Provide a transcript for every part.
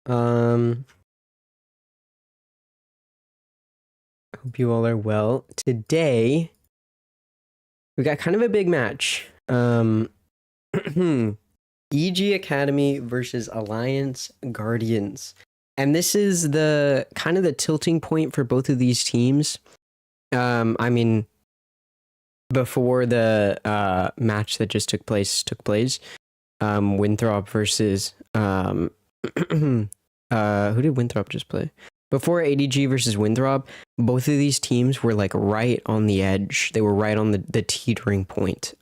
Um, hope you all are well. Today, we got kind of a big match. EG Academy versus Alliance Guardians. And this is the kind of the tilting point for both of these teams. I mean, before the match that just took place, Winthrop versus who did Winthrop just play? Before ADG versus Winthrop, both of these teams were like right on the edge. They were right on the teetering point.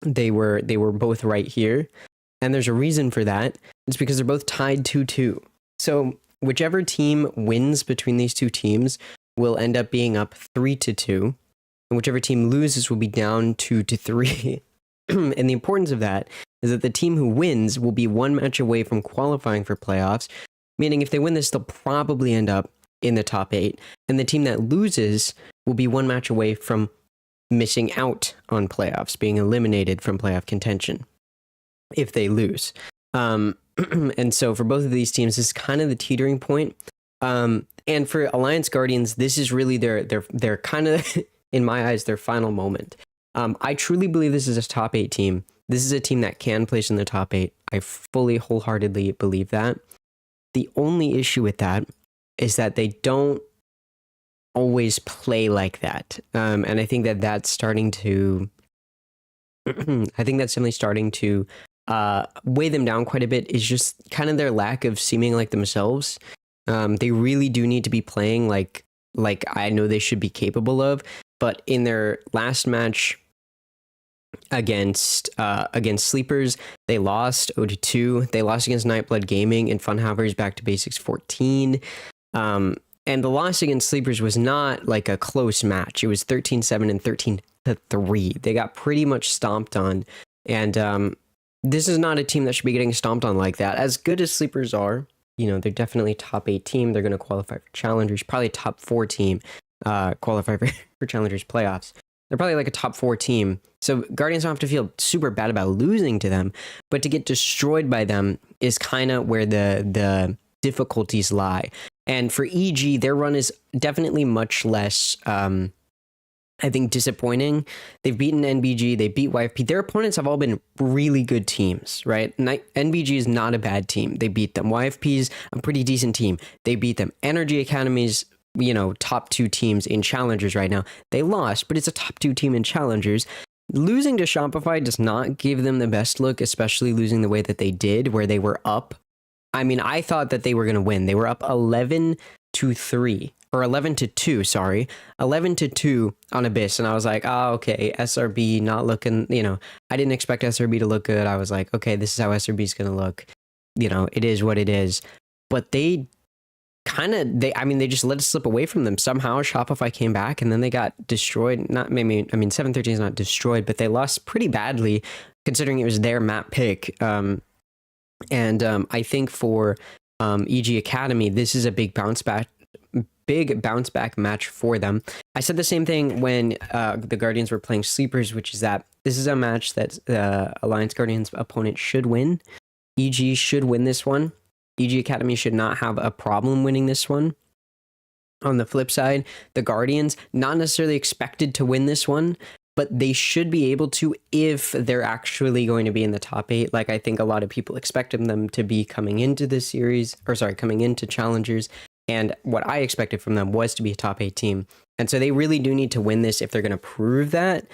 They were both right here, and there's a reason for that. It's because they're both tied 2-2. So whichever team wins between these two teams will end up being up 3-2, and whichever team loses will be down 2-3. And the importance of that is that the team who wins will be one match away from qualifying for playoffs, meaning if they win this, they'll probably end up in the top 8. And the team that loses will be one match away from missing out on playoffs, being eliminated from playoff contention if they lose. And so for both of these teams, this is kind of the teetering point. And for Alliance Guardians, this is really their kind of, in my eyes, their final moment. I truly believe this is a top 8 team. This is a team that can place in the top 8. I fully, wholeheartedly believe that. The only issue with that is that they don't always play like that. And I think that that's starting to, I think that's definitely starting to weigh them down quite a bit, is just kind of their lack of seeming like themselves. They really do need to be playing like I know they should be capable of, but in their last match against Sleepers, they lost 0-2. They lost against Nightblood Gaming and Funhaver's Back to Basics 14. And the loss against Sleepers was not like a close match. It was 13-7 and 13-3. They got pretty much stomped on. And this is not a team that should be getting stomped on like that. As good as Sleepers are, you know, they're definitely top 8 team. They're going to qualify for Challengers, probably top 4 team, qualify for Challengers playoffs. They're probably like a top 4 team. So Guardians don't have to feel super bad about losing to them, but to get destroyed by them is kind of where the difficulties lie. And for EG, their run is definitely much less, I think, disappointing. They've beaten NBG, they beat YFP. Their opponents have all been really good teams, right? NBG is not a bad team. They beat them. YFP is a pretty decent team. They beat them. Energy Academy's, you know, top 2 teams in Challengers right now. They lost, but it's a top 2 team in Challengers. Losing to Shopify does not give them the best look, especially losing the way that they did, where they were up. I mean, I thought that they were going to win. They were up 11-3 or 11-2, sorry, 11-2 on Abyss. And I was like, oh, okay, SRB not looking, you know, I didn't expect SRB to look good. I was like, okay, this is how SRB is going to look. You know, it is what it is. But they they just let it slip away from them. Somehow Shopify came back and then they got destroyed. 713 is not destroyed, but they lost pretty badly considering it was their map pick. I think for EG Academy, this is a big bounce back match for them. I said the same thing when the Guardians were playing Sleepers, which is that this is a match that Alliance Guardians opponent should win. EG should win this one. EG Academy should not have a problem winning this one. On the flip side, the Guardians, not necessarily expected to win this one, but they should be able to if they're actually going to be in the top 8. Like I think a lot of people expected them to be coming into this series, coming into Challengers. And what I expected from them was to be a top 8 team. And so they really do need to win this if they're going to prove that.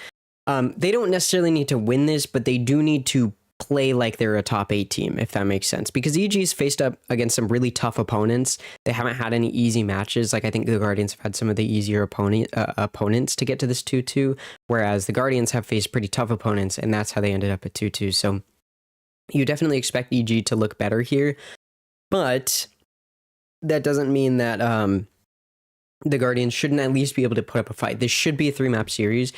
They don't necessarily need to win this, but they do need to play like they're a top 8 team, if that makes sense. Because EG's faced up against some really tough opponents. They haven't had any easy matches. Like I think the Guardians have had some of the easier opponents to get to this 2-2, whereas the Guardians have faced pretty tough opponents, and that's how they ended up at 2-2. So you definitely expect EG to look better here, but that doesn't mean that the Guardians shouldn't at least be able to put up a fight. This should be a 3-map series.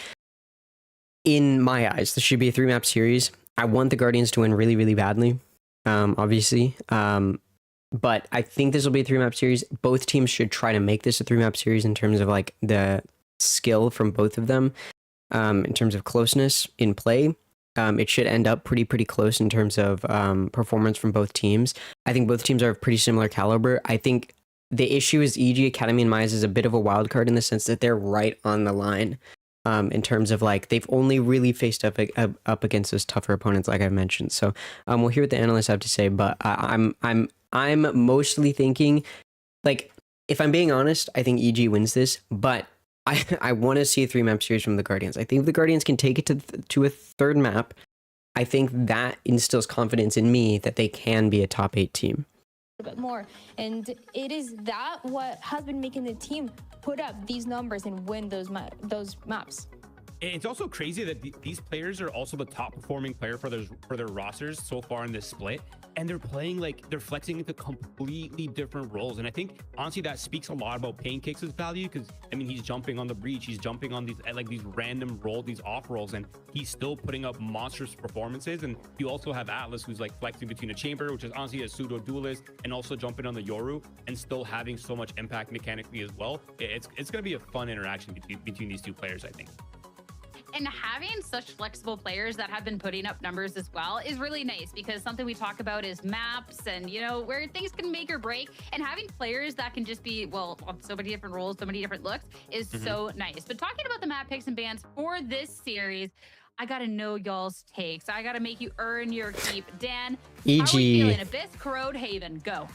In my eyes, this should be a 3-map series. I want the Guardians to win really, really badly, obviously. But I think this will be a 3-map series. Both teams should try to make this a 3-map series in terms of like the skill from both of them, in terms of closeness in play. it should end up pretty close in terms of performance from both teams. I think both teams are of pretty similar caliber. I think the issue is EG Academy and Mize is a bit of a wild card in the sense that they're right on the line in terms of like they've only really faced up against those tougher opponents, like I mentioned. So we'll hear what the analysts have to say, but I'm mostly thinking, like, if I'm being honest, I think EG wins this, but I want to see a 3-map series from the Guardians. I think if the Guardians can take it to a third map, I think that instills confidence in me that they can be a top 8 team. A bit more, and it is that what has been making the team put up these numbers and win those maps. It's also crazy that these players are also the top performing player for their rosters so far in this split, and they're playing like they're flexing into completely different roles. And I think honestly that speaks a lot about Pancakes' value, because I mean he's jumping on the breach, he's jumping on these random roles, these off rolls, and he's still putting up monstrous performances. And you also have Atlas, who's like flexing between a chamber, which is honestly a pseudo duelist, and also jumping on the Yoru and still having so much impact mechanically as well. It's going to be a fun interaction between these two players, I think. And having such flexible players that have been putting up numbers as well is really nice, because something we talk about is maps and, you know, where things can make or break, and having players that can just be, well, on so many different roles, so many different looks is so nice. But talking about the map picks and bans for this series, I got to know y'all's takes. I got to make you earn your keep. Dan, EG. How are we feeling? Abyss, Corrode, Haven, go.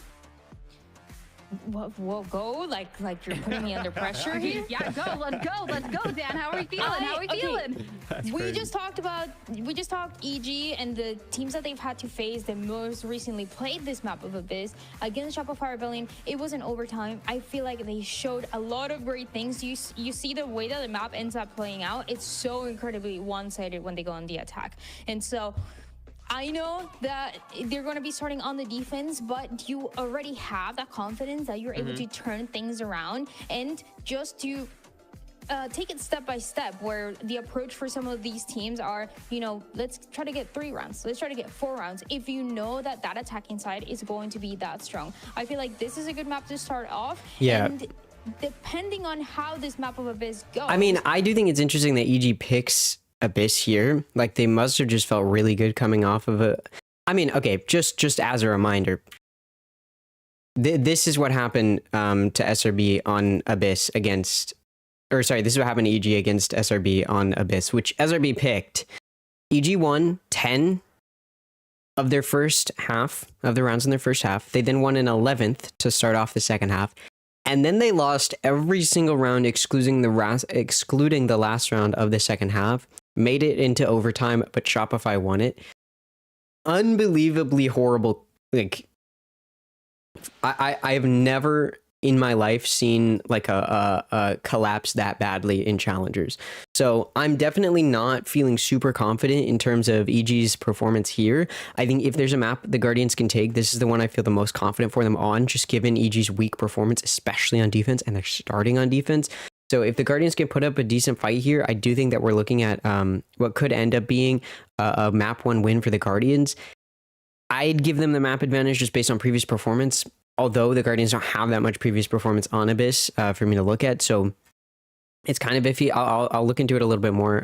Whoa, go? Like you're putting me under pressure here? Yeah, let's go, Dan. How are we feeling? How are we feeling? We just talked EG and the teams that they've had to face that most recently played this map of Abyss against Shopify Rebellion. It was an overtime. I feel like they showed a lot of great things. You see the way that the map ends up playing out. It's so incredibly one-sided when they go on the attack. And so I know that they're going to be starting on the defense, but you already have that confidence that you're able to turn things around, and just to take it step by step, where the approach for some of these teams are, you know, let's try to get 3 rounds, let's try to get 4 rounds, if you know that attacking side is going to be that strong. I feel like this is a good map to start off. Yeah. And depending on how this map of Abyss goes. I mean, I do think it's interesting that EG picks Abyss here. Like, they must have just felt really good coming off of a, I mean, okay, just as a reminder, this is what happened to SRB on Abyss against, or sorry, this is what happened to EG against SRB on Abyss, which SRB picked. EG won 10 of their first half of the rounds in their first half. They then won an 11th to start off the second half. And then they lost every single round, excluding the last round of the second half. Made it into overtime, but Shopify won it. Unbelievably horrible. Like, I have never in my life seen like a collapse that badly in challengers. So I'm definitely not feeling super confident in terms of EG's performance here. I think if there's a map the Guardians can take, this is the one I feel the most confident for them on, just given EG's weak performance, especially on defense, and they're starting on defense. So if the Guardians can put up a decent fight here, I do think that we're looking at what could end up being a map 1 win for the Guardians. I'd give them the map advantage just based on previous performance, although the Guardians don't have that much previous performance on Abyss for me to look at. So it's kind of iffy. I'll look into it a little bit more,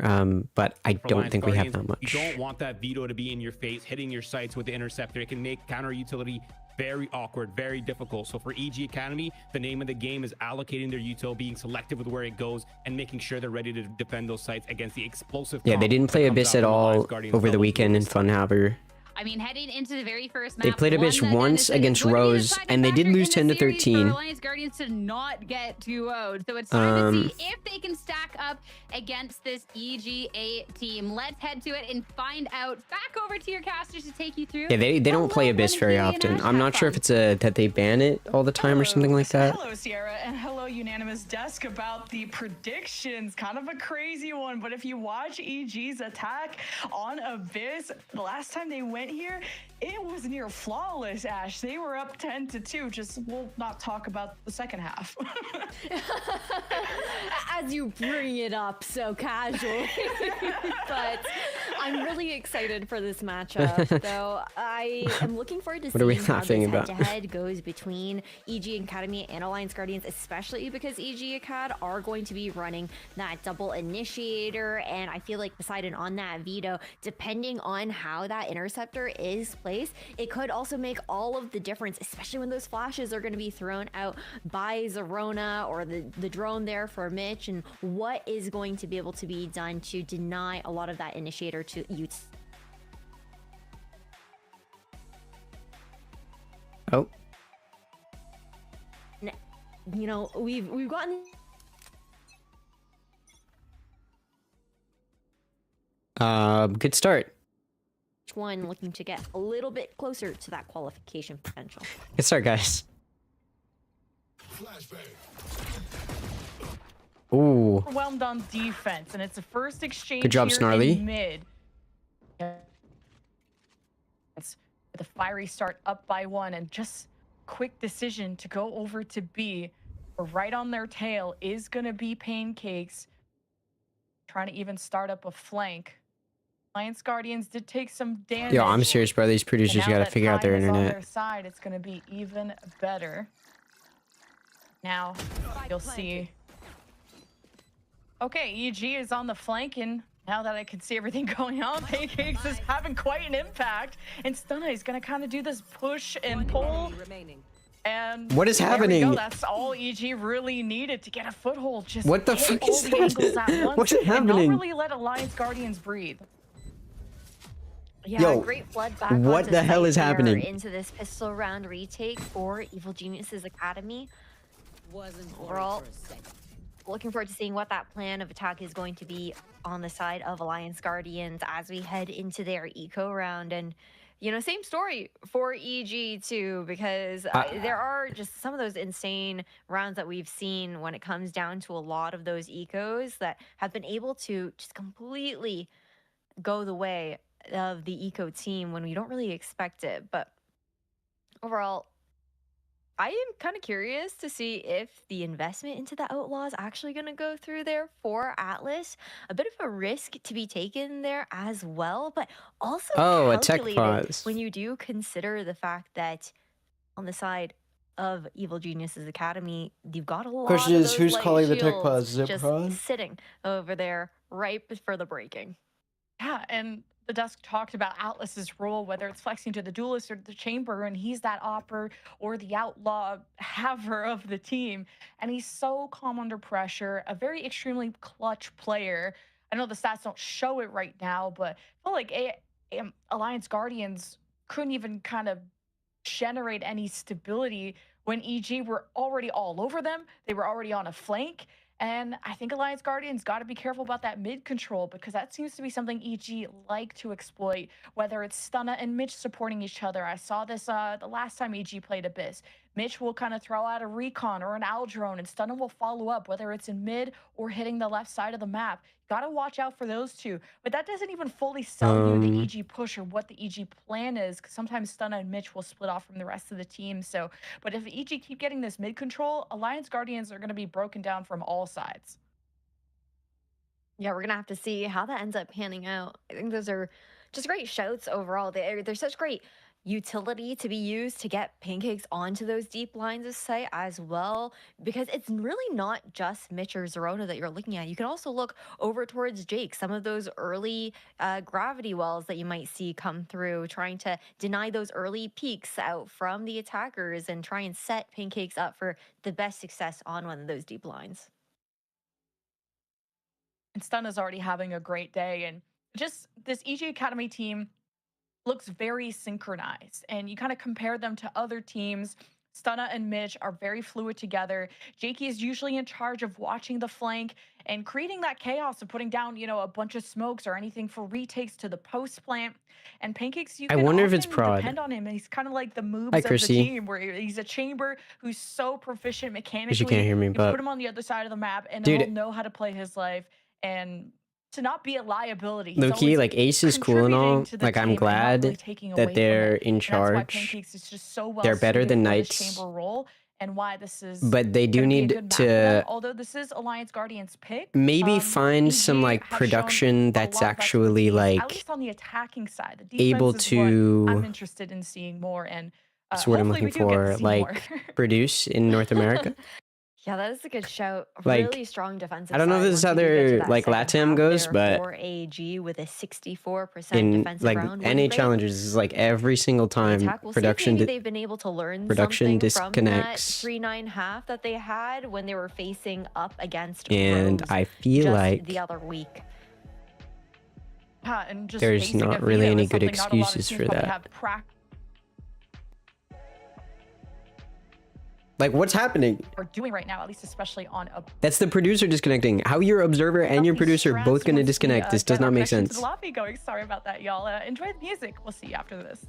but I don't think we have that much. You don't want that veto to be in your face, hitting your sights with the interceptor. It can make counter utility very awkward, very difficult. So for EG Academy, the name of the game is allocating their util, being selective with where it goes, and making sure they're ready to defend those sites against the explosive. Yeah, they didn't play Abyss at all over the weekend in Funhaver. I mean, heading into the very first map, they played Abyss once against Rose, and they did lose 10-13. Alliance Guardians to not get 2-0'd, so it's time to see if they can stack up against this EGA team. Let's head to it and find out. Back over to your casters to take you through. Yeah, they don't play Abyss very often. I'm not sure if it's that they ban it all the time or something like that. Hello, Sierra, and hello, Unanimous Desk. About the predictions, kind of a crazy one, but if you watch EG's attack on Abyss, the last time they went here, it was near flawless, Ash. They were up 10-2. Just, we'll not talk about the second half. As you bring it up so casually. But I'm really excited for this matchup, though. I am looking forward to What are we seeing how laughing this about? head-to-head goes between EG Academy and Alliance Guardians, especially because EG Acad are going to be running that double initiator, and I feel like Poseidon on that veto, depending on how that interceptor is placed, it could also make all of the difference, especially when those flashes are going to be thrown out by Zerona or the drone there for Mitch, and what is going to be able to be done to deny a lot of that initiator to Utes. Oh, You know, we've gotten good start. each one looking to get a little bit closer to that qualification potential. Good start, guys. Ooh, Overwhelmed on defense, and it's the first exchange. Good job, here Snarly. in mid. It's with a fiery start up by 1, and just quick decision to go over to B. Right on their tail is gonna be Pancakes, trying to even start up a flank. Alliance Guardians did take some damage. yo, I'm serious, bro. These and producers now gotta that figure out their time is on internet. their side, it's gonna be even better. Now you'll see. Okay, EG is on the flank, and now that I can see everything going on, Pancakes is having quite an impact. And Stunna is gonna kind of do this push and pull. And What is there we go. happening? That's all EG really needed to get a foothold. Just What the hit fuck all is the that? angles at once What is and happening? not really let Alliance Guardians breathe. Yeah, Yo, great flood back what onto the hell site is there happening? into this pistol round retake for Evil Geniuses Academy. Overall, looking forward to seeing what that plan of attack is going to be on the side of Alliance Guardians as we head into their eco round. And you know, same story for EG too, because there are just some of those insane rounds that we've seen when it comes down to a lot of those ecos that have been able to just completely go the way of the eco team when we don't really expect it. But overall, I am kind of curious to see if the investment into the Outlaw is actually going to go through there for Atlas. A bit of a risk to be taken there as well, but also Oh, a tech calculated pause. when you do consider the fact that on the side of Evil Geniuses Academy, you've got a lot Question of is, those who's light calling the tech shields pause? Is it just Prod? sitting over there right for the breaking. Yeah, and the Dusk talked about Atlas's role, whether it's flexing to the duelist or the chamber, and he's that opper or the outlaw haver of the team. And he's so calm under pressure, a very extremely clutch player. I know the stats don't show it right now, but I feel like Alliance Guardians couldn't even kind of generate any stability when EG were already all over them. They were already on a flank. And I think Alliance Guardians got to be careful about that mid control, because that seems to be something EG like to exploit, whether it's Stunna and Mitch supporting each other. I saw this the last time EG played Abyss. Mitch will kind of throw out a recon or an owl drone, and Stunna will follow up, whether it's in mid or hitting the left side of the map. Got to watch out for those two. But that doesn't even fully sell you the EG push or what the EG plan is, because sometimes Stunna and Mitch will split off from the rest of the team. So, but if EG keep getting this mid control, Alliance Guardians are going to be broken down from all sides. Yeah, we're gonna have to see how that ends up panning out. I think those are just great shouts overall. They're such great utility to be used to get Pancakes onto those deep lines of sight as well, because it's really not just Mitch or Zerona that you're looking at. You can also look over towards Jake, some of those early gravity wells that you might see come through, trying to deny those early peaks out from the attackers and try and set Pancakes up for the best success on one of those deep lines. And Stunna's already having a great day. And just this EG Academy team looks very synchronized. And you kind of compare them to other teams. Stunna and Mitch are very fluid together. Jakey is usually in charge of watching the flank and creating that chaos of putting down, you know, a bunch of smokes or anything for retakes to the post plant. And Pancakes, you I can wonder if it's often Prod. depend on him. He's kind of like the moves Hi, of the Chrissy. team, where he's a chamber who's so proficient mechanically. You can't hear me, You but put him on the other side of the map, and Dude. he'll know how to play his life and to not be a liability. He's low-key, always like Ace is cool and all. contributing to the Like, I'm team and not glad really taking away that from they're it. in And that's why charge. Pancakes is just so well They're better suited than for this Knights. chamber role. and why this is. But they do gonna be a need good match for them. to Although this is Alliance Guardians pick, maybe find some EG like has shown production a that's lot of actually expertise, like at least on the attacking side. The defense able is what to I'm interested in seeing more, and that's what I'm hopefully looking we do get to for, see more. like produce in North America. Yeah, that is a good shout. Like, Really strong defensive I don't know if side this is once how we do get to their that like second LATAM half goes, there but for AG with a 64% in defensive like round NA win rate. challenges is like every single time Attack. We'll see if production maybe they've been able to learn production something from that disconnects. 3-9 half that they had when they were facing up against And Rose I feel just like the other week. Yeah, and just there's facing not a really Vito any is good something not a lot of excuses teams for probably that. have practice Like, what's happening? or doing right now, at least especially on a. That's the producer disconnecting. How your observer and your producer both going to disconnect? This does not make sense. The lobby going. Sorry about that, y'all. Enjoy the music. We'll see you after this.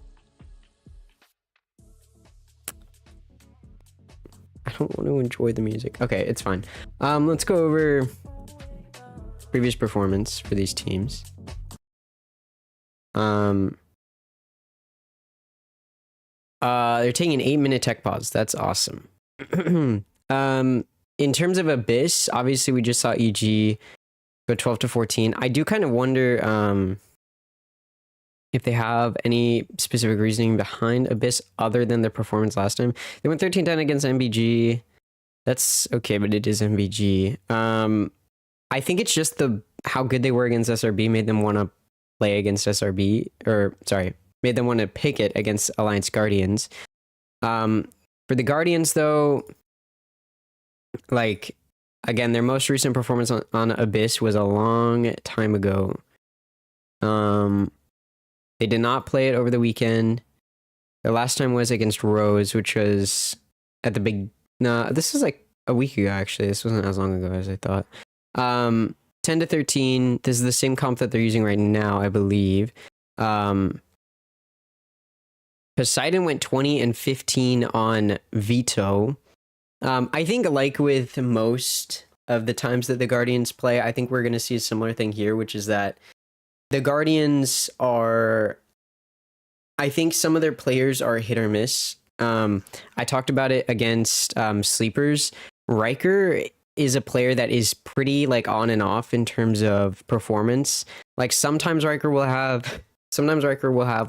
I don't want to enjoy the music. Okay, it's fine. Let's go over previous performance for these teams. They're taking an 8-minute tech pause. That's awesome. In terms of Abyss, obviously we just saw EG go 12-14. I do kind of wonder if they have any specific reasoning behind Abyss other than their performance last time. They went 13-10 against MBG. That's okay, but it is MBG. I think it's just how good they were against SRB made them want to play against SRB, or sorry, made them want to pick it against Alliance Guardians. For the Guardians, though, like, again, their most recent performance on Abyss was a long time ago. They did not play it over the weekend. Their last time was against Rose, which was at the big... No, this was like a week ago, actually. This wasn't as long ago as I thought. 10-13. This is the same comp that they're using right now, I believe. Poseidon went 20-15 on Vito. I think, like with most of the times that the Guardians play, I think we're going to see a similar thing here, which is that the Guardians are... I think some of their players are hit or miss. I talked about it against Sleepers. Riker is a player that is pretty like on and off in terms of performance. Like sometimes Riker will have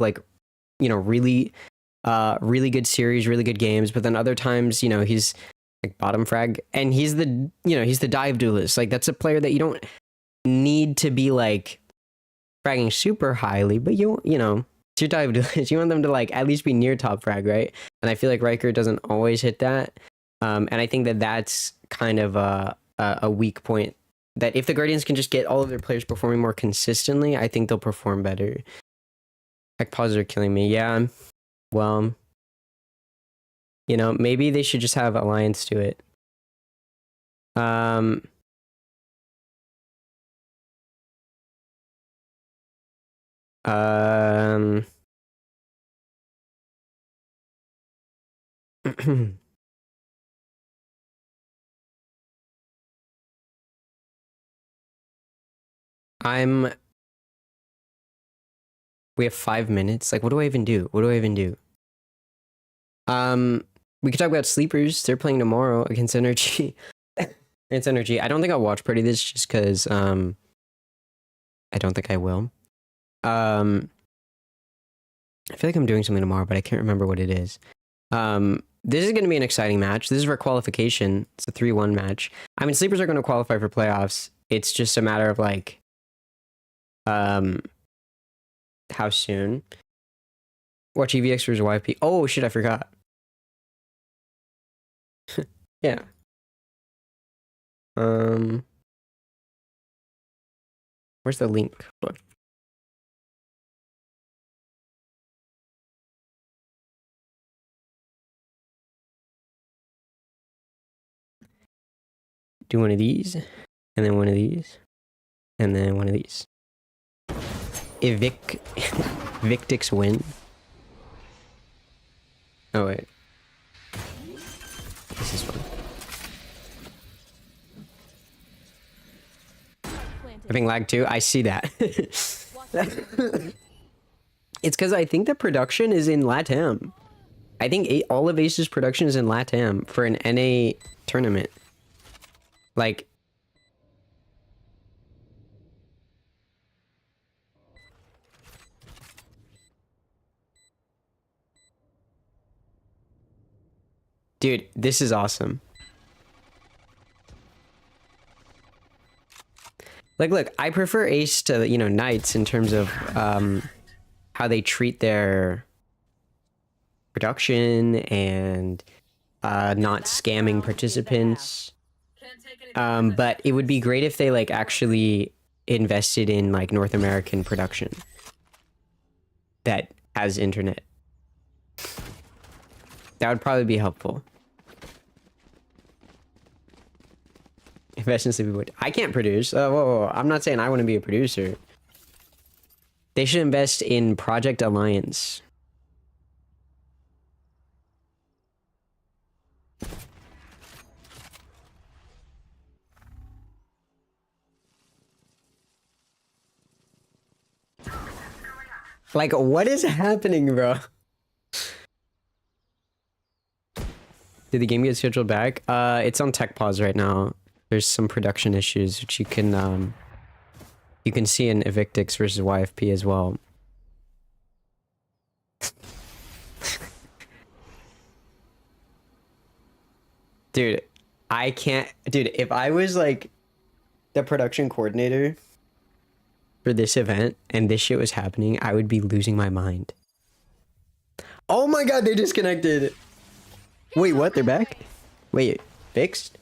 like, you know, really good series, really good games, but then other times, you know, he's like bottom frag, and he's the dive duelist. Like that's a player that you don't need to be like fragging super highly, but you know, it's your dive duelist. You want them to like at least be near top frag, right? And I feel like Riker doesn't always hit that. And I think that that's kind of a weak point, that if the Guardians can just get all of their players performing more consistently, I think they'll perform better. Tech pauses are killing me. Yeah, well, you know, maybe they should just have Alliance do it. We have 5 minutes. Like, what do I even do? We could talk about Sleepers. They're playing tomorrow against Energy. It's Energy. I don't think I'll watch Pretty this just because I don't think I will. I feel like I'm doing something tomorrow, but I can't remember what it is. This is going to be an exciting match. This is for qualification. It's a 3-1 match. I mean, Sleepers are going to qualify for playoffs. It's just a matter of like, how soon. Watch EVX versus YP. Oh shit, I forgot. Yeah. Where's the link? Look. Do one of these, and then one of these, and then one of these. Victix win. Oh wait. This is fun. Having lag too? I see that. It's because I think the production is in LATAM. I think all of Ace's production is in LATAM for an NA tournament. Like, dude, this is awesome. Like, look, I prefer Ace to, you know, Knights in terms of how they treat their production and not scamming participants. But it would be great if they, like, actually invested in, like, North American production that has internet. That would probably be helpful. Invest in Sleepy Boy. I can't produce. Whoa. I'm not saying I want to be a producer. They should invest in Project Alliance. Like, what is happening, bro? Did the game get scheduled back? It's on tech pause right now. There's some production issues, which you can see in Evictix versus YFP as well. Dude, I can't... Dude, if I was, like, the production coordinator for this event and this shit was happening, I would be losing my mind. Oh my god, they disconnected! Wait, what? They're back? Wait, fixed?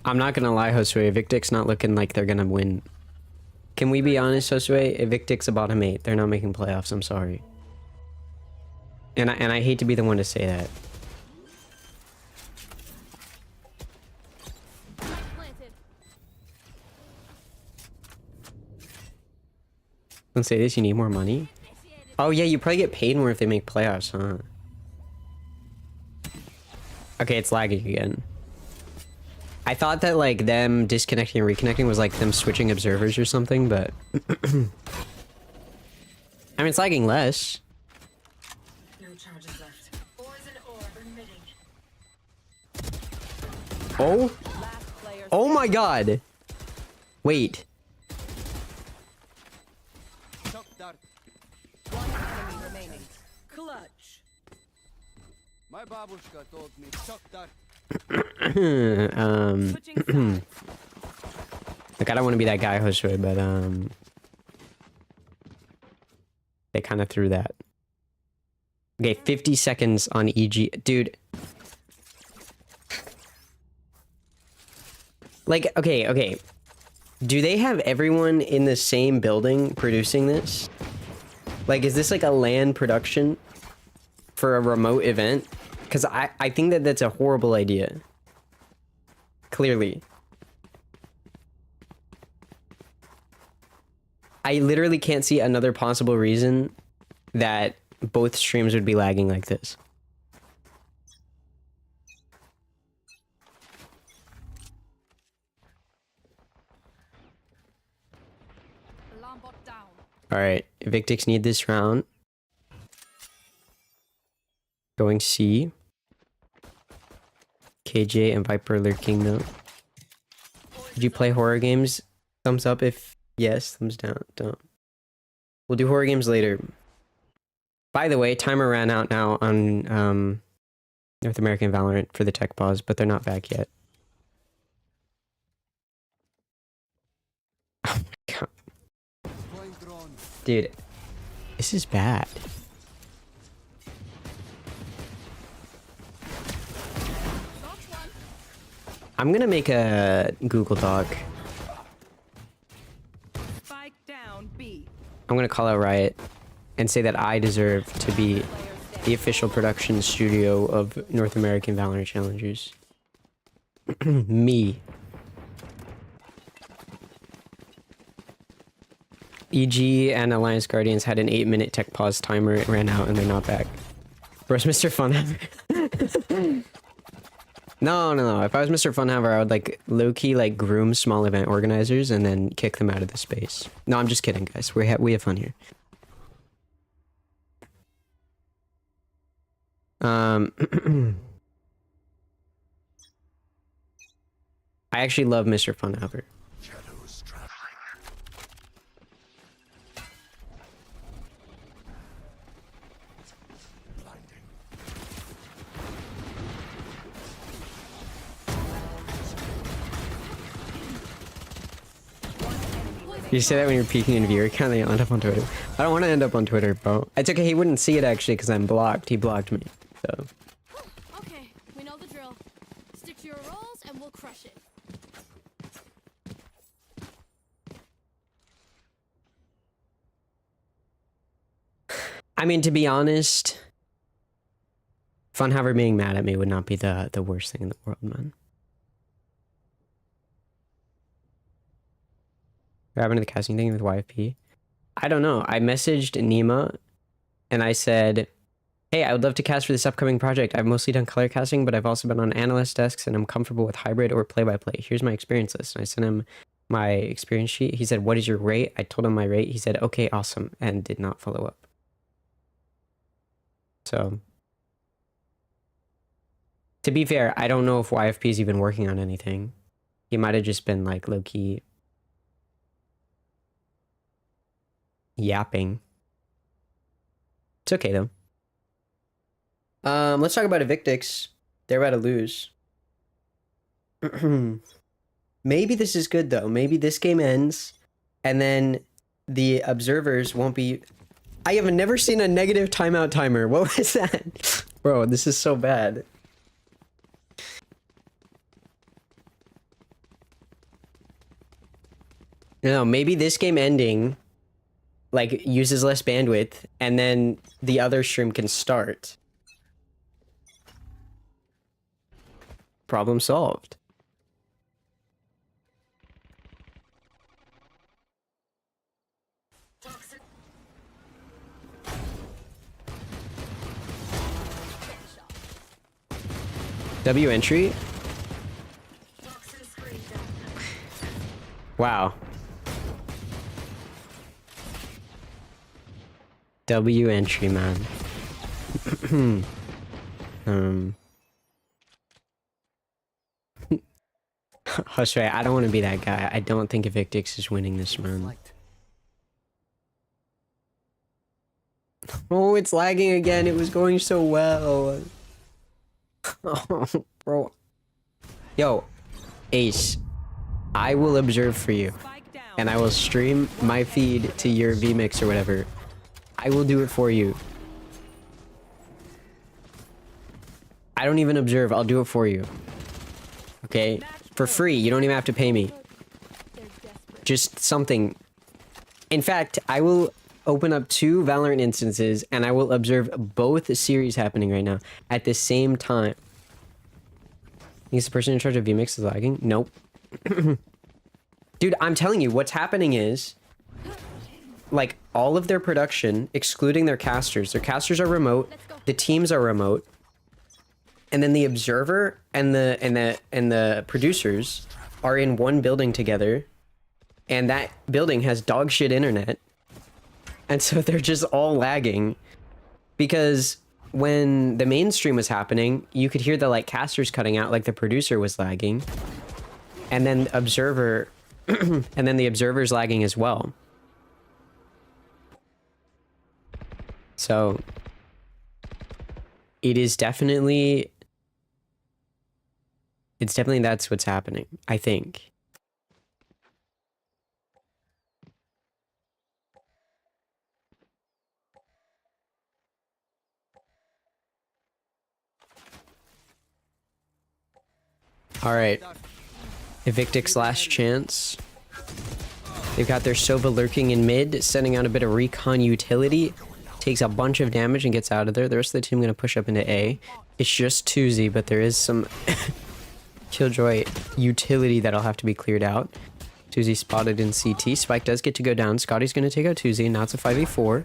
I'm not gonna lie, Josue. Evictix not looking like they're gonna win. Can we be honest, Josue? Evictix a bottom 8. They're not making playoffs. I'm sorry. And I hate to be the one to say that. Don't say this. You need more money. Oh yeah, you probably get paid more if they make playoffs, huh? Okay, it's lagging again. I thought that, like, them disconnecting and reconnecting was like them switching observers or something, but... I mean, it's lagging less. No charges left. Poison orb emitting. Oh? Oh my god! Wait. One enemy remaining. Clutch. My babushka told me chuck that. Like, I don't want to be that guy, Josue, but they kind of threw that. Okay, 50 seconds on EG, dude. Like, okay. Do they have everyone in the same building producing this? Like, is this like a LAN production for a remote event? Because I think that that's a horrible idea. Clearly. I literally can't see another possible reason that both streams would be lagging like this. Alright, Evictix need this round. Going C. KJ and Viper lurking though. Did you play horror games? Thumbs up if yes, thumbs down. Don't. We'll do horror games later. By the way, timer ran out now on North American Valorant for the tech pause, but they're not back yet. Oh my god. Dude, this is bad. I'm gonna make a Google Doc. Spike down B. I'm gonna call out Riot and say that I deserve to be the official production studio of North American Valorant Challengers. Me. EG and Alliance Guardians had an 8-minute tech pause timer. It ran out and they're not back. Where's Mr. Funhaver? No. If I was Mr. Funhaver, I would like low-key like groom small event organizers and then kick them out of the space. No, I'm just kidding, guys. We have fun here. I actually love Mr. Funhaver. You say that when you're peeking in viewer count, then you'll end up on Twitter. I don't want to end up on Twitter, bro. It's okay, he wouldn't see it actually because I'm blocked. He blocked me, so. Okay, we know the drill. Stick to your roles and we'll crush it. I mean, to be honest, Funhaver being mad at me would not be the worst thing in the world, man. What happened to the casting thing with YFP? I don't know. I messaged Nima and I said, hey, I would love to cast for this upcoming project. I've mostly done color casting, but I've also been on analyst desks and I'm comfortable with hybrid or play-by-play. Here's my experience list. And I sent him my experience sheet. He said, what is your rate? I told him my rate. He said, okay, awesome. And did not follow up. So, to be fair, I don't know if YFP is even working on anything. He might have just been like low-key yapping. It's okay though. Let's talk about Evictix. They're about to lose. Maybe this is good though. Maybe this game ends and then the observers won't be... I have never seen a negative timeout timer. What was that? Bro, this is so bad. No, maybe this game ending like uses less bandwidth and then the other stream can start. Problem solved. W entry? Wow. W entry, man. Hush, right, I don't want to be that guy. I don't think Evictix is winning this, man. Oh, it's lagging again. It was going so well. Oh, bro. Yo, Ace, I will observe for you. And I will stream my feed to your vmix or whatever. I will do it for you. I don't even observe. I'll do it for you. Okay? For free. You don't even have to pay me. Just something. In fact, I will open up 2 Valorant instances and I will observe both series happening right now at the same time. Is the person in charge of vmix is lagging? Nope. Dude, I'm telling you, what's happening is like all of their production, excluding their casters are remote, the teams are remote, and then the observer and the producers are in one building together, and that building has dog shit internet, and so they're just all lagging because when the mainstream was happening, you could hear the like casters cutting out, like the producer was lagging, and then observer and then the observer's lagging as well. So it's definitely that's what's happening, I think. All right, Evictix last chance. They've got their Sova lurking in mid, sending out a bit of recon utility. Takes a bunch of damage and gets out of there. The rest of the team going to push up into A. It's just 2Z, but there is some Killjoy utility that'll have to be cleared out. Tuzi spotted in CT. Spike does get to go down. Scotty's going to take out Tuzi, and now it's a 5v4.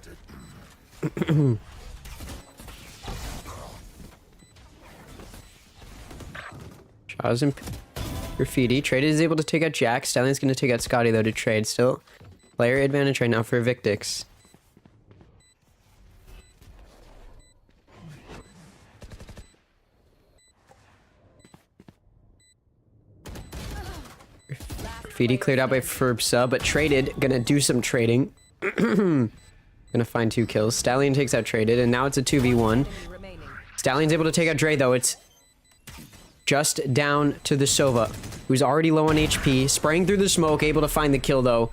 Shaw's and Graffiti. Traded is able to take out Jack. Stallion's going to take out Scotty, though, to trade. Still, player advantage right now for Victix. Graffiti cleared out by Furbsa, but traded. Gonna do some trading. Gonna find 2 kills. Stallion takes out traded, and now it's a 2v1. Stallion's able to take out Dre, though. It's just down to the Sova, who's already low on HP. Spraying through the smoke, able to find the kill, though.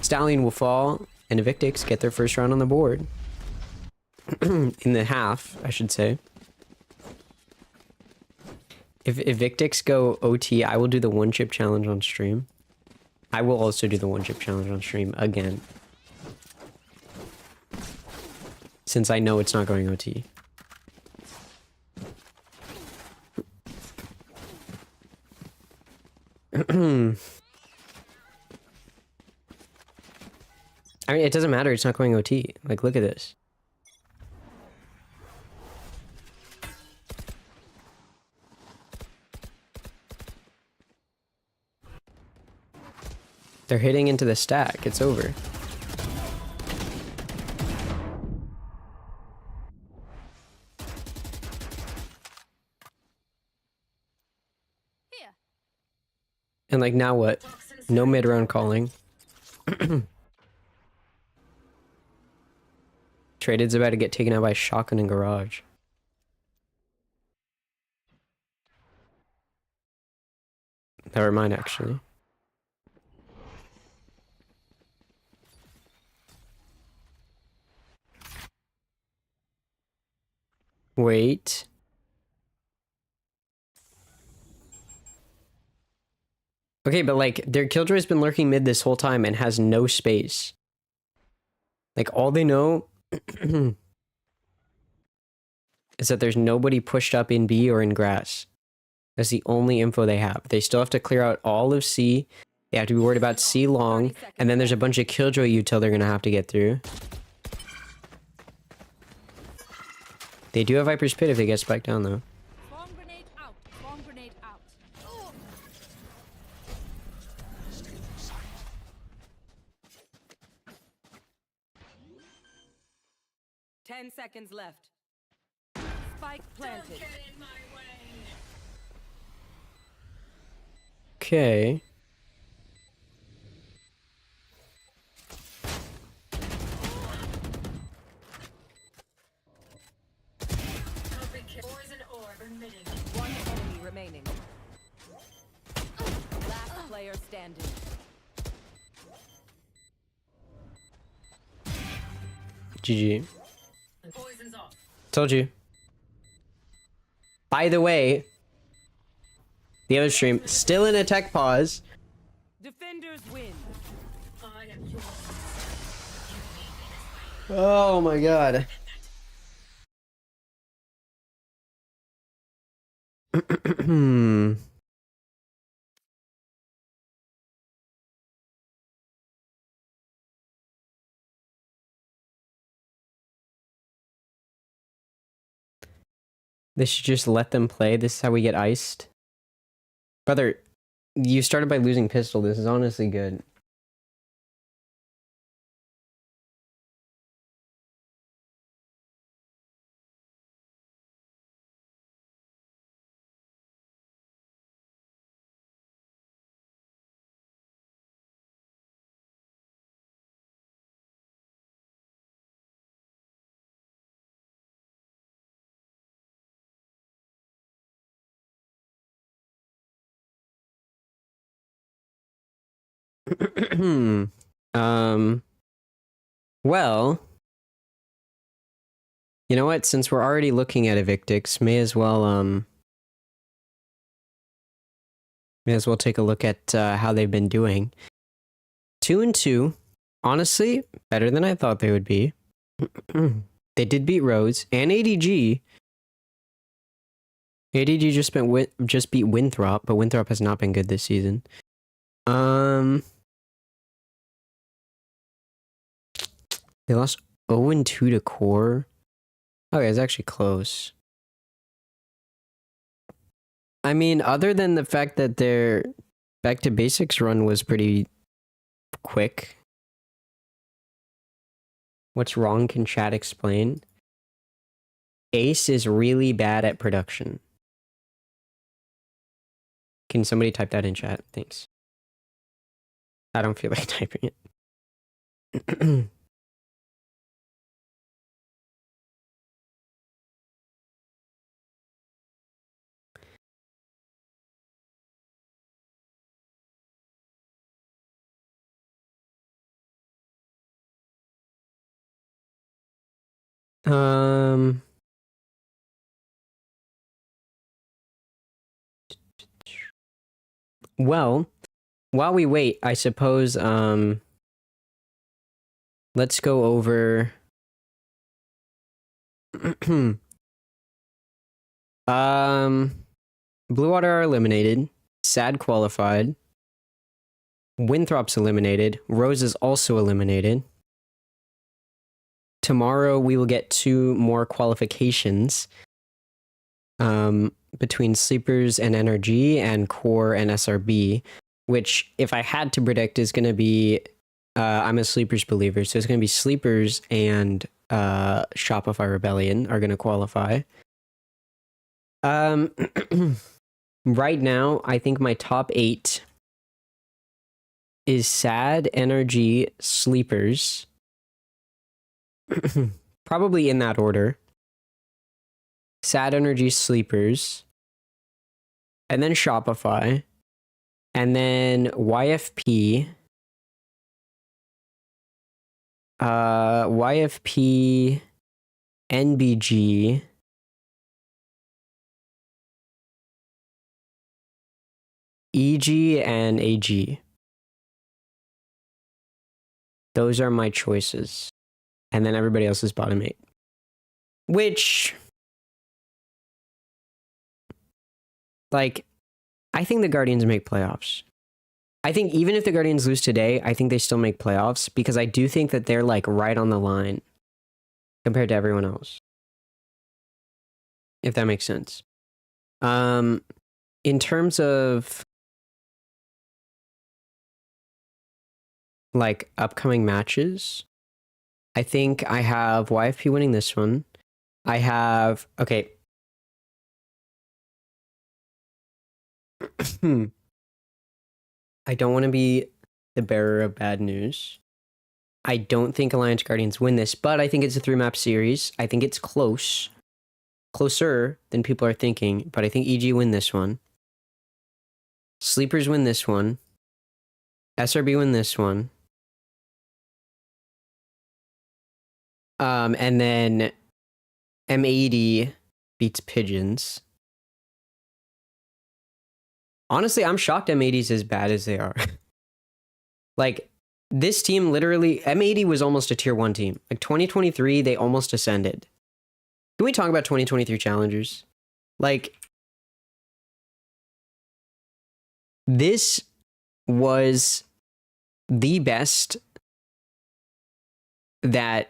Stallion will fall, and Victix get their first round on the board. In the half, I should say. If Victix go OT, I will do the 1-chip challenge on stream. I will also do the 1-chip challenge on stream again. Since I know it's not going OT. I mean, it doesn't matter. It's not going OT. Like, look at this. They're hitting into the stack. It's over. And like, now what? No mid-round calling. Traded's about to get taken out by Shotgun in Garage. Never mind, actually. Wait. Okay, but like, their Killjoy's been lurking mid this whole time and has no space. Like, all they know is that there's nobody pushed up in B or in grass. That's the only info they have. They still have to clear out all of C. They have to be worried about C long, and then there's a bunch of Killjoy util they're gonna have to get through. They do have Viper's Pit if they get spiked down, though. Bomb grenade out. Bomb grenade out. 10 seconds left. Spike planted. Okay. One enemy remaining. Last player standing. GG. Told you. By the way, the other stream still in a tech pause. Defenders win. Oh my god. They should just let them play. This is how we get iced. Brother, you started by losing pistol. This is honestly good. Well, you know what? Since we're already looking at Evictix, may as well take a look at how they've been doing. 2-2, honestly, better than I thought they would be. They did beat Rose and ADG. ADG just beat Winthrop, but Winthrop has not been good this season. They lost 0-2 to Core. Okay, it's actually close. I mean, other than the fact that their back to basics run was pretty quick. What's wrong? Can chat explain? Ace is really bad at production. Can somebody type that in chat? Thanks. I don't feel like typing it. Um, well, while we wait, I suppose, let's go over, Blue Water are eliminated, Sad qualified, Winthrop's eliminated, Rose is also eliminated. Tomorrow we will get 2 more qualifications between Sleepers and NRG and Core and SRB, which if I had to predict is going to be, I'm a Sleepers believer, so it's going to be Sleepers and Shopify Rebellion are going to qualify. Right now, I think my top 8 is Sad, NRG, Sleepers. Probably in that order. Sad, Energy, Sleepers, and then Shopify, and then YFP, YFP, NBG, EG, and AG. Those are my choices. And then everybody else is bottom 8. Which, like, I think the Guardians make playoffs. I think even if the Guardians lose today, I think they still make playoffs because I do think that they're like right on the line compared to everyone else. If that makes sense. In terms of like upcoming matches, I think I have YFP winning this one. I have, okay. I don't want to be the bearer of bad news. I don't think Alliance Guardians win this, but I think it's a 3-map series. I think it's close. Closer than people are thinking, but I think EG win this one. Sleepers win this one. SRB win this one. And then M80 beats Pigeons. Honestly, I'm shocked M80's as bad as they are. Like, this team literally, M80 was almost a tier 1 team. Like, 2023, they almost ascended. Can we talk about 2023 challengers? Like, this was the best that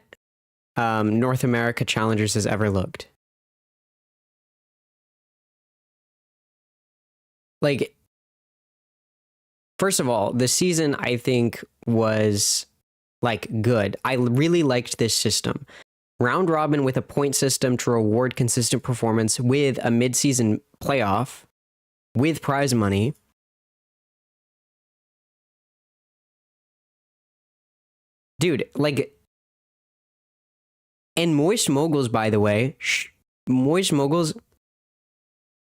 North America Challengers has ever looked. Like, first of all, the season I think was like good. I really liked this system. Round robin with a point system to reward consistent performance with a mid-season playoff with prize money. Dude, like, and Moist Moguls, by the way, Moist Moguls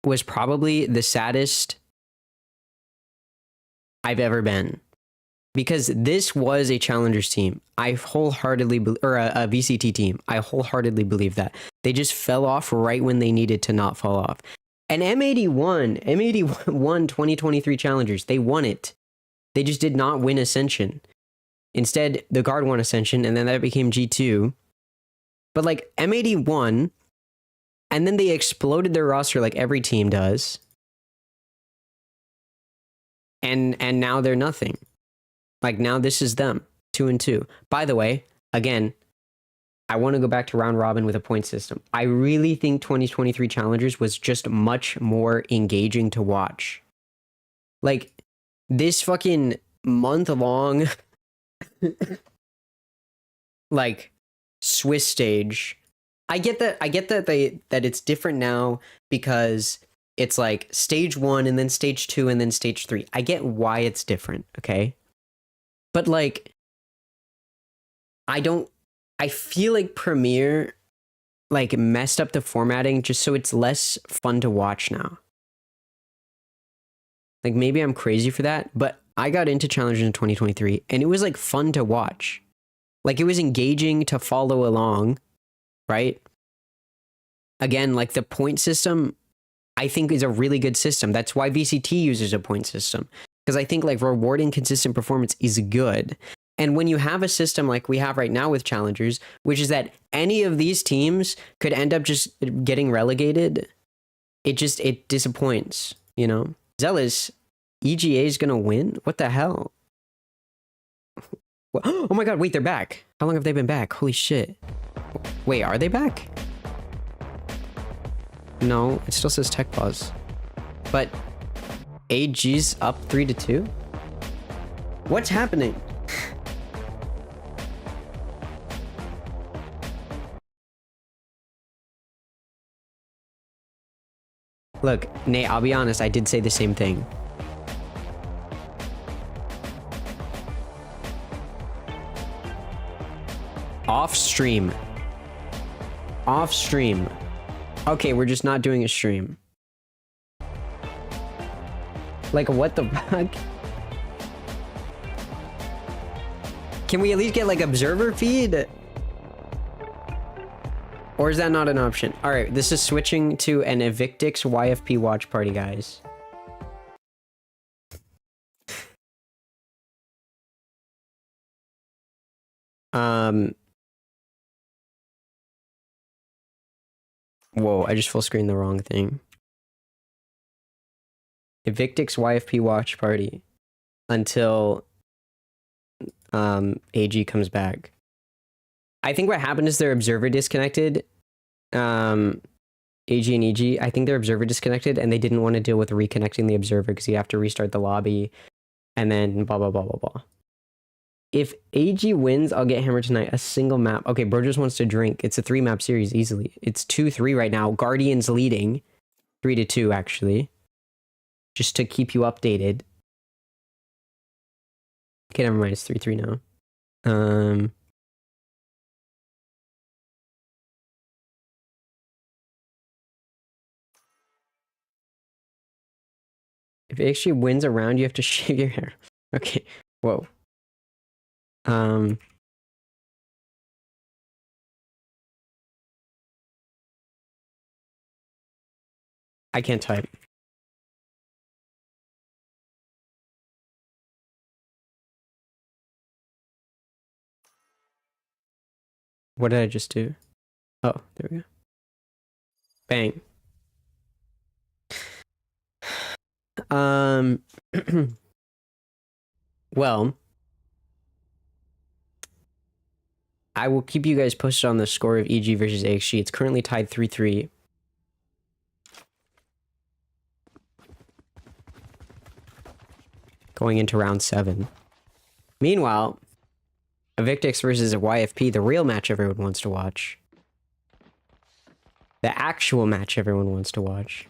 was probably the saddest I've ever been. Because this was a Challengers team. I wholeheartedly, or a VCT team. I wholeheartedly believe that. They just fell off right when they needed to not fall off. And M81 2023 Challengers, they won it. They just did not win Ascension. Instead, the Guard won Ascension, and then that became G2. But like M80 won, and then they exploded their roster like every team does. And now they're nothing. Like, now this is them, 2-2. By the way, again, I want to go back to round robin with a point system. I really think 2023 Challengers was just much more engaging to watch. Like, this fucking month-long, like, Swiss stage. I get that that it's different now because it's like stage 1 and then stage 2 and then stage 3. I get why it's different, okay? But like, I feel like Premiere like messed up the formatting just so it's less fun to watch now. Like, maybe I'm crazy for that, but I got into Challengers in 2023 and it was like fun to watch. Like, it was engaging to follow along, right? Again, like, the point system, I think, is a really good system. That's why VCT uses a point system. Because I think like rewarding consistent performance is good. And when you have a system like we have right now with Challengers, which is that any of these teams could end up just getting relegated, it disappoints, you know? Zealous, EGA is gonna win? What the hell? Oh my god, wait, they're back. How long have they been back? Holy shit. Wait, are they back? No, it still says tech pause. But AG's up 3-2? What's happening? Look, Nate, I'll be honest, I did say the same thing. Off stream. Off stream. Okay, we're just not doing a stream. Like, what the fuck? Can we at least get like observer feed? Or is that not an option? All right, this is switching to an Evictix YFP watch party, guys. Whoa, I just full screened the wrong thing. Evictix YFP watch party until AG comes back. I think what happened is their observer disconnected. AG and EG, I think their observer disconnected and they didn't want to deal with reconnecting the observer because you have to restart the lobby and then blah, blah, blah, blah, blah. If AG wins, I'll get hammered tonight. A single map. Okay, bro just wants to drink. It's a 3-map series easily. It's 2-3 right now. Guardians leading. 3-2, actually. Just to keep you updated. Okay, never mind. It's 3-3 now. If it actually wins a round, you have to shave your hair. Okay. Whoa. I can't type. What did I just do? Oh, there we go. Bang. Well, I will keep you guys posted on the score of EG versus AXG. It's currently tied 3-3. Going into round 7. Meanwhile, Evictix versus a YFP, the real match everyone wants to watch. The actual match everyone wants to watch.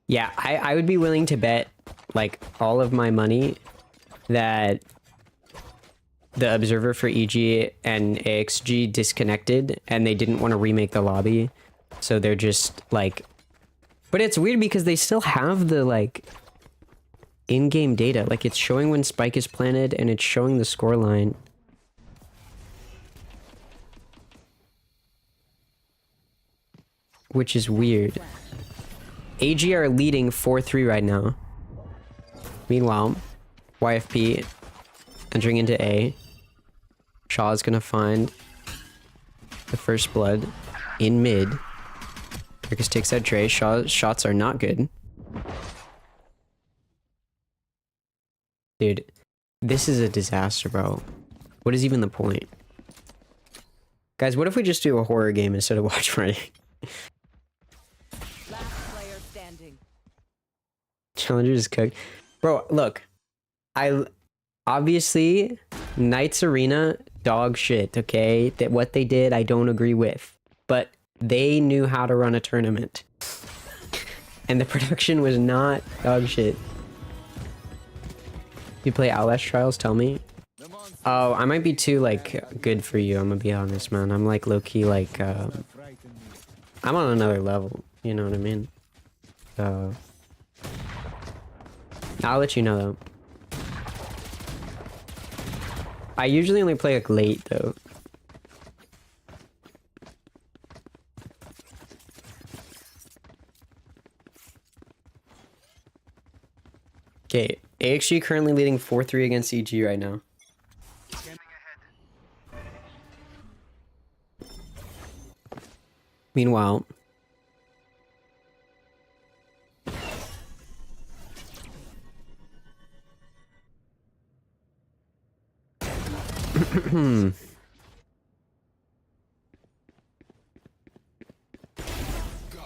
Yeah, I would be willing to bet, like, all of my money that the observer for EG and AXG disconnected and they didn't want to remake the lobby. So they're just, like... But it's weird because they still have the, like, in-game data. Like, it's showing when Spike is planted and it's showing the scoreline. Which is weird. AG are leading 4-3 right now. Meanwhile, YFP entering into A. Shaw is gonna find the first blood in mid. Marcus takes out Dre. Shaw's shots are not good. Dude, this is a disaster, bro. What is even the point? Guys, what if we just do a horror game instead of watch party? Last player standing. Challenger is cooked. Bro, look. Obviously, Knights Arena, dog shit, okay? That what they did, I don't agree with. But they knew how to run a tournament. And the production was not dog shit. You play Outlast Trials, tell me. Oh, I might be too, like, good for you, I'm gonna be honest, man. I'm, like, low-key, like, I'm on another level, you know what I mean? I'll let you know, though. I usually only play, like, late, though. Okay, AXG currently leading 4-3 against EG right now. Meanwhile,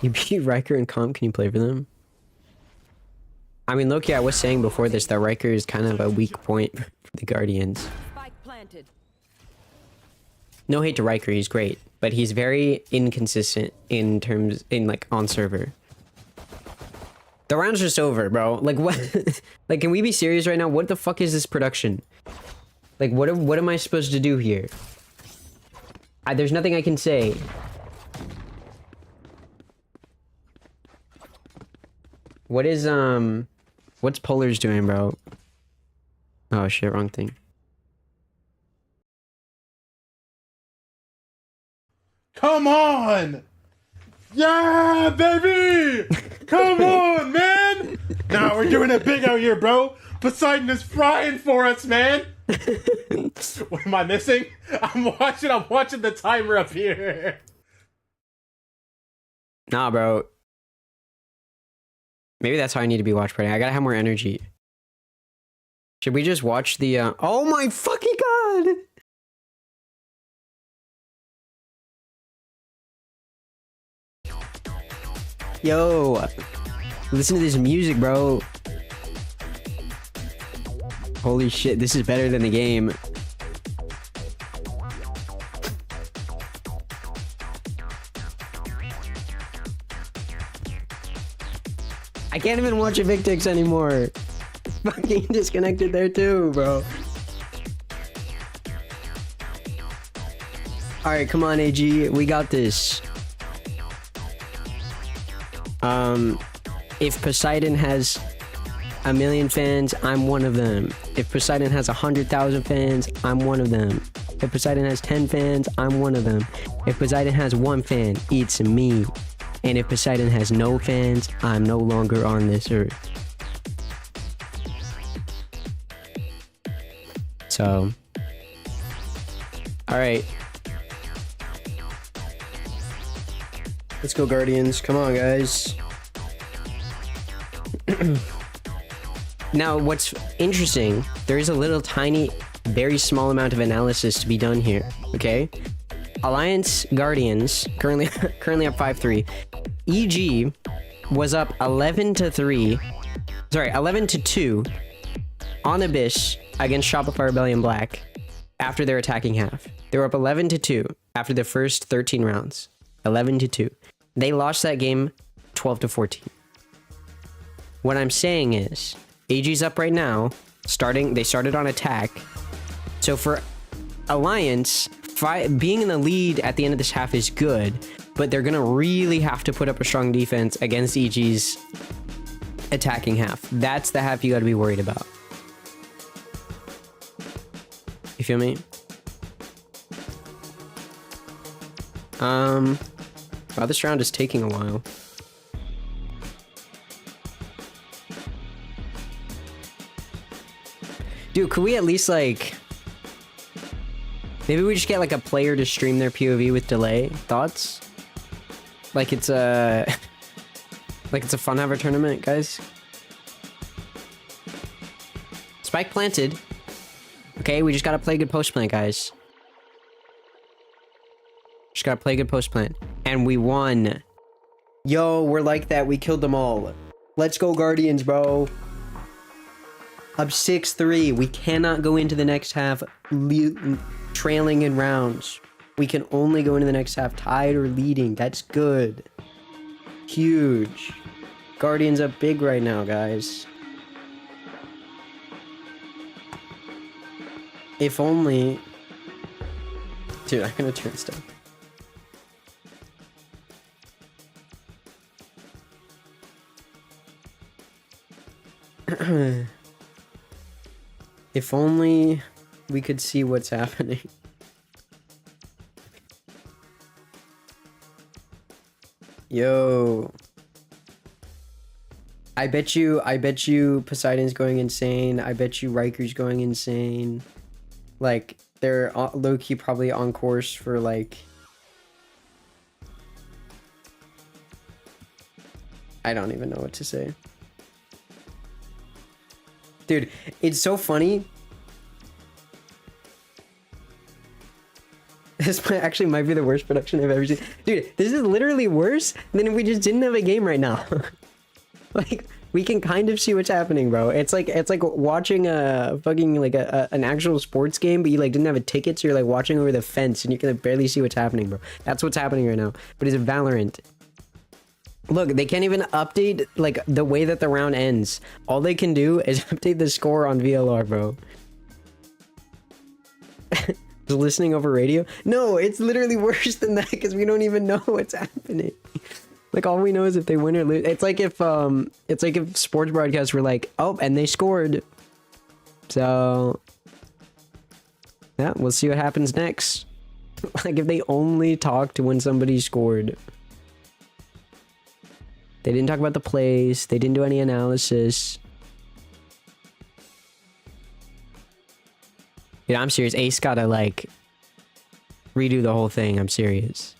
you beat Riker and Comp, can you play for them? I mean, Loki, I was saying before this that Riker is kind of a weak point for the Guardians. Spike planted. No hate to Riker, he's great, but he's very inconsistent in terms, like, on server. The round's just over, bro. Like, what? Like, can we be serious right now? What the fuck is this production? Like, what am I supposed to do here? There's nothing I can say. What is, what's Polar's doing, bro? Oh, shit, wrong thing. Come on! Yeah, baby! Come on, man! Nah, we're doing it big out here, bro. Poseidon is frying for us, man. What am I missing? I'm watching the timer up here. Nah, bro. Maybe that's how I need to be watch party. I gotta have more energy. Should we just watch the, oh my fucking god! Yo, listen to this music, bro. Holy shit, this is better than the game. I can't even watch Evictix anymore. Fucking disconnected there too, bro. Alright, come on, AG. We got this. If Poseidon has 1 million fans, I'm one of them. If Poseidon has 100,000 fans, I'm one of them. If Poseidon has 10 fans, I'm one of them. If Poseidon has 1 fan, it's me. And if Poseidon has no fans, I'm no longer on this earth. So, alright. Let's go, Guardians. Come on, guys. Now, what's interesting, there is a little tiny, very small amount of analysis to be done here, okay? Alliance Guardians, currently up 5-3. EG was up 11-3, sorry, 11-2 on Abyss against Shopify Rebellion Black after their attacking half. They were up 11-2 after the first 13 rounds. 11-2. They lost that game 12-14. What I'm saying is, AG's up right now. They started on attack. So for Alliance, being in the lead at the end of this half is good, but they're gonna really have to put up a strong defense against EG's attacking half. That's the half you gotta be worried about. You feel me? Wow, this round is taking a while. Dude, could we at least, like... Maybe we just get, like, a player to stream their POV with delay? Thoughts? Like it's a... like it's a fun-haver tournament, guys? Spike planted. Okay, we just gotta play good post plant, guys. Just gotta play good post plant. And we won. Yo, we're like that. We killed them all. Let's go, Guardians, bro. Up 6-3. We cannot go into the next half trailing in rounds. We can only go into the next half tied or leading. That's good. Huge. Guardians up big right now, guys. If only... Dude, I'm gonna turn stuff. If only we could see what's happening. Yo. I bet you Poseidon's going insane. I bet you Riker's going insane. Like, they're low-key probably on course for, like... I don't even know what to say. Dude, it's so funny. This actually might be the worst production I've ever seen. Dude, this is literally worse than if we just didn't have a game right now. Like, we can kind of see what's happening, bro. It's like watching a fucking like an actual sports game, but you like didn't have a ticket, so you're like watching over the fence and you can barely see what's happening, bro. That's what's happening right now. But it's Valorant. Look, they can't even update like the way that the round ends. All they can do is update the score on VLR, bro. Listening over radio? No, it's literally worse than that because we don't even know what's happening. Like, all we know is if they win or lose. It's like if sports broadcasts were like, oh, and they scored. So yeah, we'll see what happens next. Like, if they only talked when somebody scored. They didn't talk about the plays. They didn't do any analysis. Dude, I'm serious. Ace gotta, like, redo the whole thing. I'm serious.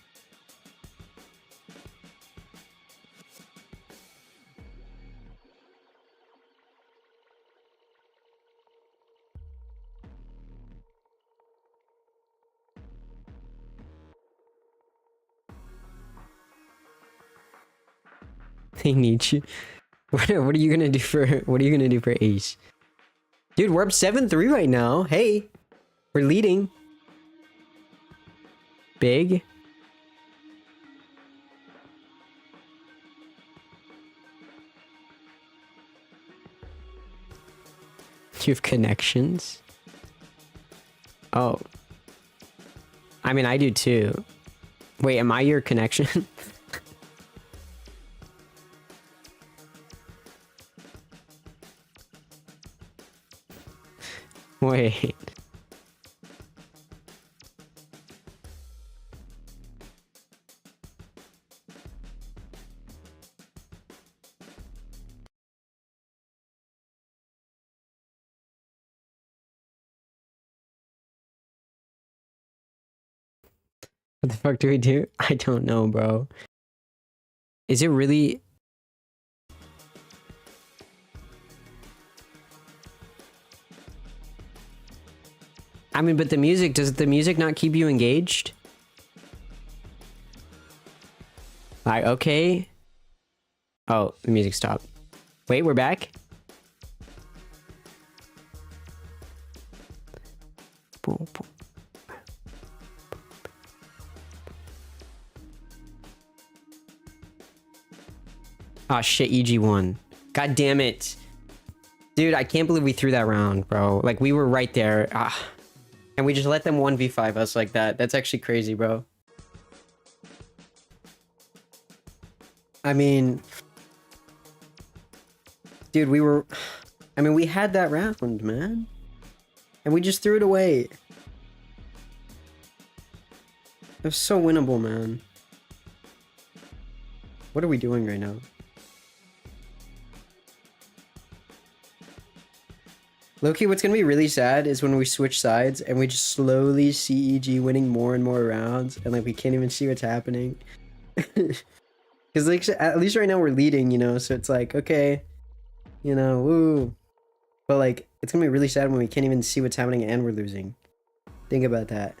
They need you. What are you gonna do for Ace? Dude, we're up 7-3 right now. Hey, we're leading. Big. You have connections? Oh. I mean, I do too. Wait, am I your connection? Wait. What the fuck do we do? I don't know, bro. Is it really... I mean, but the music, does the music not keep you engaged? Like, okay. Oh, the music stopped. Wait, we're back? Oh shit, EG won. God damn it. Dude, I can't believe we threw that round, bro. Like, we were right there. And we just let them 1v5 us like that. That's actually crazy, bro. I mean... Dude, we had that round, man. And we just threw it away. It was so winnable, man. What are we doing right now? Loki, what's gonna be really sad is when we switch sides and we just slowly see EG winning more and more rounds and like we can't even see what's happening. Because like at least right now we're leading, you know, so it's like, okay, you know, woo. But like, it's gonna be really sad when we can't even see what's happening and we're losing. Think about that.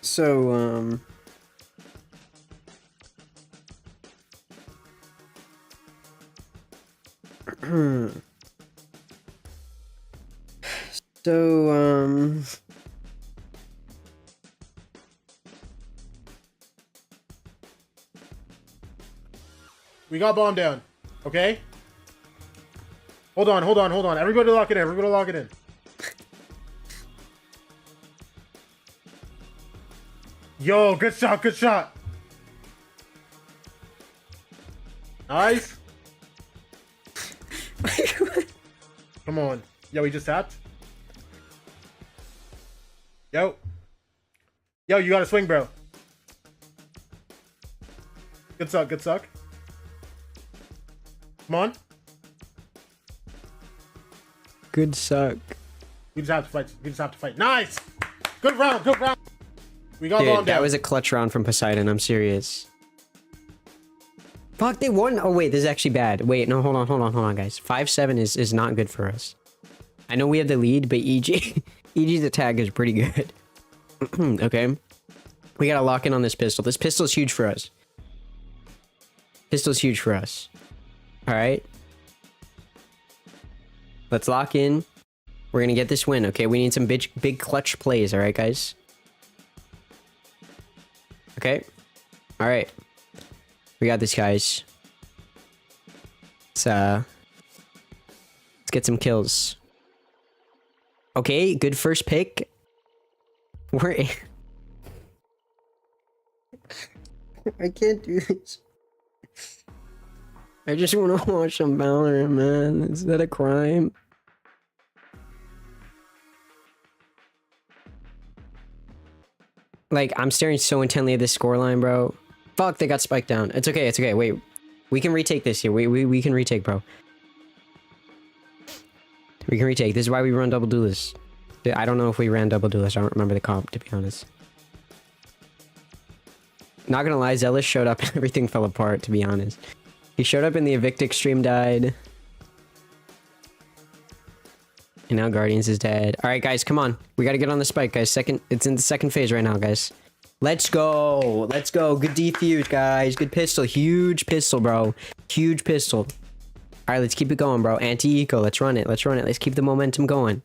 So, so, we got bomb down. Okay? Hold on. Everybody lock it in. Yo, good shot. Nice. Come on. Yo, he just tapped. Yo, you gotta swing, bro. Good suck. Come on. good suck. We just have to fight. Nice. Good round. We got Dude, bomb down. that was a clutch round from Poseidon. I'm serious. Fuck, they won. Oh, wait, this is actually bad. Wait, no, hold on, guys. 5-7 is not good for us. I know we have the lead, but EG's attack is pretty good. Okay. We gotta lock in on this pistol. This pistol's huge for us. Alright. Let's lock in. We're gonna get this win, okay? We need some big clutch plays, alright, guys? Okay. Alright. We got this, guys. Let's get some kills. Okay, good first pick. We're I can't do this. I just want to watch some Valorant, man. Is that a crime? Like, I'm staring so intently at this scoreline, bro. Fuck, they got spiked down. It's okay. Wait, we can retake this here. We can retake, bro. We can retake. This is why we run double duelist. I don't know if we ran double duelist. I don't remember the comp, to be honest. Not gonna lie, Zealous showed up and everything fell apart, to be honest. He showed up in the Evictic stream, died. And now Guardians is dead. Alright, guys, come on. We gotta get on the spike, guys. It's in the second phase right now, guys. Let's go. Good defuse, guys. Good pistol. Huge pistol, bro. Huge pistol. Alright, let's keep it going, bro. Anti-eco. Let's run it. Let's keep the momentum going.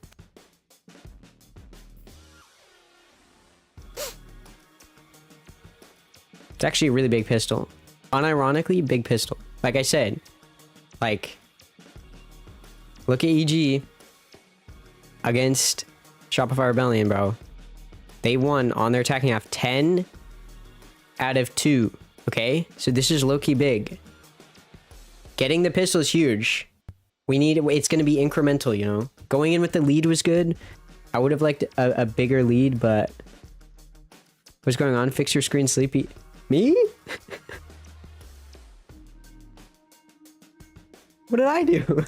It's actually a really big pistol. Unironically, big pistol. Like I said, like, look at EG against Shopify Rebellion, bro. They won on their attacking half 10 out of 2. Okay, so this is low-key big. Getting the pistol is huge. It's going to be incremental, you know. Going in with the lead was good. I would have liked a bigger lead, but what's going on? Fix your screen, Sleepy. Me? What did I do?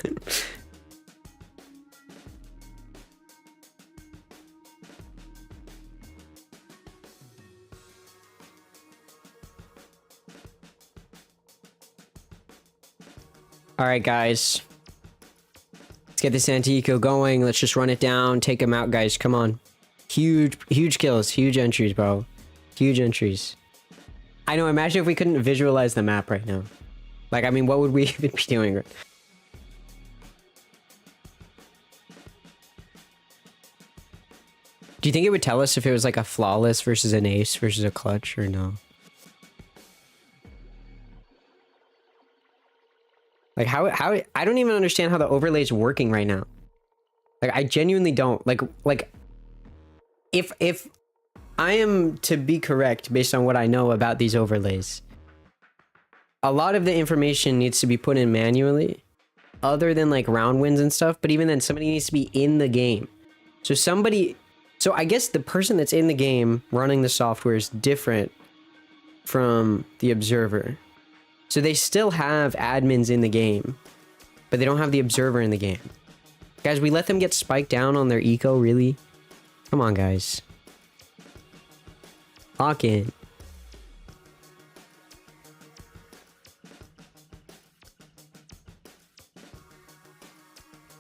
Alright, guys. Let's get this anti-eco going. Let's just run it down. Take them out, guys. Come on. Huge kills. Huge entries, bro. Huge entries. I know, imagine if we couldn't visualize the map right now. Like, I mean, what would we even be doing? Do you think it would tell us if it was like a flawless versus an ace versus a clutch or no? Like, how I don't even understand how the overlay is working right now. Like, I genuinely don't. Like if I am to be correct based on what I know about these overlays, a lot of the information needs to be put in manually. other than like round wins and stuff, but even then somebody needs to be in the game. So I guess the person that's in the game running the software is different from the observer. So they still have admins in the game, but they don't have the observer in the game. Guys, we let them get spiked down on their eco, really? Come on, guys. Lock in.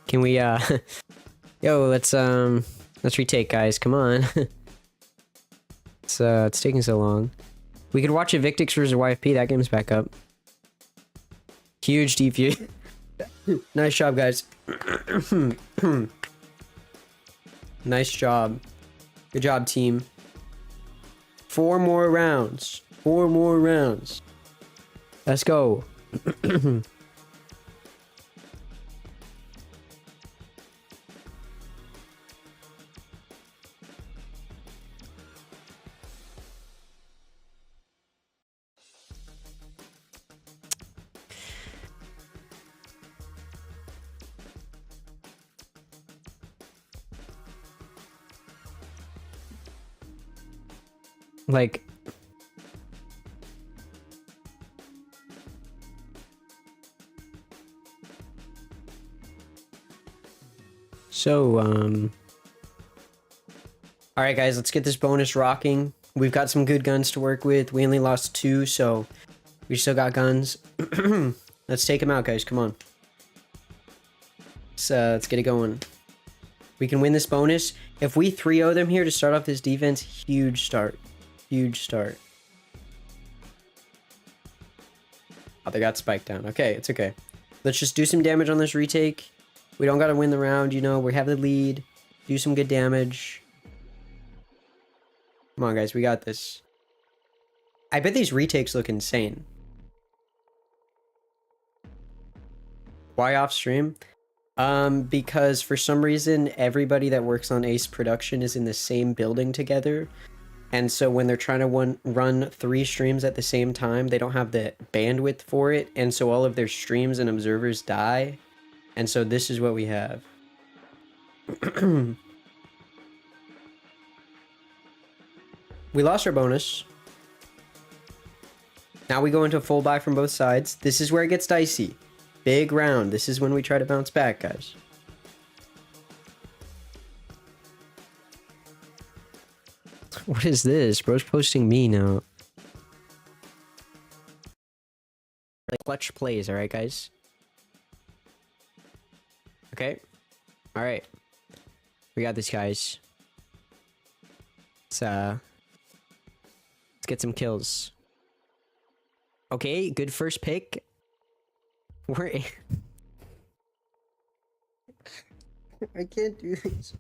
Can we, yo, let's retake, guys. Come on. It's taking so long. We could watch Evictix versus YFP. That game's back up. Huge defuse. Nice job, guys. Nice job. Good job, team. 4 more rounds. 4 more rounds. Let's go. Like, so, all right, guys, let's get this bonus rocking. We've got some good guns to work with. We only lost 2, so we still got guns. Let's take them out, guys. Come on. Let's get it going. We can win this bonus. If we 3-0 them here to start off this defense, huge start. Huge start. Oh, they got spiked down. Okay, it's okay. Let's just do some damage on this retake. We don't gotta win the round, you know. We have the lead. Do some good damage. Come on, guys. We got this. I bet these retakes look insane. Why off stream? Because for some reason, everybody that works on Ace Production is in the same building together. And so when they're trying to run 3 streams at the same time, they don't have the bandwidth for it. And so all of their streams and observers die. And so this is what we have. We lost our bonus. Now we go into a full buy from both sides. This is where it gets dicey. Big round. This is when we try to bounce back, guys. What is this? Bro's posting me now. Like clutch plays, alright, guys? Okay. Alright. We got this, guys. Let's get some kills. Okay, good first pick. We're I can't do this.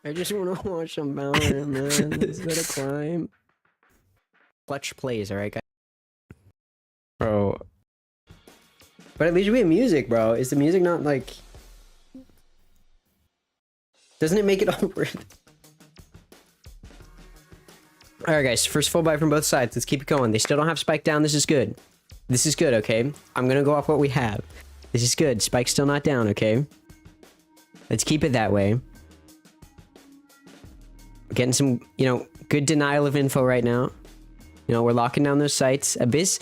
I just want to watch some Valorant, man. Is that a crime? Clutch plays, alright, guys? Bro. But at least we have music, bro. Is the music not, like... Doesn't it make it all worth it? Alright, guys. First full buy from both sides. Let's keep it going. They still don't have spike down. This is good. This is good, okay? I'm gonna go off what we have. This is good. Spike's still not down, okay? Let's keep it that way. Getting some, you know, good denial of info right now. You know, we're locking down those sites. Abyss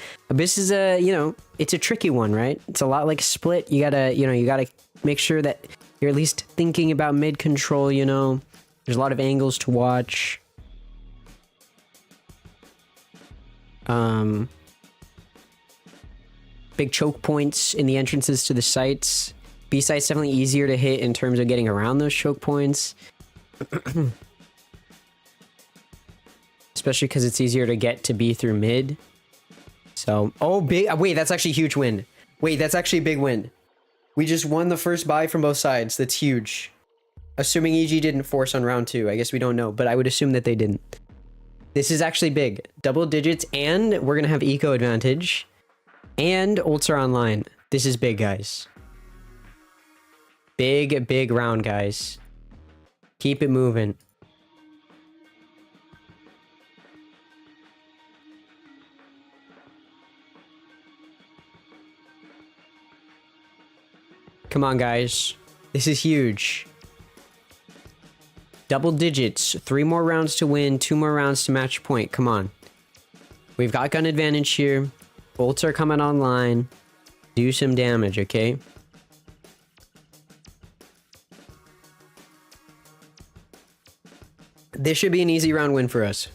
is a, you know, it's a tricky one, right? It's a lot like Split. You gotta, you know, you gotta make sure that you're at least thinking about mid control, you know. There's a lot of angles to watch. Big choke points in the entrances to the sites. B site's definitely easier to hit in terms of getting around those choke points. Especially because it's easier to get to B through mid. So, oh, big. Wait, that's actually a huge win. Wait, that's actually a big win. We just won the first buy from both sides. That's huge. Assuming EG didn't force on round 2. I guess we don't know, but I would assume that they didn't. This is actually big. Double digits, and we're going to have eco advantage. And ults are online. This is big, guys. Big, big round, guys. Keep it moving. Come on, guys. This is huge. Double digits. 3 more rounds to win. 2 more rounds to match point. Come on. We've got gun advantage here. Ults are coming online. Do some damage, okay? This should be an easy round win for us.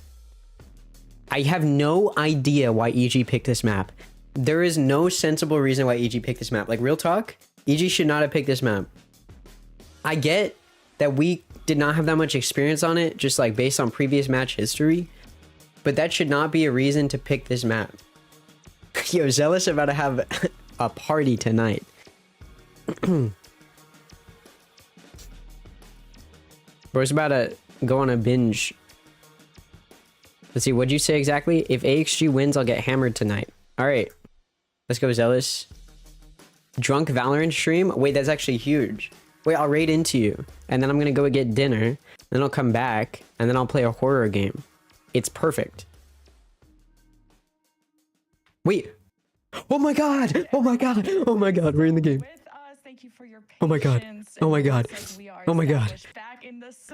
I have no idea why EG picked this map. There is no sensible reason why EG picked this map. Like, real talk, EG should not have picked this map. I get that we did not have that much experience on it, just like based on previous match history, but that should not be a reason to pick this map. Yo, Zealous about to have a party tonight. Bro's about to go on a binge. Let's see, what'd you say exactly? If AXG wins, I'll get hammered tonight. All right, let's go, Zealous. Drunk Valorant stream? Wait, that's actually huge. Wait, I'll raid into you, and then I'm gonna go get dinner, then I'll come back, and then I'll play a horror game. It's perfect. Wait. Oh my god! Oh my god! Oh my god, we're in the game. Oh my god. Oh my god. Oh my god.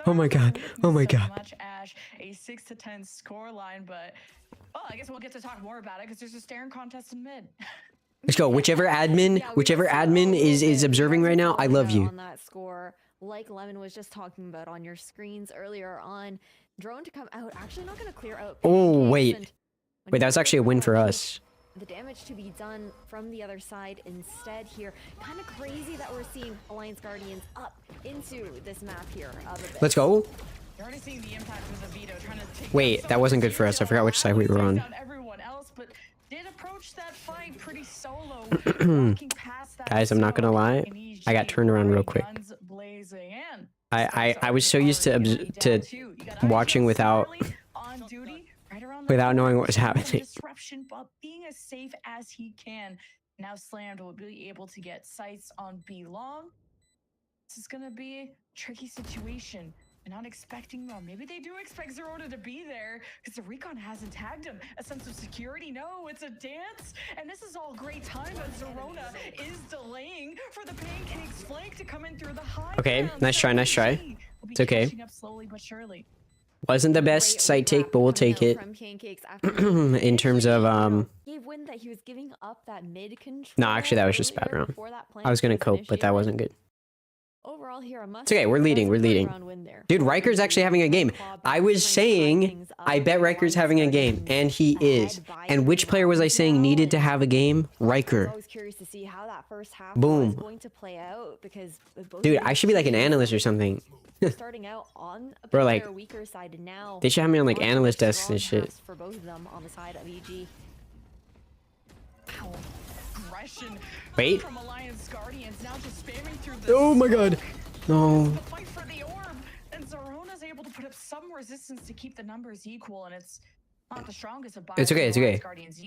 Oh my god. Oh my god. Much Ash, a 6-10 score line, but I guess we'll get to talk more about it because there's a staring contest in mid. Let's go. Whichever admin is observing right now, I love you. On that score, like Lemon was just talking about on your screens earlier on, drone to come out. Actually, not going to clear out. Oh wait, that was actually a win for us. The damage to be done from the other side instead here. Kind of crazy that we're seeing Alliance Guardians up into this map here. Let's go. You're already seeing the impact of the veto trying to take Wait, that wasn't good for us. I forgot which side we were on. Everyone else, but did approach that fight pretty solo. Guys, I'm not gonna lie. I got turned around real quick. I was so used to watching without knowing what was happening. Disruption, but being as safe as he can. Now Slammed will be able to get sights on B long. This is gonna be a tricky situation. They're not expecting them. Maybe they do expect Zerona to be there because the recon hasn't tagged him. A sense of security. No, it's a dance. And this is all great time, but Zerona is delaying for the Pancakes flank to come in through the high. Okay, nice try, nice try. It's okay. Up slowly but surely. Wasn't the best site take, but we'll take it. In terms of gave wind that he was giving up that mid control. No, actually that was just bad round. I was gonna cope, but that wasn't good. Overall here, it's okay, we're leading. Dude, Riker's actually having a game. I was saying, I bet Riker's having a game, and he is. And which player was I saying needed to have a game? Riker. I was curious to see how that first half Boom. was going to play out because dude, I should be like an analyst or something. starting out on a bro, like, weaker side now. They should have me on like analyst desks and shit. For both of them on the side of EG. Wait. From Alliance Guardians now just spamming through Oh my god. No. The fight for the orb, and Zerona's able to put up some resistance to keep the numbers equal, and it's not the strongest of It's okay, it's okay.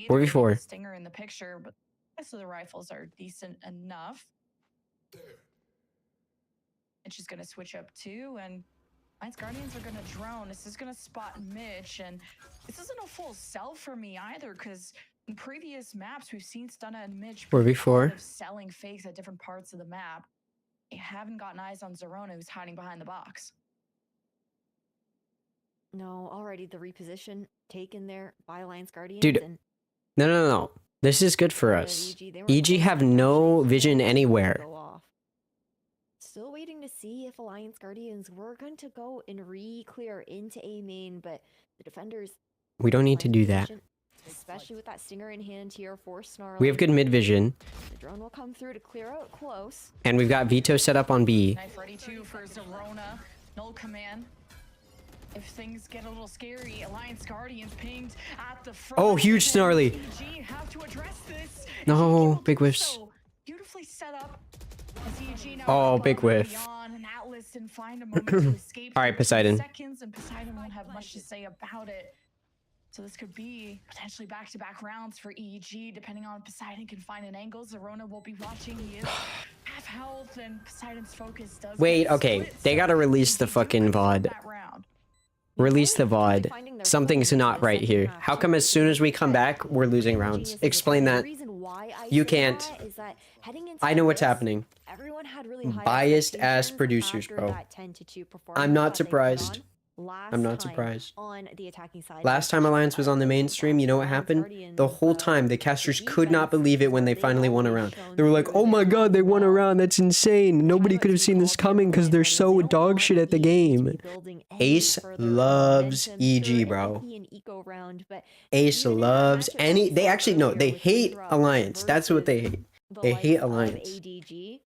4v4. Stinger in the picture, but the rest of the rifles are decent enough. And she's gonna switch up too, and Alliance Guardians are gonna drone. This is gonna spot Mitch, and this isn't a full sell for me either, because in previous maps we've seen Stunna and Mitch 4v4 selling fakes at different parts of the map. They haven't gotten eyes on Zerona, who's hiding behind the box. No, already the reposition taken there by Alliance Guardians. Dude, and no. This is good for us. EG have no vision anywhere. Still waiting to see if Alliance Guardians were going to go and re-clear into A main, but the defenders... We don't need to do that. Especially with that Stinger in hand here for Snarl. We have good mid vision. The drone will come through to clear out close. And we've got Veto set up on B. Knife ready too for Zerona. Null command. If things get a little scary, Alliance Guardians pinged at the front. Oh, huge Snarly. Have to address this. No, big whiffs. So beautifully set up. Oh, big whiff. All right, Poseidon. Seconds, and Poseidon won't have much to say about it. So this could be potentially back-to-back rounds for EG, depending on Poseidon can find an angle. Zerona will be watching. He is half health, and Poseidon's focus does. Wait, okay, they gotta release the fucking VOD. Release the VOD. Something's not right here. How come as soon as we come back, we're losing rounds? Explain that. The reason why I You say can't. that is that heading into I know what's this, happening. everyone had really high Biased ass expectations producers, after bro. that 10-2 I'm performance not that they put surprised. on last I'm not time surprised. on the attacking side. Last time Alliance was on the main stream, you know what happened? The whole time, the casters could not believe it when they finally won a round. They were like, oh my god, they won a round, that's insane. Nobody could have seen this coming because they're so dog shit at the game. Ace loves EG, bro. Ace loves any... They actually, no, they hate Alliance. That's what they hate. They hate Alliance. ADG.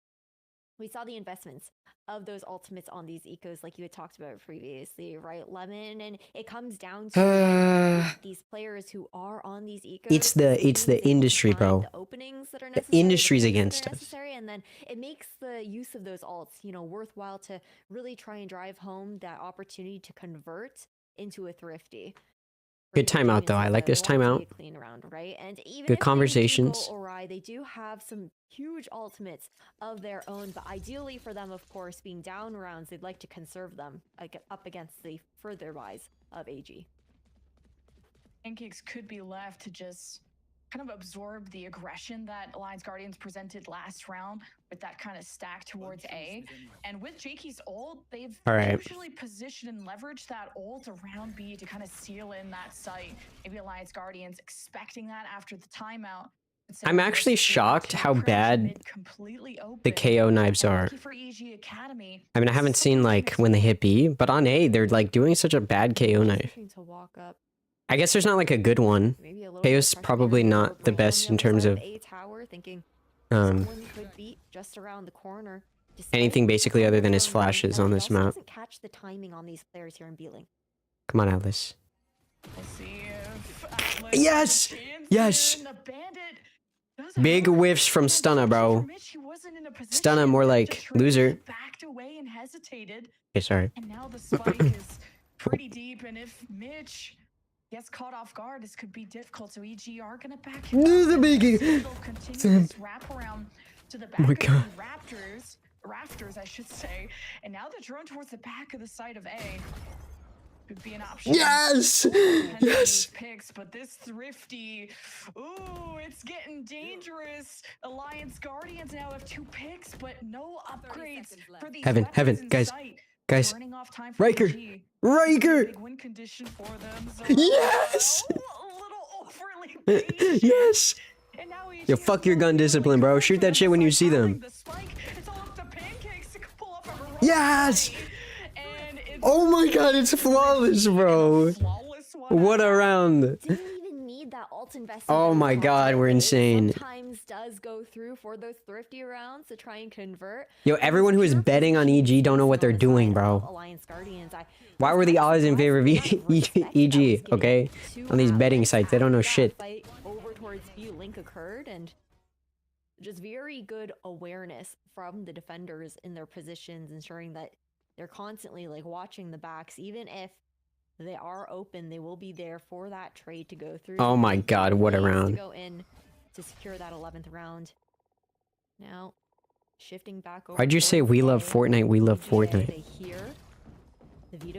We saw the investments of those ultimates on these ecos like you had talked about previously, right, Lemon? And it comes down to these players who are on these ecos. It's the industry, bro. The openings that are The necessary, industry's the picks that against are us. necessary, and then it makes the use of those alts, you know, worthwhile to really try and drive home that opportunity to convert into a thrifty. Good timeout, though. I like this timeout. Clean around, right? And even Good if conversations. They do go awry, they do have some huge ultimates of their own, but ideally for them, of course, being down rounds, they'd like to conserve them up against the further rise of AG. Pancakes could be left to just kind of absorb the aggression that Alliance Guardians presented last round with that kind of stack towards A. And with Jakey's ult, they've usually positioned and leveraged that ult around B to kind of seal in that site. Maybe Alliance Guardians expecting that after the timeout. I'm actually shocked how bad the KO knives are. I mean, I haven't seen like when they hit B, but on A, they're like doing such a bad KO knife. I guess there's not like a good one. KO's probably not the best in terms of anything basically other than his flashes on this map. Come on, Atlas. Yes! Yes! Big whiffs from Stunna, bro. Stunna more like loser. Okay, sorry. And now the spike is pretty deep, and if Mitch gets caught off guard, this could be difficult. So EG are gonna back him up. They'll continue this wrap around to the back of the rafters, I should say. And now the drone towards the back of the side of A could be an option. Yes! Yes! Picks, but this thrifty, ooh, it's getting dangerous. Alliance Guardians now have 2 picks, but no upgrades for these Heaven, guys. Guys, Riker! Riker! Yes! Yes! Yo, fuck your gun discipline, bro. Shoot that shit when you see them. Yes! Oh my god, it's flawless, bro. What a round. Oh my god, we're insane. Sometimes does go through for those thrifty rounds to try and convert. Yo, everyone who is betting on EG don't know what they're doing, bro. Why were the odds in favor of EG, okay? On these betting sites, they don't know shit. Over towards B link occurred, and just very good awareness from the defenders in their positions, ensuring that they're constantly like watching the backs, even if they are open, they will be there for that trade to go through. Oh my god, what a round. To go in to secure that 11th round. Now, shifting back over. Why'd you say we love Fortnite, we love Fortnite?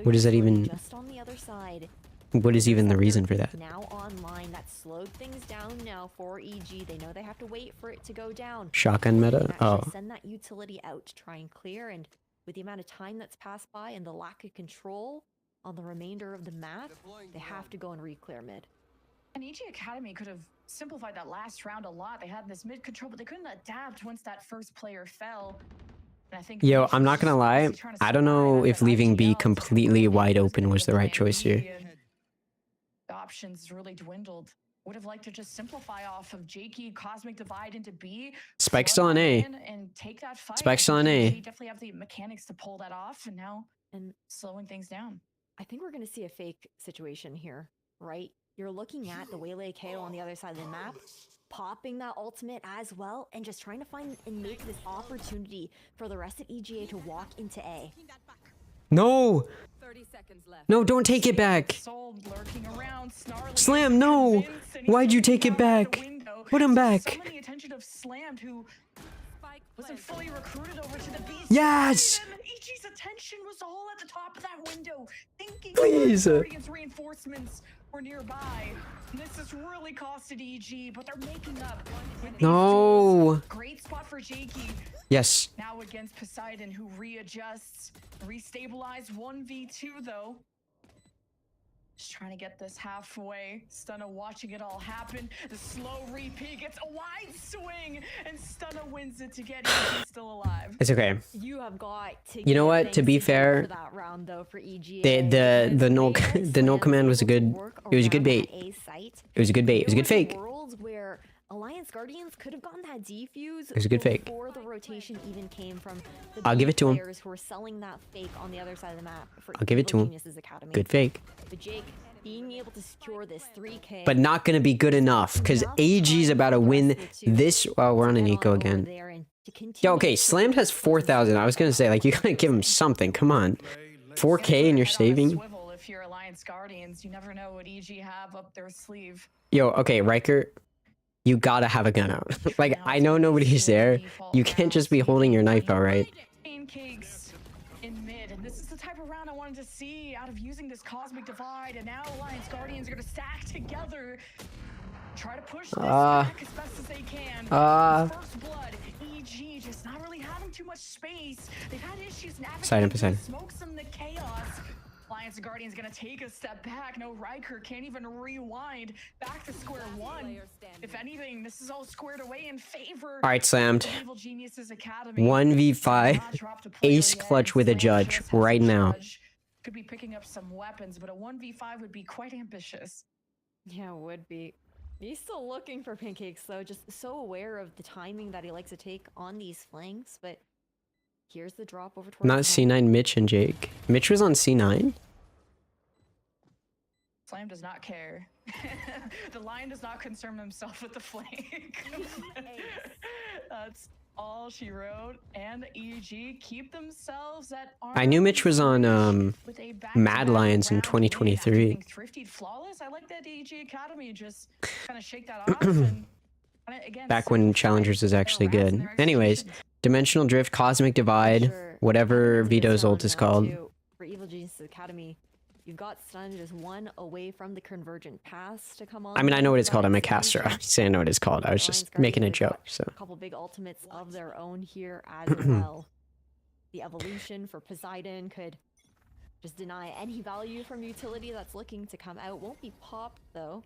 What does that even... Just on the other side. What is even the reason for that? Now online, that slowed things down now for EG. They know they have to wait for it to go down. Shotgun meta? Oh. Send that utility out to try and clear, and with the amount of time that's passed by and the lack of control on the remainder of the map, they have to go and re-clear mid. And EG Academy could have simplified that last round a lot. They had this mid control, but they couldn't adapt once that first player fell. And I think Yo, I'm not gonna lie. I don't know if leaving B completely wide open was the right choice here. The options really dwindled. Would have liked to just simplify off of Jakey, Cosmic Divide into B. Spike's still on A. And take that fight. Spike's still on A. Definitely have the mechanics to pull that off, and now slowing things down. I think we're going to see a fake situation here, right? You're looking at the Waylay KO on the other side of the map, popping that ultimate as well, and just trying to find and make this opportunity for the rest of EGA to walk into A. No! No, don't take it back! Slam, no! Why'd you take it back? Put him back! Wasn't fully recruited over to the B. Yes! EG's attention was all at the top of that window, thinking Please. Guardians reinforcements were nearby. And this has really costed EG, but they're making up. With these No. duels. Great spot for Jakey. Yes. Now against Poseidon, who readjusts, restabilize 1v2 though. Just trying to get this halfway. Stunna watching it all happen. The slow repeat gets a wide swing, and Stunna wins it to get EG still alive. It's okay. You have got to. You know give what? thanks To be to God fair, for that round, though, for EGA, the null because the null Slam command was a able to good. work It was a good around bait. that A site. It was a good bait. It was a good There were fake. worlds where Alliance Guardians could have gotten that defuse. It was a good fake. Before the rotation even came from the I'll give it to him. players who were selling that fake on the other side of the map for I'll give it to Evil him. Geniuses Academy. Good fake. But Jake being able to secure this 3K. But not gonna be good enough because AG's about to win this. Oh, we're on an eco again. Yeah, okay, Slammed has 4,000. I was gonna say, like, you gotta give him something. Come on. 4K and you're Head on a saving? swivel if you're Alliance Guardians. You never know what EG have up their sleeve. Yo, okay, Riker, you gotta have a gun out. Like, I know nobody's there. You can't just be holding your knife out, right? Pancakes in mid, and this is the type of round I wanted to see out of using this cosmic divide. And now Alliance Guardians are gonna stack together, try to push this back as best as they can. First blood, EG just not really having too much space. They've had issues navigating Poseidon. the smokes and the chaos. Alliance Guardians gonna take a step back. No, Riker can't even rewind. Back to square one. If anything, this is all squared away in favor. All right, Slammed. of Evil Geniuses Academy. 1v5. Not dropped a player Ace yet, clutch and with a Slam judge just has right a now. judge. Could be picking up some weapons, but a 1v5 would be quite ambitious. Yeah, it would be. He's still looking for pancakes, though, just so aware of the timing that he likes to take on these flanks, but here's the drop over towards Not the C9, Mitch and Jake. Mitch was on C9? Slam does not care. The lion does not concern himself with the flank. That's all she wrote. And EG keep themselves at I knew Mitch was on with a Mad Lions in back-to-back round win after 2023. being thriftied flawless. I like that EG Academy just kind of shake that off. And again, Back when Challengers was actually their good. rounds and their Anyways, executions. Dimensional Drift, Cosmic Divide, Sure. whatever This Vito's round ult is now, called. too, for Evil Geniuses Academy, you've got Stun just one away from the Convergent Pass to come on. I mean, I know what it's called. I'm a Alliance caster. I Guardians. say I know what it's called. I was Alliance just making a Guardians have joke. got So a couple big ultimates of their own here as well. The evolution for Poseidon could just deny any value from utility that's looking to come out. Won't be popped though.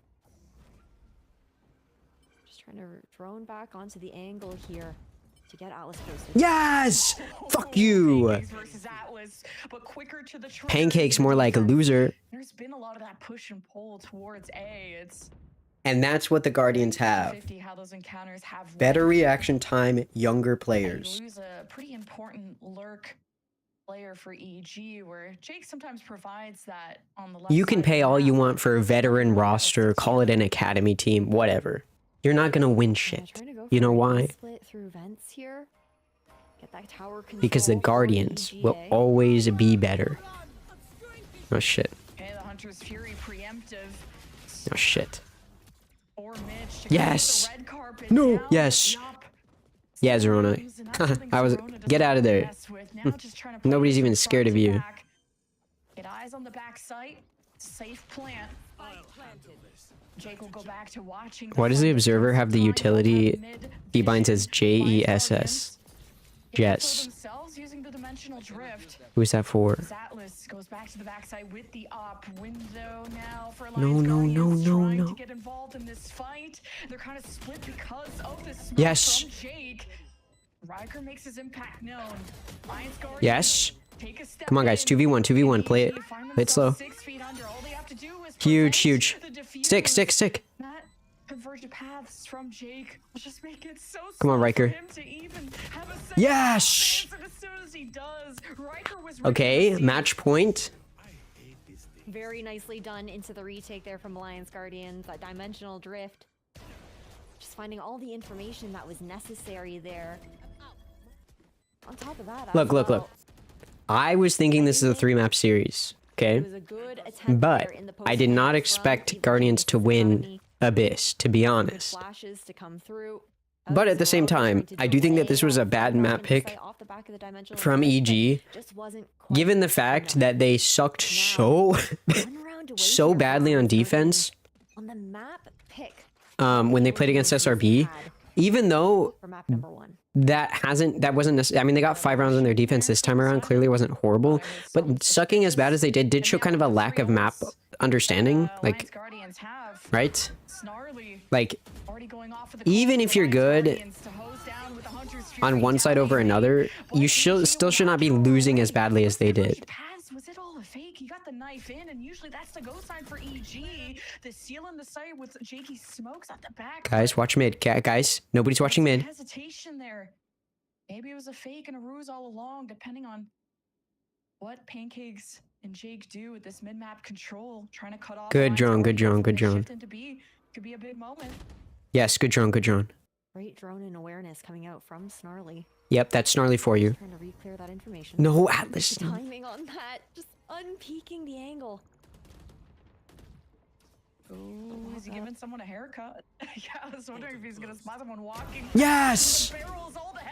Just trying to drone back onto the angle here to get Atlas posted. yes, fuck you. Pancakes versus Atlas, but quicker to the trigger. Pancakes more like a loser, There's been a lot of that push and pull towards A. It's and that's what the Guardians have. 50 how those encounters have Better went. reaction time, younger And players. lose a pretty important lurk player for EG, where Jake sometimes provides that on the left. You can side of pay the all you map. want for a veteran roster, call it an academy team, whatever. You're not gonna win Yeah, shit. trying to go You for know a why? Split through vents here. Get that tower Because the control for Guardians will EGA. always be better. Oh shit. Okay, the Hunter's Fury preemptive. Oh shit. Or Mitch to Yes. cover the red carpet No. now, Yes. yup. Yeah, Zerona. Slams, and that's something I was- Zerona get doesn't out of there. mess with. Now just trying to play Nobody's this even from scared front of to you. back. Get eyes on the back site. Safe plant. Jake will go back to watching. Why does the front Observer have the line, utility have mid Keybind says vision, blind JESS? Guardians. Get Jess. for themselves using the dimensional drift. Who's that for? Atlas goes back to the backside with the op window now for No, Alliance no, no, Guardians no, trying no. to get involved in this fight. They're kind of split because of this smoke Yes. from Jake. Riker makes his impact known. Alliance Guardians Yes. take a step Come on, guys. in. 2v1, 2v1. Play it. They find Play it slow. themselves 6 feet under. All they have to do is Huge, prevent huge. the defuse. Stick. That convergent paths from Jake will just make it so Come on, slow Riker. for him to even have a second Yes. chance, and as soon as he does, Riker was Okay, ready to match point. Very nicely done into the retake there from Alliance Guardians. That dimensional drift. Just finding all the information that was necessary there. On top of that, Look. I was thinking this is a 3-map series, okay? It was a good attempt But there in the I did not post-match expect from Evil Guardians to Geniuses win Academy. Abyss, to be Good honest. flashes to come through. But at the same time, I do think that this was a bad map pick from EG, given the fact that they sucked so so badly on defense on the map pick when they played against SRB. Even though for map number 1. that wasn't necessarily, I mean, they got 5 rounds on their defense this time around. Clearly wasn't horrible, but sucking as bad as they did show kind of a lack of map understanding. Like, right? Like, even if you're good on one side over another, you still should not be losing as badly as they did. Was it all a fake? He got the knife in, and usually that's the go sign for EG. The seal in the sight with Jakey smokes at the back. Guys, watch mid. Guys, nobody's watching mid. Hesitation there. Maybe it was a fake and a ruse all along, depending on what Pancakes and Jake do with this mid-map control, trying to cut off. Good drone, good drone, good drone. Could be a big moment. Yes, good drone, good drone. Great drone and awareness coming out from Snarly. Yep, that's Snarly for you. Trying to re-clear that information. No, Atlas. The timing on that, just unpeaking the angle. Oh, is he giving someone a haircut? Yeah, I was wondering if he's gonna spot someone walking. Yes!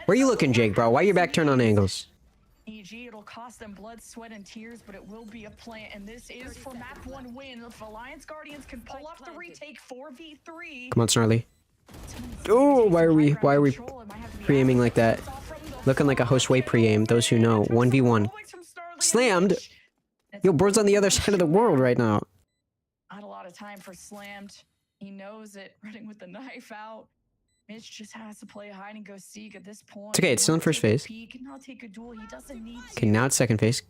Where you looking, Jake, bro? Why your back turned on angles? EG, it'll cost them blood, sweat, and tears, but it will be a plant, and this is for map 1 win. If Alliance Guardians can pull off the retake 4v3. Come on, Snarly. Oh, why are we pre-aiming like that? Looking like a Josue pre-aim. Those who know, 1v1. Slammed. Yo, bro's on the other side of the world right now. Not a lot of time for Slammed. He knows it, running with the knife out. Mitch just has to play hide and go seek at this point. It's okay, it's still in first phase. He cannot take a duel. He doesn't need to. Okay, now it's second phase.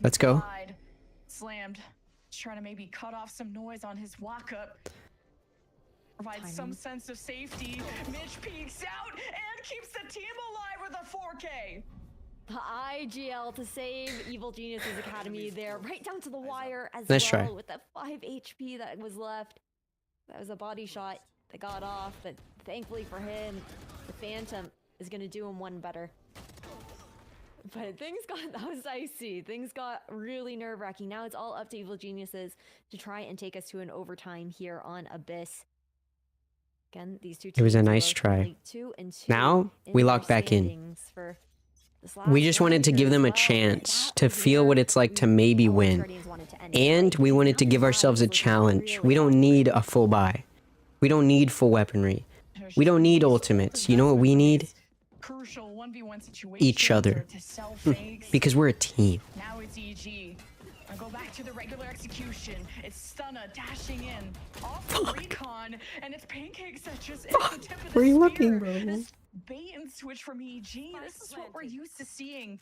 Let's go. Slammed. Trying to maybe cut off some noise on his walk-up. Provide some sense of safety. Mitch peeks out and keeps the team alive with a 4K. The IGL to save Evil Geniuses Academy there, right down to the wire as nice well try. With that 5 HP that was left. That was a body shot that got off, but thankfully for him, the Phantom is going to do him one better. But that was icy. Things got really nerve-wracking. Now it's all up to Evil Geniuses to try and take us to an overtime here on Abyss. Again, these two teams It was a nice try. 2-2 Now we lock back in. We just wanted to give them a chance to feel what it's like to maybe win. And we wanted to give ourselves a challenge. We don't need a full buy. We don't need full weaponry. We don't need ultimates. You know what we need? Each other. Because we're a team. Now it's EG. I go back to the regular execution. It's Stunna dashing in off the recon, and it's Pancakes that just hit the tip of the Where are you spear. looking, bro? This bait and switch from EG. This is what we're used to seeing.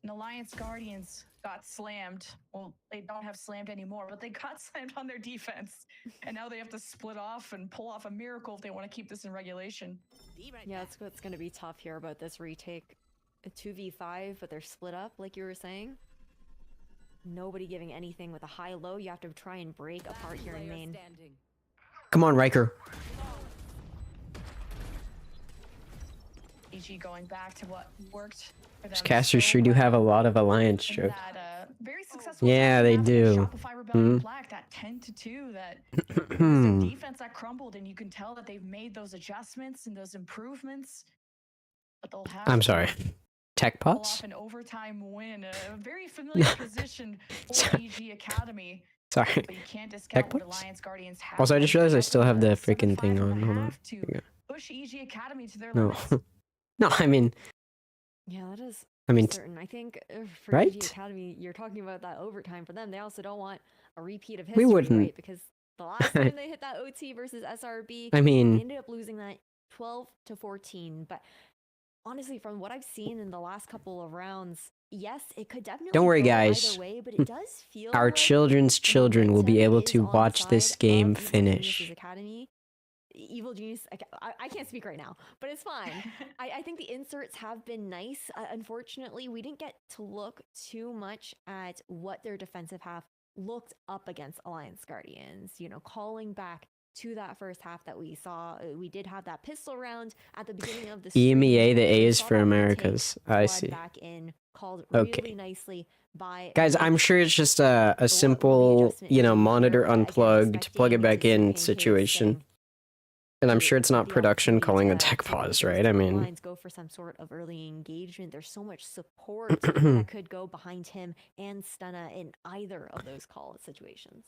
And Alliance Guardians got slammed. Well, they don't have slammed anymore, but they got slammed on their defense. And now they have to split off and pull off a miracle if they want to keep this in regulation. Yeah, that's what's going to be tough here about this retake. A 2v5, but they're split up, like you were saying. Nobody giving anything with a high-low. You have to try and break apart here in main. Come on, Riker. EG going back to what worked for them. These casters sure do have a lot of alliance jokes. That, very successful Yeah, they do. Shopify Rebellion Black, that 10-2, that was their defense that crumbled, and you can tell that they've made those adjustments and those improvements. But they'll have I'm sorry. Tech pull pots? off an overtime win, a very familiar position for EG Academy. Sorry. But you can't discount what points? Alliance Guardians have. Also, I just realized I still have the 7-5 freaking thing on. Hold on. have to There you push EG Academy to their go. limits. No. No, I mean, Yeah, that is I mean, certain. I think for right? EG Academy, you're talking about that overtime for them. They also don't want a repeat of history, we wouldn't. right? Because the last time they hit that OT versus SRB, I they mean, ended up losing that 12-14. But honestly, from what I've seen in the last couple of rounds, yes, it could definitely Don't worry, go either guys. way, but it does feel our like children's the children will be momentum able is to on the watch this side game of Evil Geniuses finish. Academy. Evil Genius, I can't speak right now, but it's fine. I think the inserts have been nice. Unfortunately, we didn't get to look too much at what their defensive half looked up against Alliance Guardians, you know, calling back to that first half that we saw. We did have that pistol round at the beginning of the EMEA, the A We is saw for that Americas. retake I flood see. back in, called Okay. really nicely by Guys, I'm sure it's just a simple, you know, monitor unplugged, plug it back in situation. And I'm sure it's not the production opportunity calling a to tech see pause, those right? I two mean, lines go for some sort of early engagement. There's so much support that could go behind him and Stunna in either of those call situations.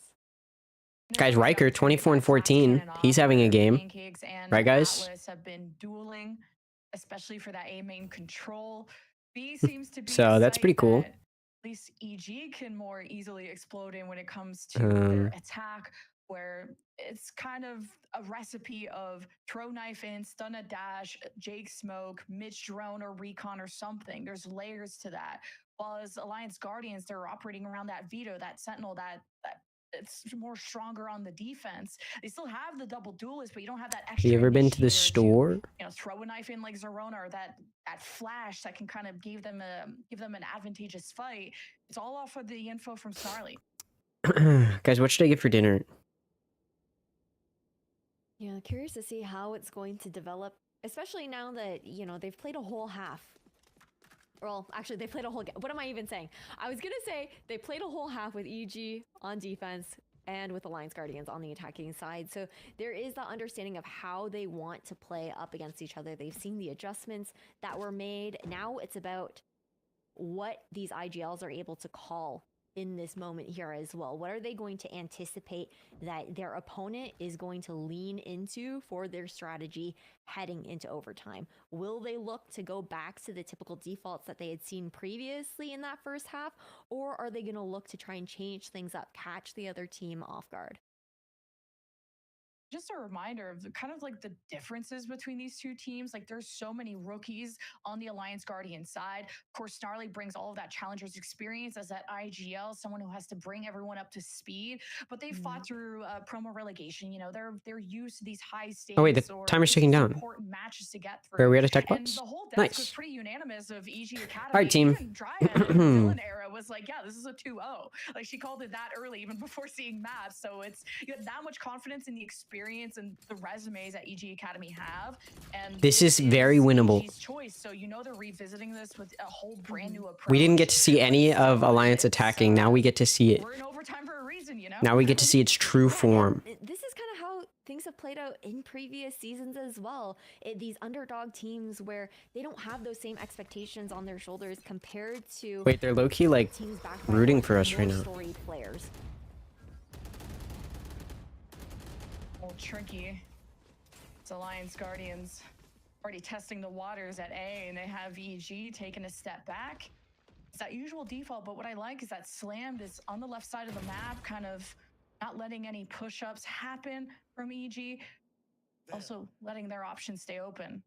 guys, No doubt Riker, it's gonna get 24 and that 14. cannon off He's having a where game. Pancakes and Right, guys? Atlas have been dueling, especially for that A main control. B seems to be So a that's pretty site cool. that at least EG can more easily explode in when it comes to Um, their attack, where it's kind of a recipe of throw knife in, stun a dash, Jake smoke, Mitch drone or recon or something. There's layers to that. While as Alliance Guardians, they're operating around that veto, that sentinel, that it's more stronger on the defense. They still have the double duelist, but you don't have that Have extra. you ever been to the initiator store? you know, throw a knife in like Zerona, or that flash that can kind of give them an advantageous fight. It's all off of the info from Snarly. Guys, what should I get for dinner? Yeah, curious to see how it's going to develop, especially now that, you know, they've played a whole half. Well, actually, they played a whole... What am I even saying? I was going to say they played a whole half with EG on defense and with Alliance Guardians on the attacking side. So there is the understanding of how they want to play up against each other. They've seen the adjustments that were made. Now it's about what these IGLs are able to call in this moment here as well. What are they going to anticipate that their opponent is going to lean into for their strategy heading into overtime? Will they look to go back to the typical defaults that they had seen previously in that first half? Or are they going to look to try and change things up, catch the other team off guard? Just a reminder of the kind of like the differences between these two teams. Like there's so many rookies on the Alliance Guardian side. Of course, Snarly brings all of that challenger's experience as that IGL, someone who has to bring everyone up to speed. But they fought through promo relegation. You know, they're used to these high stakes. Oh, wait, the timer's ticking down. Important matches to get through. Are we at a tech And box? the whole desk Nice. was pretty unanimous of EG Academy. All right, team. Even Dryad in the villain era was like, yeah, this is a 2-0. Like she called it that early, even before seeing maps. So it's you have that much confidence in the experience and the resumes that EG Academy have. And This is very winnable. EG's choice. So you know they're revisiting this with a whole brand new approach. We didn't get to see any of Alliance attacking. Now we get to see it. We're in overtime for a reason, you know? Now we get to see its true form. This is kind of how things have played out in previous seasons as well. These underdog teams where they don't have those same expectations on their shoulders compared to Wait, they're low-key like teams backed by rooting more for us right now. storied players. Oh, tricky. It's Alliance Guardians already testing the waters at A, and they have EG taking a step back. It's that usual default, but what I like is that Slammed is on the left side of the map, kind of not letting any push-ups happen from EG, also letting their options stay open.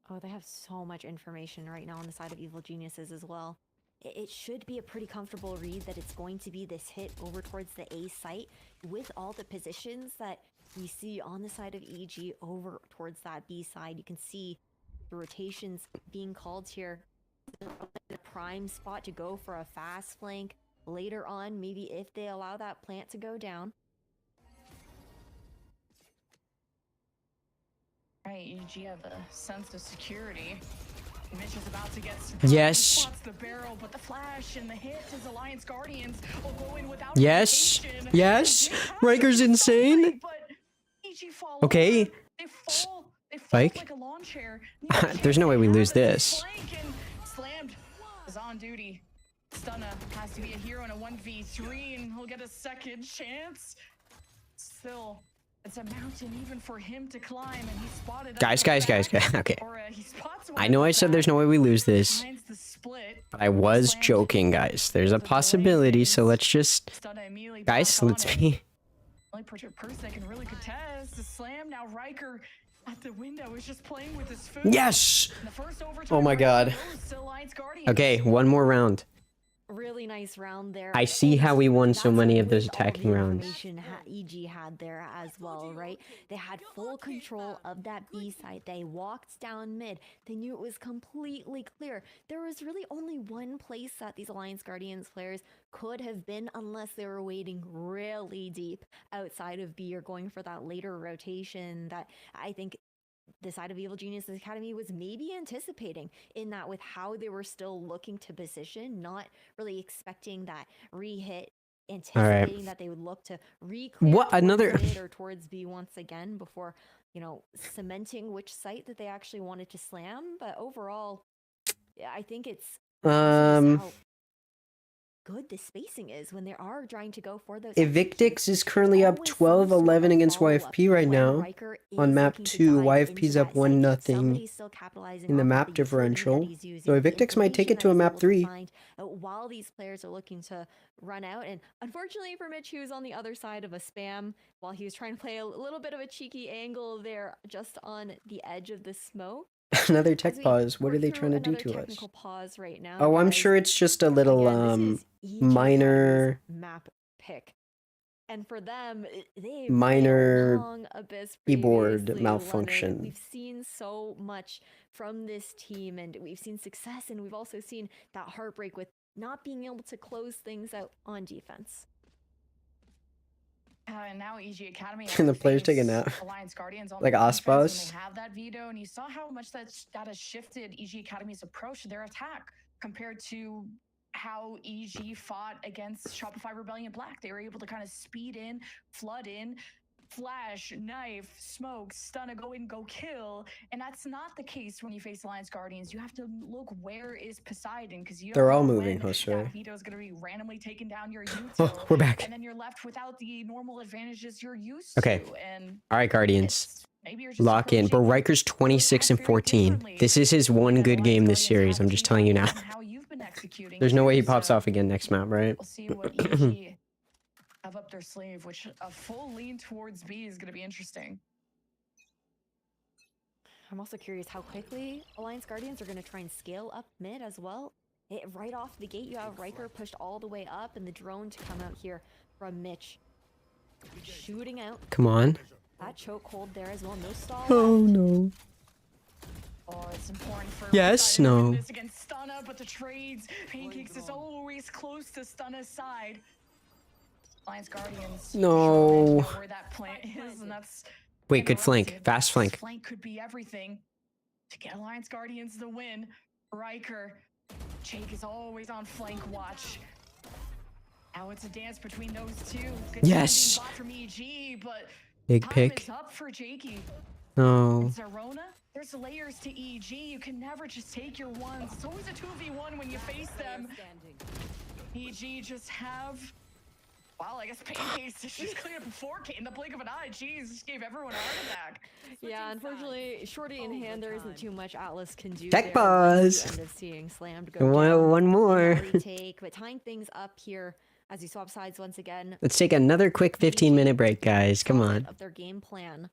Oh, they have so much information right now on the side of Evil Geniuses as well. It should be a pretty comfortable read that it's going to be this hit over towards the A site with all the positions that we see on the side of EG over towards that B side. You can see the rotations being called here. The prime spot to go for a fast flank later on, maybe if they allow that plant to go down. Right, EG have a sense of security. Mitch is about to get Yes. spots the barrel, but the flash and the hit as Alliance Guardians will go in without Yes. hesitation. Yes. They have Riker's to insane. fight, but EG fall Okay. over. They fall Spike. like a lawn chair. There's no way we lose Have it. this. Flank and Slammed is on duty. Stunna has to be a hero in a 1v3, and he'll get a second chance. Still, it's a mountain even for him to climb, and he spotted. Guys. Okay. Or, he spots I know I said there's no way we lose this, finds the split. but I was joking, guys. There's a possibility, so let's just... Stunna immediately Guys, back on let's it. be... Only person that can really contest the Slam. Now Riker at the window is just playing with his food. Yes! And the first overtime Oh my round god. goes to Alliance Guardians. Okay, one more round. Really nice round there. I see how we won so That's many of with those all the attacking rounds. information EG had there as well, right? They had full control of that B side. They walked down mid. They knew it was completely clear. There was really only one place that these Alliance Guardians players could have been unless they were waiting really deep outside of B or going for that later rotation that I think the side of Evil Geniuses Academy was maybe anticipating, in that with how they were still looking to position, not really expecting that re-hit, anticipating that they would look to re-clear What? towards Another- mid or towards B once again before cementing which site that they actually wanted to slam. But overall, yeah, I think it's how good the spacing is when they are trying to go for those. Evictix is currently up 12-11 against YFP right now. On map 2, YFP's up 1-0 in the map differential. So Evictix might take it to a map 3. While these players are looking to run out, and unfortunately for Mitch, he was on the other side of a spam while he was trying to play a little bit of a cheeky angle there, just on the edge of the smoke. Another tech pause. What are they trying to do to us? Pause right now, Oh, I'm sure it's just a little minor map pick. And for them, they minor Abyss keyboard previously malfunction. won it. We've seen so much from this team, and we've seen success, and we've also seen that heartbreak with not being able to close things out on defense. And now EG Academy And the players take a nap. Alliance Guardians on Like the defense when Aspas. they have that veto, and you saw how much that has shifted EG Academy's approach to their attack compared to how EG fought against Shopify Rebellion Black. They were able to kind of speed in, flood in, flash, knife, smoke, stun, a go in, go kill. And that's not the case when you face Alliance Guardians. You have to look, where is Poseidon? Because you don't They're all know moving, when Josue. that veto is going to be randomly taking down your Oh, util. we're back. And then you're left without the normal advantages you're used Okay. to. And All right, Guardians. it's- maybe you're just Lock in. Bro, approaching Riker's 26 and very 14. differently This is his one than good Alliance game this Guardians series. have I'm just been telling you done now. and how you've been executing There's no way he too. pops So off again next map, right? We'll see what EG have up their sleeve, which a full lean towards B is going to be interesting. I'm also curious how quickly Alliance Guardians are going to try and scale up mid as well. Right off the gate, you have Riker pushed all the way up, and the drone to come out here from Mitch. Shooting out Come on. that chokehold there as well. No stall. Oh, left. no. Oh, it's important for Yes, Poseidon to win no. this against Stunna, but the trades, Pancakes is always close to Stunna's side. Alliance Guardians. No. know where that plant is, and that's Wait, good interrupted. flank. Fast This flank. flank could be everything to get Alliance Guardians the win. Riker, Jake is always on flank watch. Now it's a dance between those two. Good Yes. bot from EG, but Big time pick. is up for Jakey. No. Zerona, there's layers to EG. You can never just take your ones. It's always a 2v1 when you face them. EG just have... Wow, I guess Pancakes just cleaned up a 4K in the blink of an eye. Jeez, just gave everyone a heart attack. Yeah, unfortunately, shorty in hand, there isn't too much Atlas can do. Tech there. pause. You end up seeing slammed go One, down. one more. Now retake, but tying things up here as you swap sides once again. Let's take another quick 15-minute break, guys. Come on. Of their game plan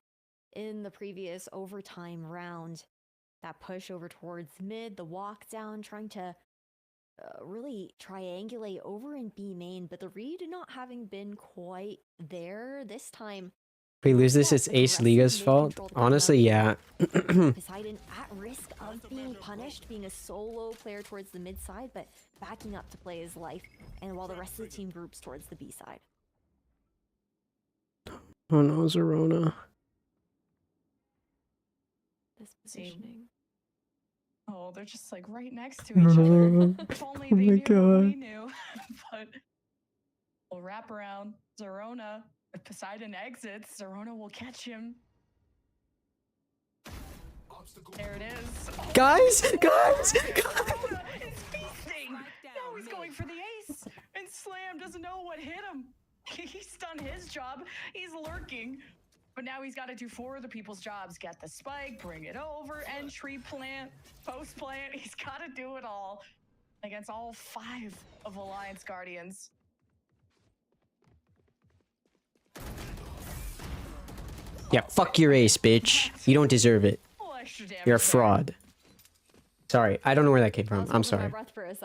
in the previous overtime round, that push over towards mid, the walk down, trying to really triangulate over in B main, but the read not having been quite there this time. If we lose this, it's Ace Liga's fault. Honestly, yeah. Poseidon at risk of being punished, being a solo player towards the mid side, but backing up to play his life, and while the rest of the team groups towards the B side. Oh no, Zerona. This positioning. Oh, they're just like right next to each other. If only Oh they my knew what God. we knew. But we'll wrap around Zerona. If Poseidon exits, Zerona will catch him. There it is. Oh, Guys, guys, Zerona is feasting. Now he's going for the ace. And Slam doesn't know what hit him. He's done his job. He's lurking. But now he's got to do 4 other people's jobs. Get the spike, bring it over, entry plant, post plant. He's got to do it all against all 5 of Alliance Guardians. Yeah, fuck your ace, bitch. You don't deserve it. little extra damage You're a there. fraud. Sorry, I don't know where that came from. I'm sorry.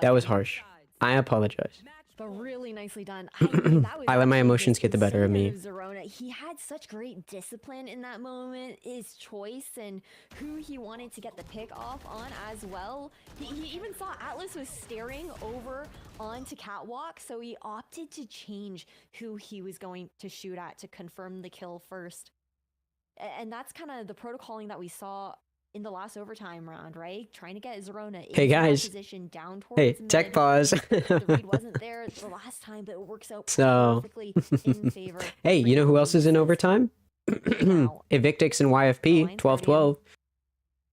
That was harsh. I apologize. But really nicely done. That was I let my actually emotions get the better of me. Zerona. He had such great discipline in that moment. His choice and who he wanted to get the pick off on as well. He even saw Atlas was staring over onto Catwalk, so he opted to change who he was going to shoot at to confirm the kill first. And that's kind of the protocoling that we saw in the last overtime round, right? Trying to get Zerona Hey, into that guys. position down towards Hey, tech mid. pause. The read wasn't there the last time, but it works out So- perfectly in favor. Hey, for you know who else is in Geniuses. overtime? Evictix and YFP 12-12.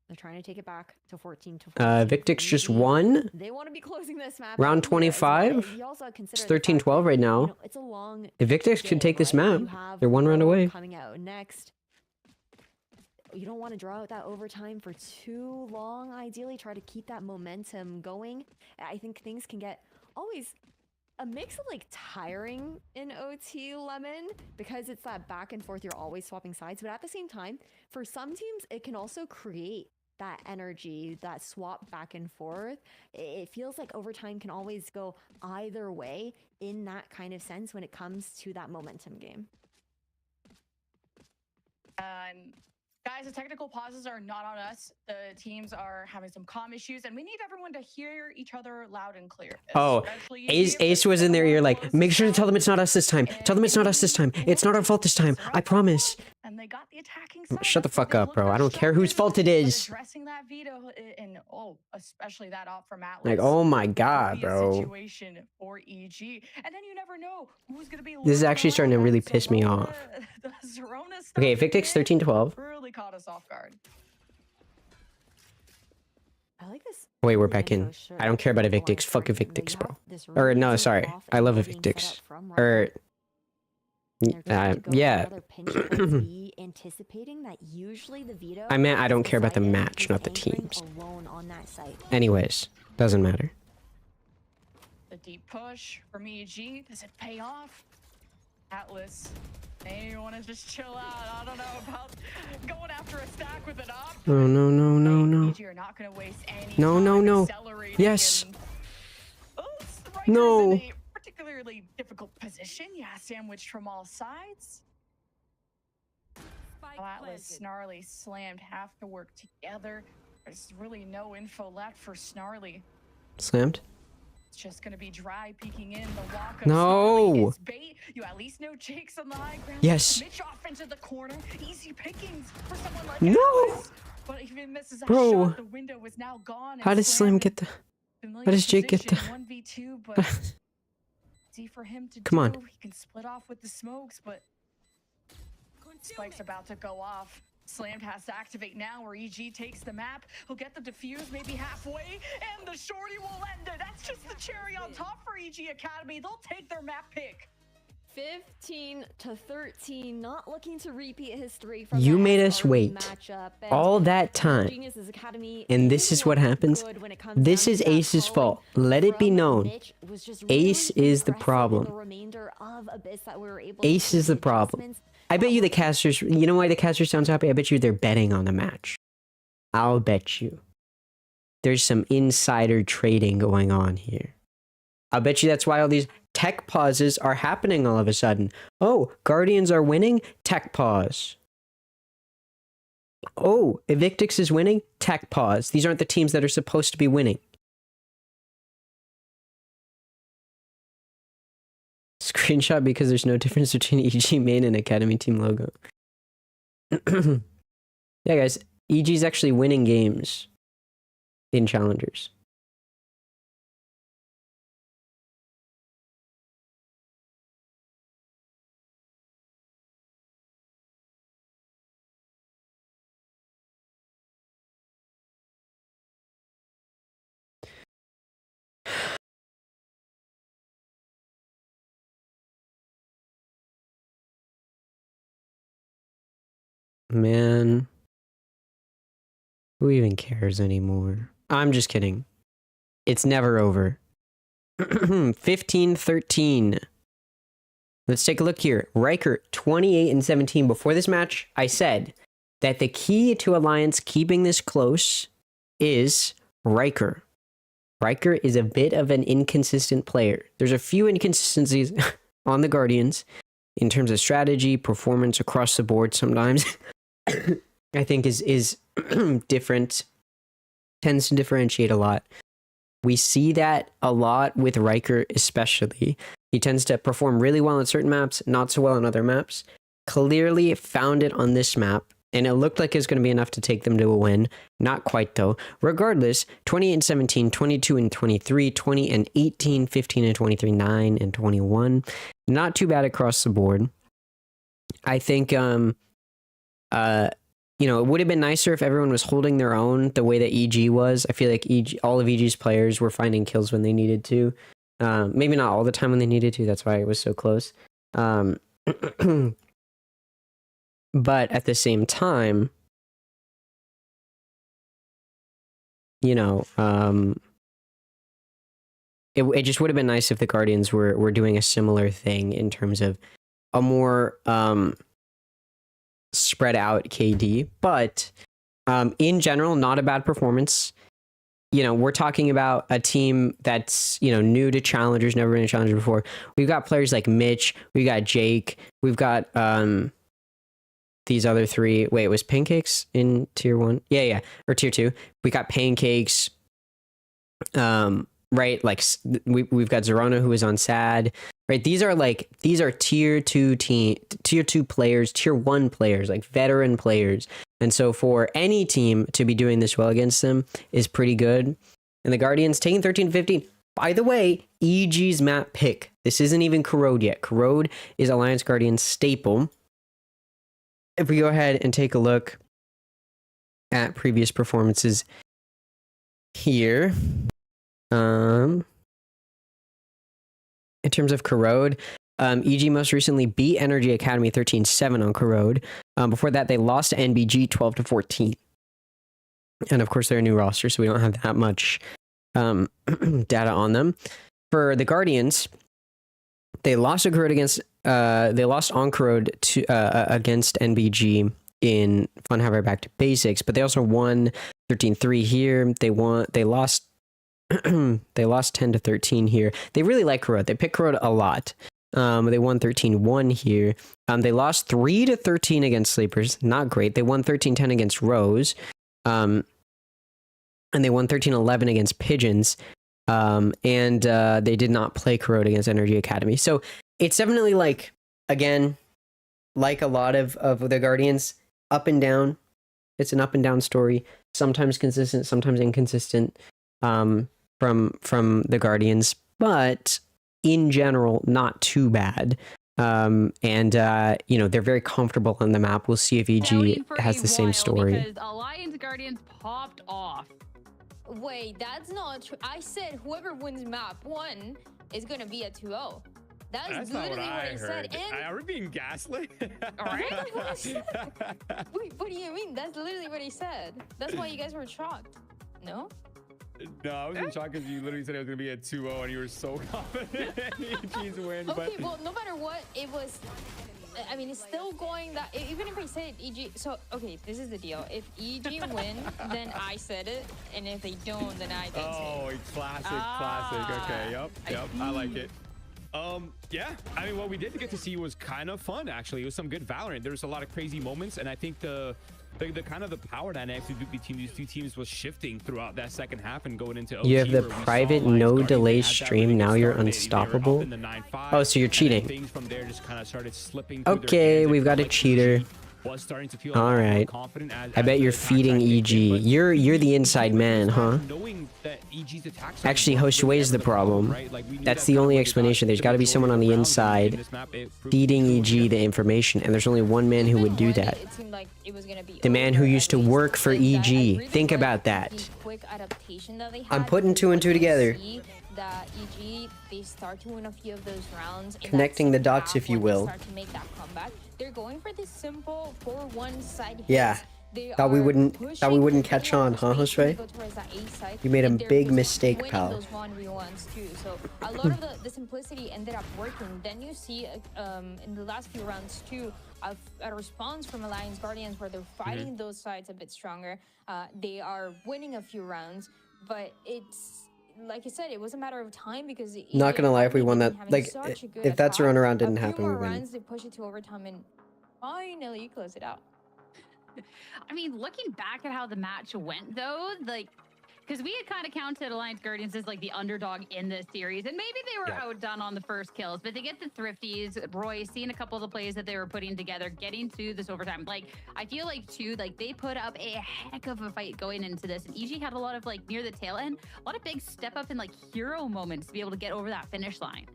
They're trying to take it back to 14 to 14. Evictix just won. They want to be closing this map. Round out here as well. 25. You also It's consider the fact 13-12 that, right you now. know, it's a long Evictix could game, take this right? map. You have They're one round Pro away. coming out next. You don't want to draw out that overtime for too long. Ideally, try to keep that momentum going. I think things can get always a mix of like tiring in OT Lemon because it's that back and forth. You're always swapping sides, but at the same time, for some teams, it can also create that energy, that swap back and forth. It feels like overtime can always go either way in that kind of sense when it comes to that momentum game. Guys, the technical pauses are not on us. The teams are having some comm issues, and we need everyone to hear each other loud and clear. Oh, especially Ace was in their ear like, make sure to tell them it's not us this time. Tell them it's not us this time. It's not our fault this time. I promise. And they got the attacking side. Shut the That's what fuck they up, look bro. at I don't care whose fault it but is. addressing that veto and especially that off from Atlas. Like, oh my could god, be a bro. situation for EG, and then you never know who's gonna be. This is lurking actually starting to around. really That piss me Zerona- off. The Zerona Okay, stuff Evictix again 13-12. really caught us off guard. I like this. Wait, we're early back intro in. shirt I don't care about from Evictix. Alliance Fuck Guardians. Evictix, You bro. have this Or really no, easy sorry. off I love angle being set Evictix. up from Or Ryker. They're going to go for yeah. another pinch towards B, anticipating that usually the veto I meant I don't is care about the decided match, with not the anchoring teams. alone on that site. Anyways, doesn't matter. The deep push from EG, does it pay off? Atlas, they want to just chill out. I don't know about going after a stack with an op. Oh no no no no. EG are not going to waste any No, time no, no. accelerating Yes. and- Riker's No. in a particularly difficult position. Yeah, sandwiched from all sides. Atlas, Snarly, Slammed have to work together. There's really no info left for Snarly. Slammed. It's just gonna be dry peeking in the walk of No. Snarly is bait. You at least know Jake's on the high ground. Yes. Mitch off into the corner. Easy pickings for someone like No. Atlas. But even misses that Bro. shot, the window is now gone. How and does Slam get the? familiar how does Jake get the- position, 1v2, but see for him to Come on. do. He can split off with the smokes, but Spike's about to go off. Slammed has to activate now where EG takes the map. He'll get the defuse maybe halfway, and the shorty will end it. That's just the cherry on top for EG Academy. They'll take their map pick. 15 to 13, not looking to repeat history from You that made us SRB wait matchup. And all that time. Geniuses Academy And this isn't is what looking happens. good when it comes This down is to that Ace's calling fault. Let it be from known. Mitch was just Ace really is the impressive in problem. the remainder of Abyss that we were able Ace to is the make problem. adjustments. I bet you the casters. You know why the casters sound so happy? I bet you they're betting on the match. I'll bet you. There's some insider trading going on here. I'll bet you that's why all these tech pauses are happening all of a sudden. Oh, Guardians are winning? Tech pause. Oh, Evictix is winning? Tech pause. These aren't the teams that are supposed to be winning. Screenshot because there's no difference between EG main and Academy team logo. Yeah, guys, EG's actually winning games in challengers. Man, who even cares anymore? I'm just kidding. It's never over. 15-13. Let's take a look here. Riker 28-17. Before this match, I said that the key to Alliance keeping this close is Riker. Riker is a bit of an inconsistent player. There's a few inconsistencies on the Guardians in terms of strategy, performance across the board sometimes. I think is different, tends to differentiate a lot. We see that a lot with Riker especially. He tends to perform really well on certain maps, not so well on other maps. Clearly found it on this map, and it looked like it was going to be enough to take them to a win. Not quite though. Regardless, 28-17, 22-23, 20-18, 15-23, 9-21. Not too bad across the board. I think you know, it would have been nicer if everyone was holding their own the way that EG was. I feel like all of EG's players were finding kills when they needed to. Maybe not all the time when they needed to. That's why it was so close. But at the same time, you know, it just would have been nice if the Guardians were doing a similar thing in terms of a more spread out KD. But in general, not a bad performance. You know, we're talking about a team that's, you know, new to challengers, never been a challenger before. We've got players like Mitch, we got Jake, we've got these other three. Wait, was Pancakes in tier 1? Yeah, or tier 2. We got Pancakes. Right, like we've got Zerona who is on SAD. Right, these are tier 2 players, tier 1 players, like veteran players. And so for any team to be doing this well against them is pretty good. And the Guardians taking 13-15. By the way, EG's map pick. This isn't even Corrode yet. Corrode is Alliance Guardian's staple. If we go ahead and take a look at previous performances here. In terms of Corrode, EG most recently beat Energy Academy 13-7 on Corrode. Before that, they lost to NBG 12-14. And of course, they're a new roster, so we don't have that much data on them. For the Guardians, they lost to Corrode against they lost on Corrode to against NBG in Fun However Back to Basics, but they also won 13-3 here. They lost they lost 10-13 here. They really like Corrode. They picked Corrode a lot. They won 13-1 here. They lost 3-13 against Sleepers. Not great. They won 13-10 against Rose. And they won 13-11 against Pigeons. And they did not play Corrode against Energy Academy. So it's definitely like, again, like a lot of the Guardians, up and down. It's an up and down story. Sometimes consistent, sometimes inconsistent. From the Guardians, but in general, not too bad. And you know, they're very comfortable on the map. We'll see if EG has the same story. Because Alliance Guardians popped off. Wait, that's not true. I said whoever wins map 1 is gonna be a 2-0. That's literally what I said. And Are we being gaslit? Wait, what do you mean? That's literally what he said. That's why you guys were shocked. No? No, I was in shock because you literally said it was going to be a 2-0 and you were so confident in EG's win. Okay, well, no matter what, it was... I mean, it's still going that... Even if I said EG... So, okay, this is the deal. If EG win, then I said it. And if they don't, then I didn't say it. Classic. Okay, yep. I like it. Yeah, I mean, what we did get to see was kind of fun, actually. It was some good Valorant. There was a lot of crazy moments, and I think the kind of the power dynamics between these two teams was shifting throughout that second half and going into OG. You have the private no delay stream. Now you're unstoppable. Oh, so you're cheating. Things from there just kind of started slipping. Okay, we've got a cheater. Was starting to feel all right. I bet you're feeding EG. You're the inside man, huh? Actually, Hoshui is the problem. That's the only explanation. There's got to be someone on the inside feeding EG the information, and there's only one man who would do that. The man who used to work for EG. Think about that. I'm putting 2 and 2 together. That EG, they start to win a few of those rounds. Connecting the dots, if you will. Start to make that comeback. They're going for this simple 4-1 side hit. Yeah. Thought we wouldn't catch on, huh, Josue? You made a big mistake, pal. Those 1v1s too. So a lot of the simplicity ended up working. Then you see in the last few rounds too, a response from Alliance Guardians where they're fighting those sides a bit stronger. They are winning a few rounds, but it's like you said, it was a matter of time because not gonna lie, if we won that, like if that's a runaround didn't happen, we win. They push it to overtime and finally close it out. I mean, looking back at how the match went, though, like, because we had kind of counted Alliance Guardians as like the underdog in this series, and maybe they were outdone on the first kills, but they get the thrifties. Roy, seeing a couple of the plays that they were putting together, getting to this overtime. Like, I feel like too, like they put up a heck of a fight going into this, and EG had a lot of like near the tail end, a lot of big step up and like hero moments to be able to get over that finish line.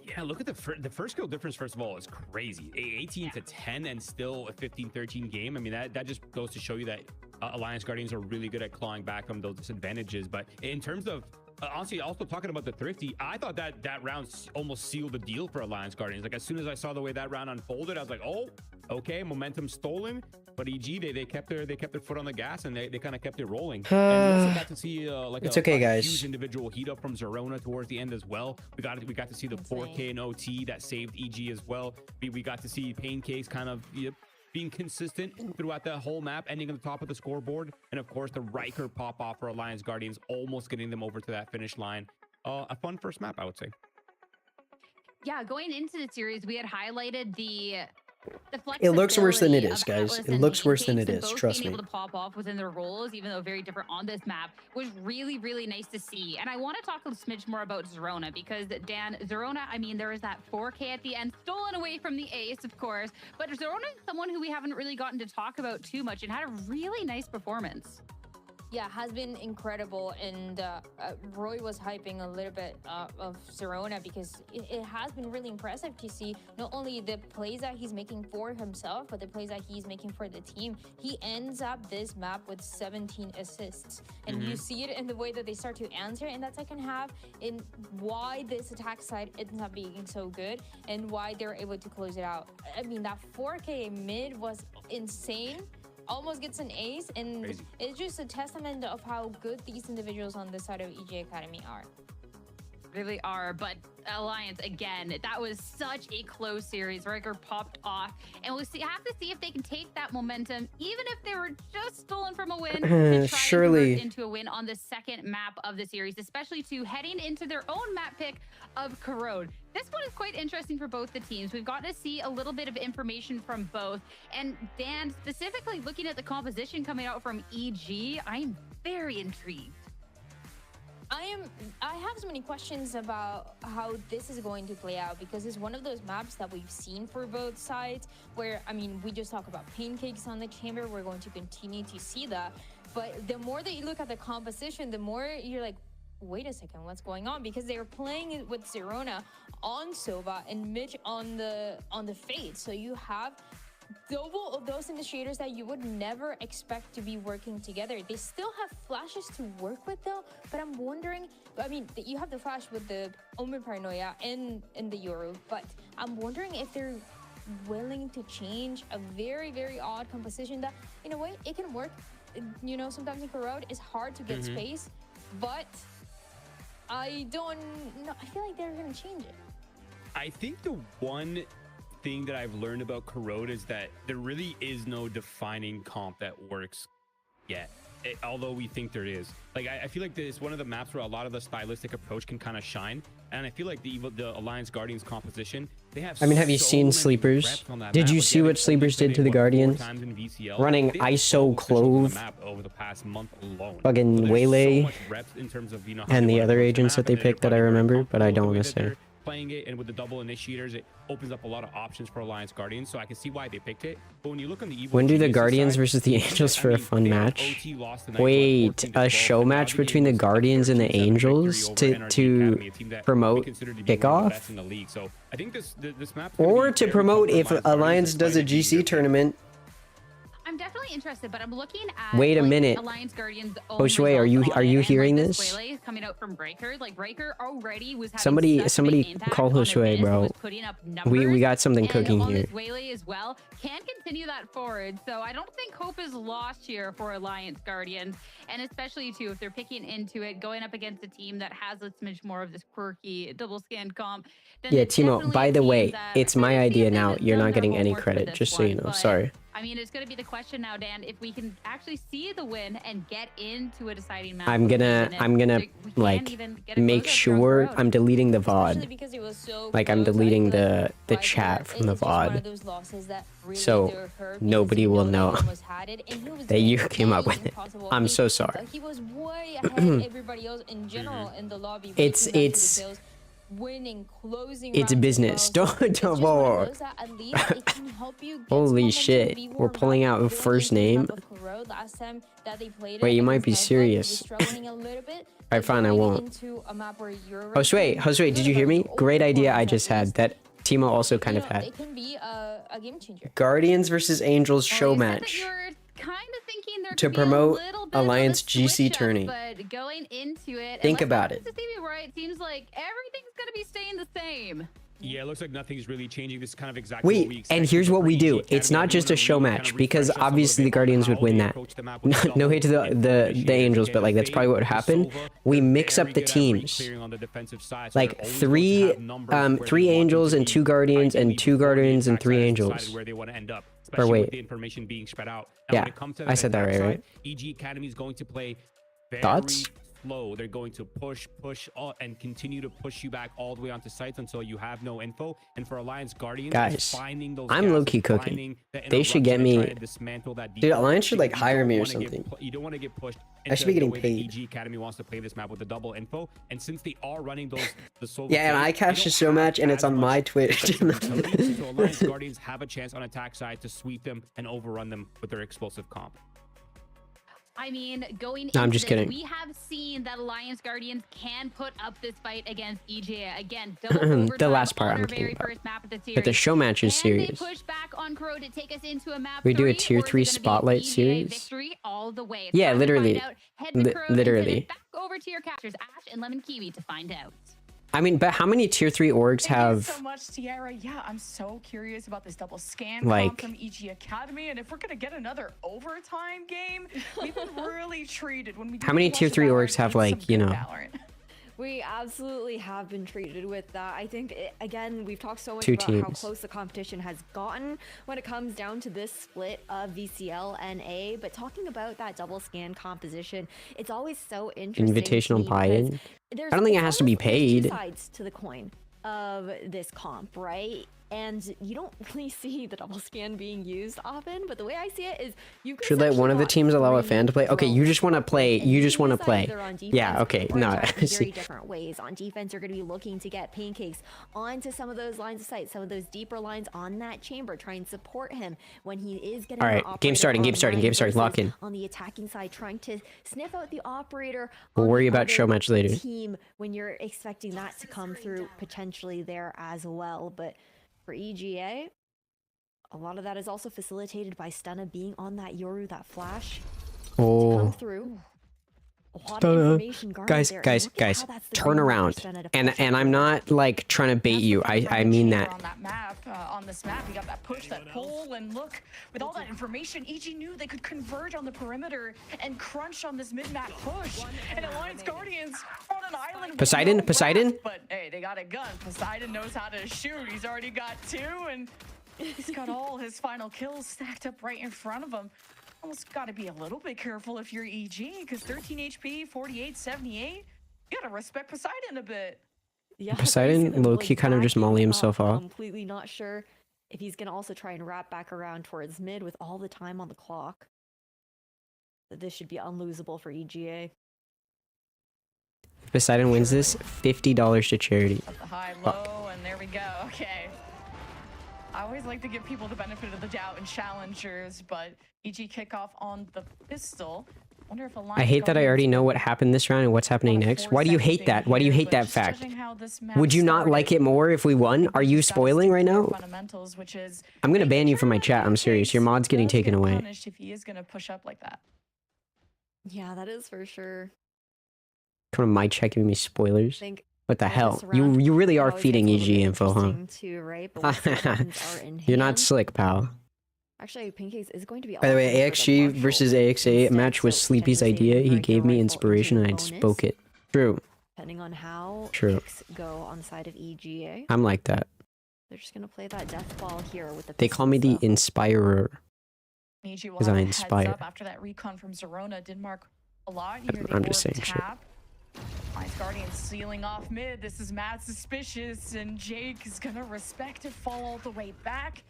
Yeah, Yeah, look at the first kill difference. First of all, is crazy. 18 to 10 and still a 15-13 game. I mean, that just goes to show you that Alliance Guardians are really good at clawing back from those disadvantages. But in terms of honestly, also talking about the Thrifty, I thought that round almost sealed the deal for Alliance Guardians. Like as soon as I saw the way that round unfolded, I was like, oh, okay, momentum stolen. But EG, they kept their foot on the gas and they kind of kept it rolling. And we also got to see like it's okay, guys. Huge individual heat up from Zerona towards the end as well. We got to see the 4K and OT that saved EG as well. We got to see Pancakes kind of being consistent throughout the whole map, ending at the top of the scoreboard, and of course the Riker pop off for Alliance Guardians, almost getting them over to that finish line. A fun first map, I would say. Yeah, going into the series, we had highlighted the It looks worse than it is, flexibility of guys. Atlas It and looks worse than Pancakes, it and is. both Trust being me. able to pop off within their roles, even though very different on this map, was really, really nice to see. And I want to talk a smidge more about Zerona because, Dan, Zerona, I mean, there was that 4K at the end, stolen away from the ace, of course. But Zerona is someone who we haven't really gotten to talk about too much and had a really nice performance. Yeah, has been incredible, and Roy was hyping a little bit of Zerona because it has been really impressive to see not only the plays that he's making for himself, but the plays that he's making for the team. He ends up this map with 17 assists, and you see it in the way that they start to answer in that second half, in why this attack side ends up being so good, and why they're able to close it out. I mean, that 4K mid was insane. Almost gets an ace, and Crazy. It's just a testament of how good these individuals on this side of EG Academy are. Really are, but Alliance, again, that was such a close series. Riker popped off, and we'll have to see if they can take that momentum, even if they were just stolen from a win, to try Surely. and convert into a win on the second map of the series, especially to heading into their own map pick of Corrode. This one is quite interesting for both the teams. We've gotten to see a little bit of information from both, and Dan, specifically looking at the composition coming out from EG, I'm very intrigued. I have so many questions about how this is going to play out because it's one of those maps that we've seen for both sides where, I mean, we just talk about Pancakes on the chamber. We're going to continue to see that. But the more that you look at the composition, the more you're like, wait a second, what's going on? Because they're playing it with Zerona on Sova and Mitch on the Fade. So you have double of those initiators that you would never expect to be working together. They still have flashes to work with though, but I'm wondering, I mean, you have the flash with the Omen Paranoia and the Yoru, but I'm wondering if they're willing to change a very, very odd composition that, in a way, it can work. You know, sometimes in Corrode, it's hard to get space, but I don't know. I feel like they're going to change it. I think the one thing that I've learned about Corrode is that there really is no defining comp that works yet, although we think there is. Like I feel like this is one of the maps where a lot of the stylistic approach can kind of shine, and I feel like the Alliance Guardians composition, they have. I mean, have you so seen many Sleepers? reps on that Did map. you Like, see yeah, what they've Sleepers only did to the played, what, 4 Guardians? times in VCL. Running They've had ISO 12 officials on the Clove, map over the past month alone. fucking So there's Waylay, so much reps in terms of, you know, how and they the wanna other approach the agents map, that they and they're picked that I probably very remember, but I comfortable don't with the way want to that say. they're playing it, and with the double initiators, it opens up a lot of options for Alliance Guardians, so I can see why they picked it. But when you look on the Evil When do the Geniuses Guardians side, versus the Angels for a fun they have match? OT lost tonight, Wait, 14 to a 12, show but now match the between the Angels have a Guardians and the 13-7 victory Angels over to NRG Academy, a team that we promote consider to be one of the kickoff? best in the league. So I think this map, Or to promote if Alliance does a GC tournament. I'm definitely interested, but I'm looking at Wait a minute. Alliance Guardians' own Hoshue, are you results on it, and, hearing like, this? Waylay coming out from Breaker, like Breaker already was having Somebody such a big impact call on Hoshue, Abyss, bro. was putting up We numbers, got something and cooking on here. this Waylay as well can continue that forward. So I don't think hope is lost here for Alliance Guardians, and especially too if they're picking into it, going up against a team that has a smidge more of this quirky double scan comp. Then Yeah, it's Timo, definitely by a the team way, that it's I my can see idea if they've now. You're done not their getting any homework for credit, this just so you one, know. but Sorry. I mean, it's going to be the question now, Dan, if we can actually see the win and get into a deciding match. I'm gonna like make sure I'm deleting the Especially VOD. because it was so Like I'm close, I deleting feel the like chat from the it's just one of VOD. those losses that really So do hurt nobody because you will that know he almost had it, and he was that doing you came up with anything it. possible. I'm so sorry. He was way ahead of everybody else in general in the lobby. when it It's came down to the it's kills. winning, closing. It's rounds as business. well. So Don't- it's just whoa. one of those that at least it can help you get Holy momentum, shit, be we're warmed pulling up, out going first into the name? map of Kuro. Last time that they played Wait, it you might be against Nightblood, he was serious. struggling a little bit. Alright, fine, I Going won't. into a map where you're Josue, did you hear me? Great idea I just had that Timo also kind of It had. can be a game changer. Guardians versus Angels show Well, you said that match. you were kind of thinking there To could be promote a little bit Alliance of a GC switch up, tourney. But going into it, Think unless about Alliance it. is TV right, seems like everything's gonna be staying the same. Yeah, it looks like nothing's really changing. This is kind of exactly what we Wait, expected and here's what for we EG do. Academy. It's not just a Everyone show really match, kinda because refreshed us a obviously little the bit on Guardians would how win they that. approach the map with No double hate to the initiators. Angels, but like that's Fade probably what would versus happen. Sova. We They're mix up very the good at teams. re-clearing on the defensive side, so Like they're always going to have numbers where they three want them Angels to and be, 2 Guardians ideally and 2 before the Guardians and attack 3 side has Angels. decided where they want to end up, especially wait. with the information being spread out. Now, Yeah, when it comes to I said that attack right, side, right? EG Academy is going to play very Thoughts? slow. They're going to push and continue to push you back all the way onto sites until you have no info. And for Alliance Guardians, Guys, it's finding those I'm gaps, low-key it's cooking. finding the They should get interruption and me- trying to dismantle that Dude, defense, Alliance should, like, because you hire don't me or wanna get something. you don't want to get pushed. I should be into getting the way paid. that EG Academy wants to play this map with the double info. And since they are running the solo Yeah, and plays, I they catch don't the show have match and it's as on much my Twitch. utility, so Alliance Guardians have a chance on attack side to sweep them and overrun them with their explosive comp. I mean, going No, I'm into just this, kidding. we have seen that Alliance Guardians can put up this fight against EGA. Again, double The last part on I'm our talking very about. first map of the series. But the show match is Can serious. they push back on Crow to take us into a map We do a 3, tier or is it 3 gonna be spotlight EGA series? Victory all the way. It's Yeah, time to literally. find out. Head to Crow and send Literally. it back over to your captors, Ash and Lemon Kiwi, to find out. I mean, but how many tier 3 orgs Thank you have so much, Tiara. Yeah, I'm so curious about this double scan Like- comp from EG Academy, and if we're gonna get another overtime game, we've been really treated when we. How many do tier watch 3 Valorant orgs have, with like, some you good know- Valorant. We absolutely have been treated with that. I think, again, we've talked so much 2 about how teams. close the competition has gotten when it comes down to this split of VCL and A. But talking about that double scan composition, it's always so interesting. to Invitational me because buy-in? there's- I don't think it it's has to be almost- there's two paid. sides to the coin of this comp, right? And you don't really see the double scan being used often, but the way I see it is you could Should let one of the essentially teams allow a got fan to play? Okay, you just want to play. and You just want to decide play. either on Yeah, defense okay. or No, attack in very see. different ways. On defense, you're going to be looking to get Pancakes onto some of those lines of sight, some of those deeper lines on that chamber, try and support him when he is getting. All the right, game operator starting, game starting, online game starting, lock versus in. On the attacking side, trying to sniff out the operator. We'll on worry the about other show match later. Team when you're expecting that to come through potentially there as well, but for EGA. A lot of that is also facilitated by Stunna being on that Yoru, that flash to come Oh, through. A lot of Stunna. information guarded guys, there, and guys, look at guys, how that's the turn green light for around. Stunna to And push and it I'm through. not like trying to bait That's you. the thing from I the mean chamber that. on that map, on this map, you got that push, that pull, and look, with all that information, EG knew they could converge on the perimeter and crunch on this mid-map push. And Alliance Guardians on an island. with Poseidon, no Poseidon? wrap, but hey, they got a gun. Poseidon knows how to shoot. He's already got 2, and he's got all his final kills stacked up right in front of him. Almost got to be a little bit careful if you're EG, because 13 HP, 48, 78. You gotta respect Poseidon a bit. Yeah, Poseidon he's gonna low-key blink kind of back just in, molly himself off. Completely not sure if he's gonna also try and wrap back around towards mid with all the time on the clock. But this should be unlosable for EGA. If Poseidon wins this, $50 to charity. Up the high, low, and there we go. Okay. I always like to give people the benefit of the doubt in challengers, but EG kickoff on the pistol. Wonder if I hate that I already know what happened this round and what's happening next. Why do you hate that? Why do you hate that fact? Would you not like it more if we won? Are you spoiling right now? I'm gonna ban you from my chat. I'm serious. Your mod's getting taken away. If he is gonna push up like that. Yeah, that is for sure. Come on, my chat giving me I spoilers. think What the this hell? round You really it are always feeding gets a little EG bit info, huh? interesting Too, right? But once the weapons are in You're not hand- slick, pal. Actually, Pancakes is going to be. By the way, opting for AXG Marshall versus AXA instead, match was so Sleepy's potentially idea. He convert gave the me rifle inspiration into and I a bonus, spoke it. True. Depending on how True. things go on the side of EGA, I'm like that. they're just gonna play that death ball here with the. They call me the pistols, though. Inspirer. EG will 'Cause have I a heads inspire. up after that recon from Zerona. Denmark a lot. You hear the I'm just orb saying shit. tap. Alliance Guardian sealing off mid. This is mad suspicious, and Jake is gonna respect it, fall all the way back.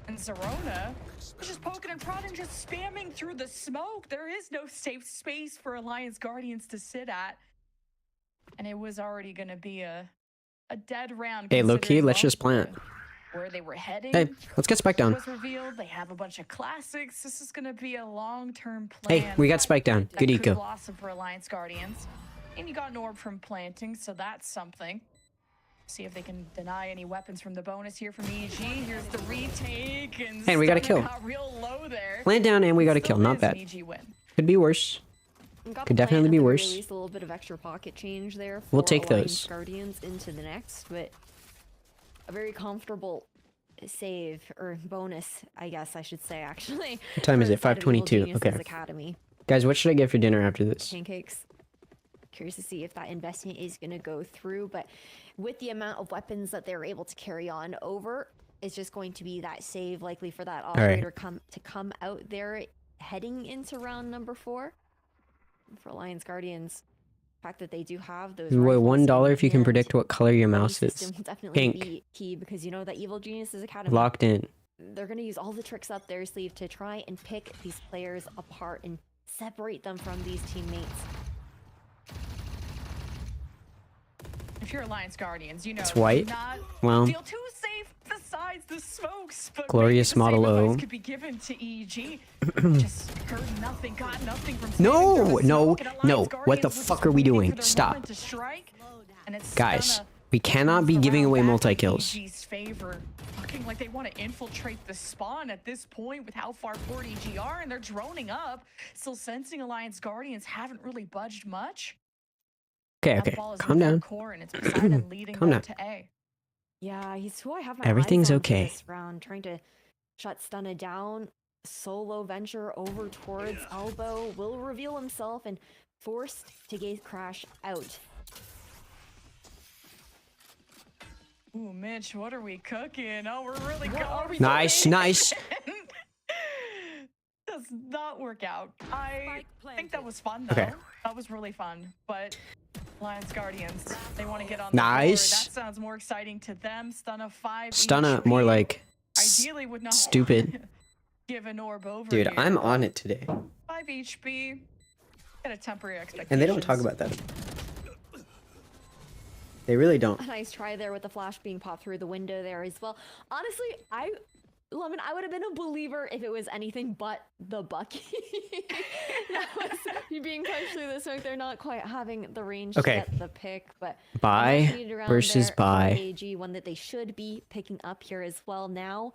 And Zerona is just poking and prodding, just spamming through the smoke. There is no safe space for Alliance Guardians to sit at. And it was already gonna be a a dead round. Hey, low-key, considering let's just both plant. where they were heading. Hey, let's get Spike down. Was revealed. They have a bunch of classics. This is going to be a long-term plan. Hey, we got Spike down. that Good could eco. blossom for Alliance Guardians. And you got an orb from planting, so that's something. See if they can deny any weapons from the bonus here from EG. Here's the retake, and Hey, we got a Stunner kill. got real low there. Plant down and we got a kill. Still Not is an bad. EG win. Could be worse. Got Could the definitely plan, be at the very worse. least, a little bit of extra pocket change there. We'll for take Alliance those. Guardians into the next, but a very comfortable save or bonus, I guess I should say. Actually, What time is for it? the side of Evil 5:22. Geniuses Okay. Academy. Guys, what should I get for dinner after this? Pancakes. Curious to see if that investment is going to go through, but with the amount of weapons that they're able to carry on over, it's just going to be that save likely for that operator to come out there heading into round number 4 for Alliance Guardians. The fact that they do have those Wait, rifles $1 in if you can hand, predict what color your the mouse system is. will definitely Pink. be key, because you know that Evil Geniuses Academy, Locked in. they're going to use all the tricks up their sleeve to try and pick these players apart and separate them from these teammates. If you're Alliance Guardians, you know It's white? do not Well, feel too safe besides the smokes, but Glorious maybe the same Model O. advice could be given to EG. Just heard nothing, got nothing from No, saving through the no, smoke, and Alliance no. What Guardians the were fuck just are we waiting doing? for their Stop. moment to strike, and it's Guys, Stunna we cannot be turns giving around away back in multi-kills. EG's favor, looking like they want to infiltrate the spawn at this point with how far forward EG are, and they're droning up, still sensing Alliance Guardians haven't really budged much. Okay, Now the okay. ball is Calm with their down. core, and it's Poseidon leading Calm them down. to A. Yeah, he's who I have my Everything's eyes on for okay. this round, trying to shut Stunna down. Solo venture over towards Elbow will reveal himself and forced to gate crash out. Ooh, Mitch, what are we cooking? Oh, we're really What are we Nice, cooking? nice. Does not work out. I think that was fun, though. Okay. That was really fun. But Alliance Guardians, they want to get on Nice. the board. That sounds more exciting to them. Stunna 5 Stunna, HP. more like Ideally would not stupid. give an orb over Dude, here. I'm on it today. 5 HP. Get a temporary expectation. And they don't talk about that. They really don't. A nice try there with the flash being popped through the window there as well. Honestly, Lemon, I would have been a believer if it was anything but the Bucky. That was you being punched through the smoke. They're not quite having the range Okay. to get the pick, but Buy much needed around versus there for buy. AG, one that they should be picking up here as well. Now,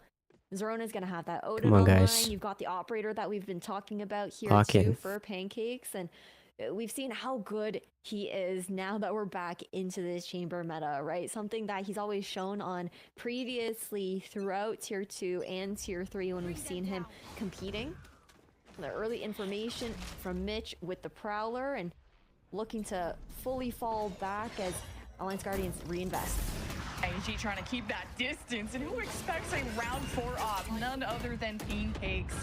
Zerona's gonna have that Odin Come on, online. guys. You've got the operator that we've been talking about here Lock too in. for Pancakes, and we've seen how good he is now that we're back into this chamber meta, right? Something that he's always shown on previously throughout tier 2 and tier 3 when we've seen him competing. The early information from Mitch with the Prowler and looking to fully fall back as Alliance Guardians reinvest. AG trying to keep that distance, and who expects a round 4 op? None other than Pancakes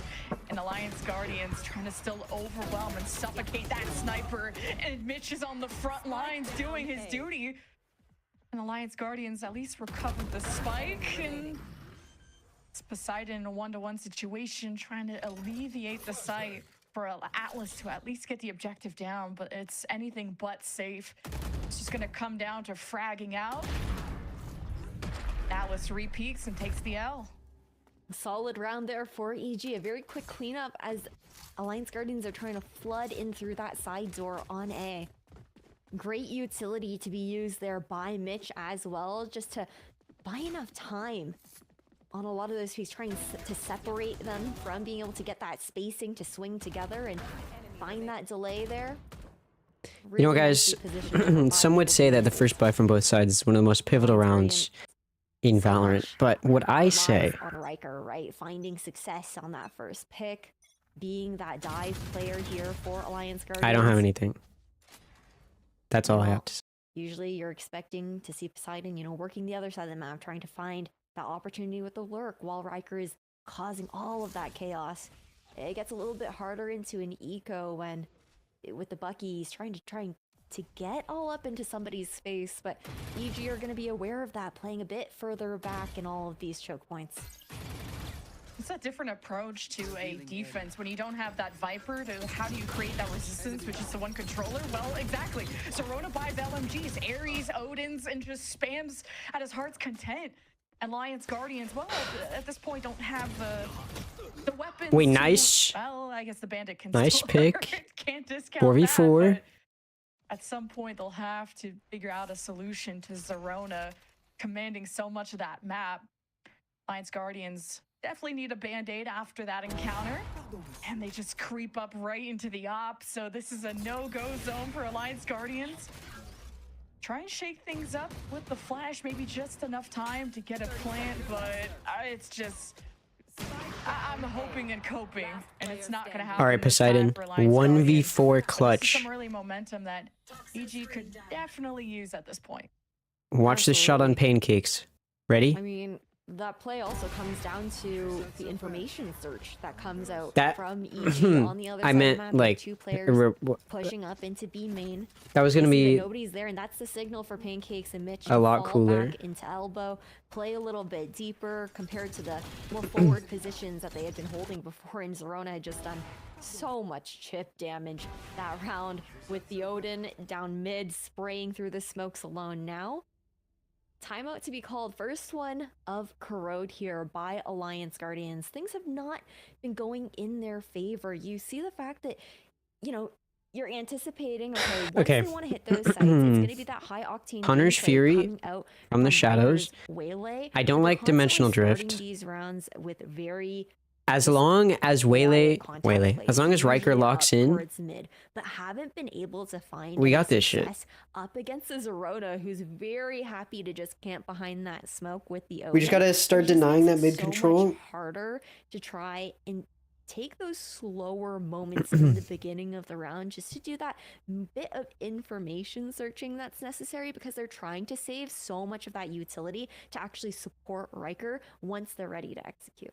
and Alliance Guardians trying to still overwhelm and suffocate that sniper, and Mitch is on the front lines doing his duty. And Alliance Guardians at least recovered the spike, and it's Poseidon in a 1-to-1 situation trying to alleviate the site for Atlas to at least get the objective down, but it's anything but safe. It's just gonna come down to fragging out. Atlas repeats and takes the L. Solid round there for EG. A very quick cleanup as Alliance Guardians are trying to flood in through that side door on A. Great utility to be used there by Mitch as well, just to buy enough time on a lot of those. He's trying to separate them from being able to get that spacing to swing together and find that delay there. You know, Really guys, nicely positioned some would say that the first buy from both sides is one of the most pivotal rounds in Valorant. But what I say, on Riker, right? Finding success on that first pick, being that dive player here for Alliance Guardians. I don't have anything. That's all I have to say. Usually you're expecting to see Poseidon, you know, working the other side of the map, trying to find that opportunity with the lurk while Riker is causing all of that chaos. It gets a little bit harder into an eco when, with the Bucky, he's trying to get all up into somebody's space, but EG are going to be aware of that, playing a bit further back in all of these choke points. It's a different approach to a defense when you don't have that Viper. To how do you create that resistance, which is the one controller? Well, exactly. Zerona buys LMGs, Ares, Odins, and just spams at his heart's content. And Alliance Guardians, well, at this point, don't have the weapons. Wait, to- nice. well, I guess the Bandit can Nice still pick. can't discount 4v4. that, but at some point, they'll have to figure out a solution to Zerona commanding so much of that map. Alliance Guardians definitely need a band-aid after that encounter, and they just creep up right into the op. So this is a no-go zone for Alliance Guardians. Try and shake things up with the flash, maybe just enough time to get a plant, but it's just I'm hoping and coping, and it's not gonna happen. All right, this time Poseidon, for Alliance 1v4 Guardians. But clutch. this is some early momentum that EG could definitely use at this point. Watch this shot on pancakes. Ready? I mean, that play also comes down to the information search that comes out That- from EG on the other I side meant, of the map. like, Two players re- pushing up into B main. That was They gonna see that be nobody's there, and that's the signal for Pancakes and Mitch a to lot fall cooler. back into elbow, play a little bit deeper compared to the more forward positions that they had been holding before. And Zerona had just done so much chip damage that round with the Odin down mid, spraying through the smokes alone. Now, timeout to be called. First one of Corrode here by Alliance Guardians. Things have not been going in their favor. You see the fact that, you know, you're anticipating, okay, once Okay. they want to hit those sites, it's going to be that high octane Hunter's gameplay Fury coming out from the shadows. Viper's Waylay. I don't They're like dimensional constantly starting drift. These rounds with very As long as Waylay, plays, as long as Riker usually locks up in, towards mid, but haven't been able to find We any got this shit. success up against the Zerota, who's very happy to just camp behind that smoke with the Odin. we just gotta start It just denying makes that it mid so control. much harder to try and take those slower moments in the beginning of the round just to do that bit of information searching that's necessary, because they're trying to save so much of that utility to actually support Riker once they're ready to execute.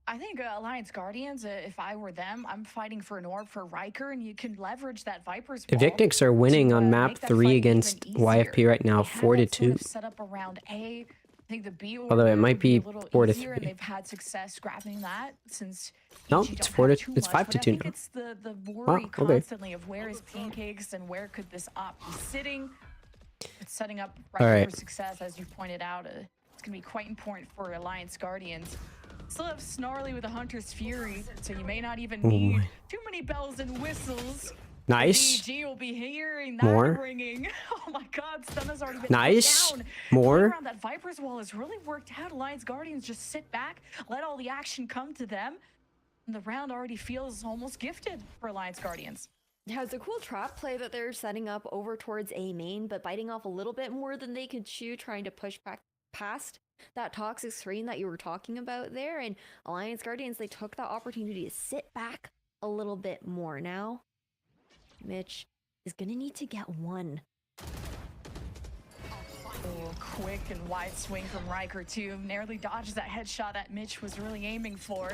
I think Alliance Guardians, if I were them, I'm fighting for an orb for Riker, and you can leverage that Viper's wall. Evictics are winning to, on map make that 3 fight against even easier. YFP right now, They had 4 to that sort 2. of set up around A. I think the B orb Although it would might be a little 4 to easier, and 3. they've had success grabbing that since No, EG it's don't 4 have to too it's much, 5 but to I 2 think now. it's the worry okay. constantly of where is Pancakes and where could this op be sitting. It's setting up Riker right. for success, as you pointed out. It's going to be quite important for Alliance Guardians. Still have Snarly with a Hunter's Fury, so you may not even need too many bells and whistles. Nice. EG will be hearing that More. ringing. Oh my God, Stunna's already been Nice. down. More. Around that Viper's wall has really worked out. Alliance Guardians just sit back, let all the action come to them, and the round already feels almost gifted for Alliance Guardians. Yeah, it's a cool trap play that they're setting up over towards A main, but biting off a little bit more than they could chew, trying to push back past that toxic screen that you were talking about there. And Alliance Guardians, they took that opportunity to sit back a little bit more. Now, Mitch is going to need to get one. Oh, quick and wide swing from Riker too. Narrowly dodges that headshot that Mitch was really aiming for.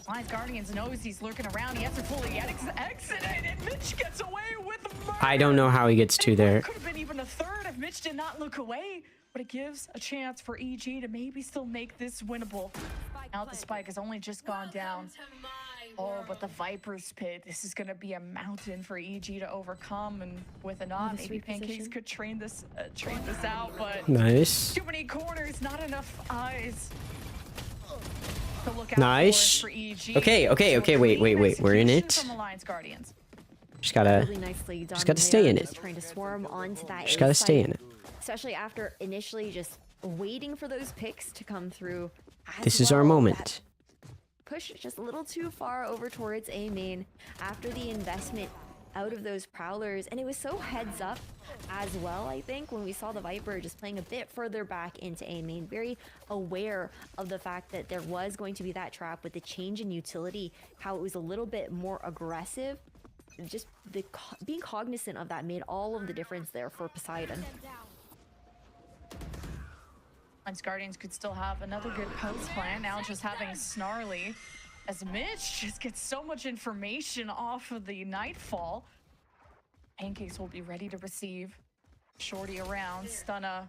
Alliance Guardians knows he's lurking around. He has to fully exit, and Mitch gets away with murder. I don't know how he gets to there. Could have been even a third if Mitch did not look away, but it gives a chance for EG to maybe still make this winnable. Now the spike has only just gone down. Oh, but the Viper's Pit, this is going to be a mountain for EG to overcome, and with an odd, maybe Pancakes could train this out, but Nice. too many corners, not enough eyes to look out Nice. for EG. Okay, So wait, clean we're in execution it. from Alliance Guardians. Just gotta, Really nicely done. gotta stay there, in just it. Trying to swarm onto that. just A gotta stay site, in it. especially after initially just waiting for those picks to come through. as This is our well. moment. That push just a little too far over towards A main after the investment out of those prowlers, and it was so heads up as well. I think when we saw the Viper just playing a bit further back into A main, very aware of the fact that there was going to be that trap with the change in utility, how it was a little bit more aggressive. Just being cognizant of that made all of the difference there for Poseidon. Alliance Guardians could still have another good post plan. Now just having Snarly, as Mitch just gets so much information off of the Nightfall. Pancakes will be ready to receive. Shorty around, Stunna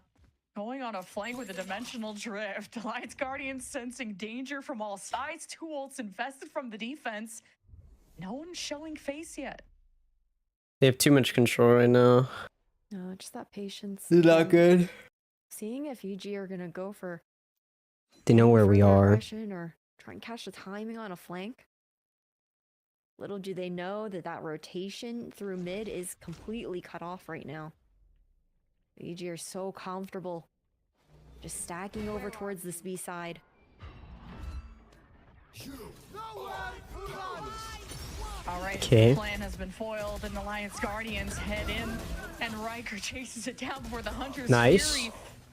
Going on a flank with a dimensional drift. Alliance Guardians sensing danger from all sides. 2 ults invested from the defense. No one's showing face yet. They have too much control right now. No, just that patience. They're not good. Seeing if EG are gonna go for They know where we further are. aggression or try and catch the timing on a flank. Little do they know that that rotation through mid is completely cut off right now. EG are so comfortable just stacking over towards this B side. All right, Okay. the plan has been foiled, and Alliance Guardians head in, and Riker chases it down before the Hunter's Nice. Fury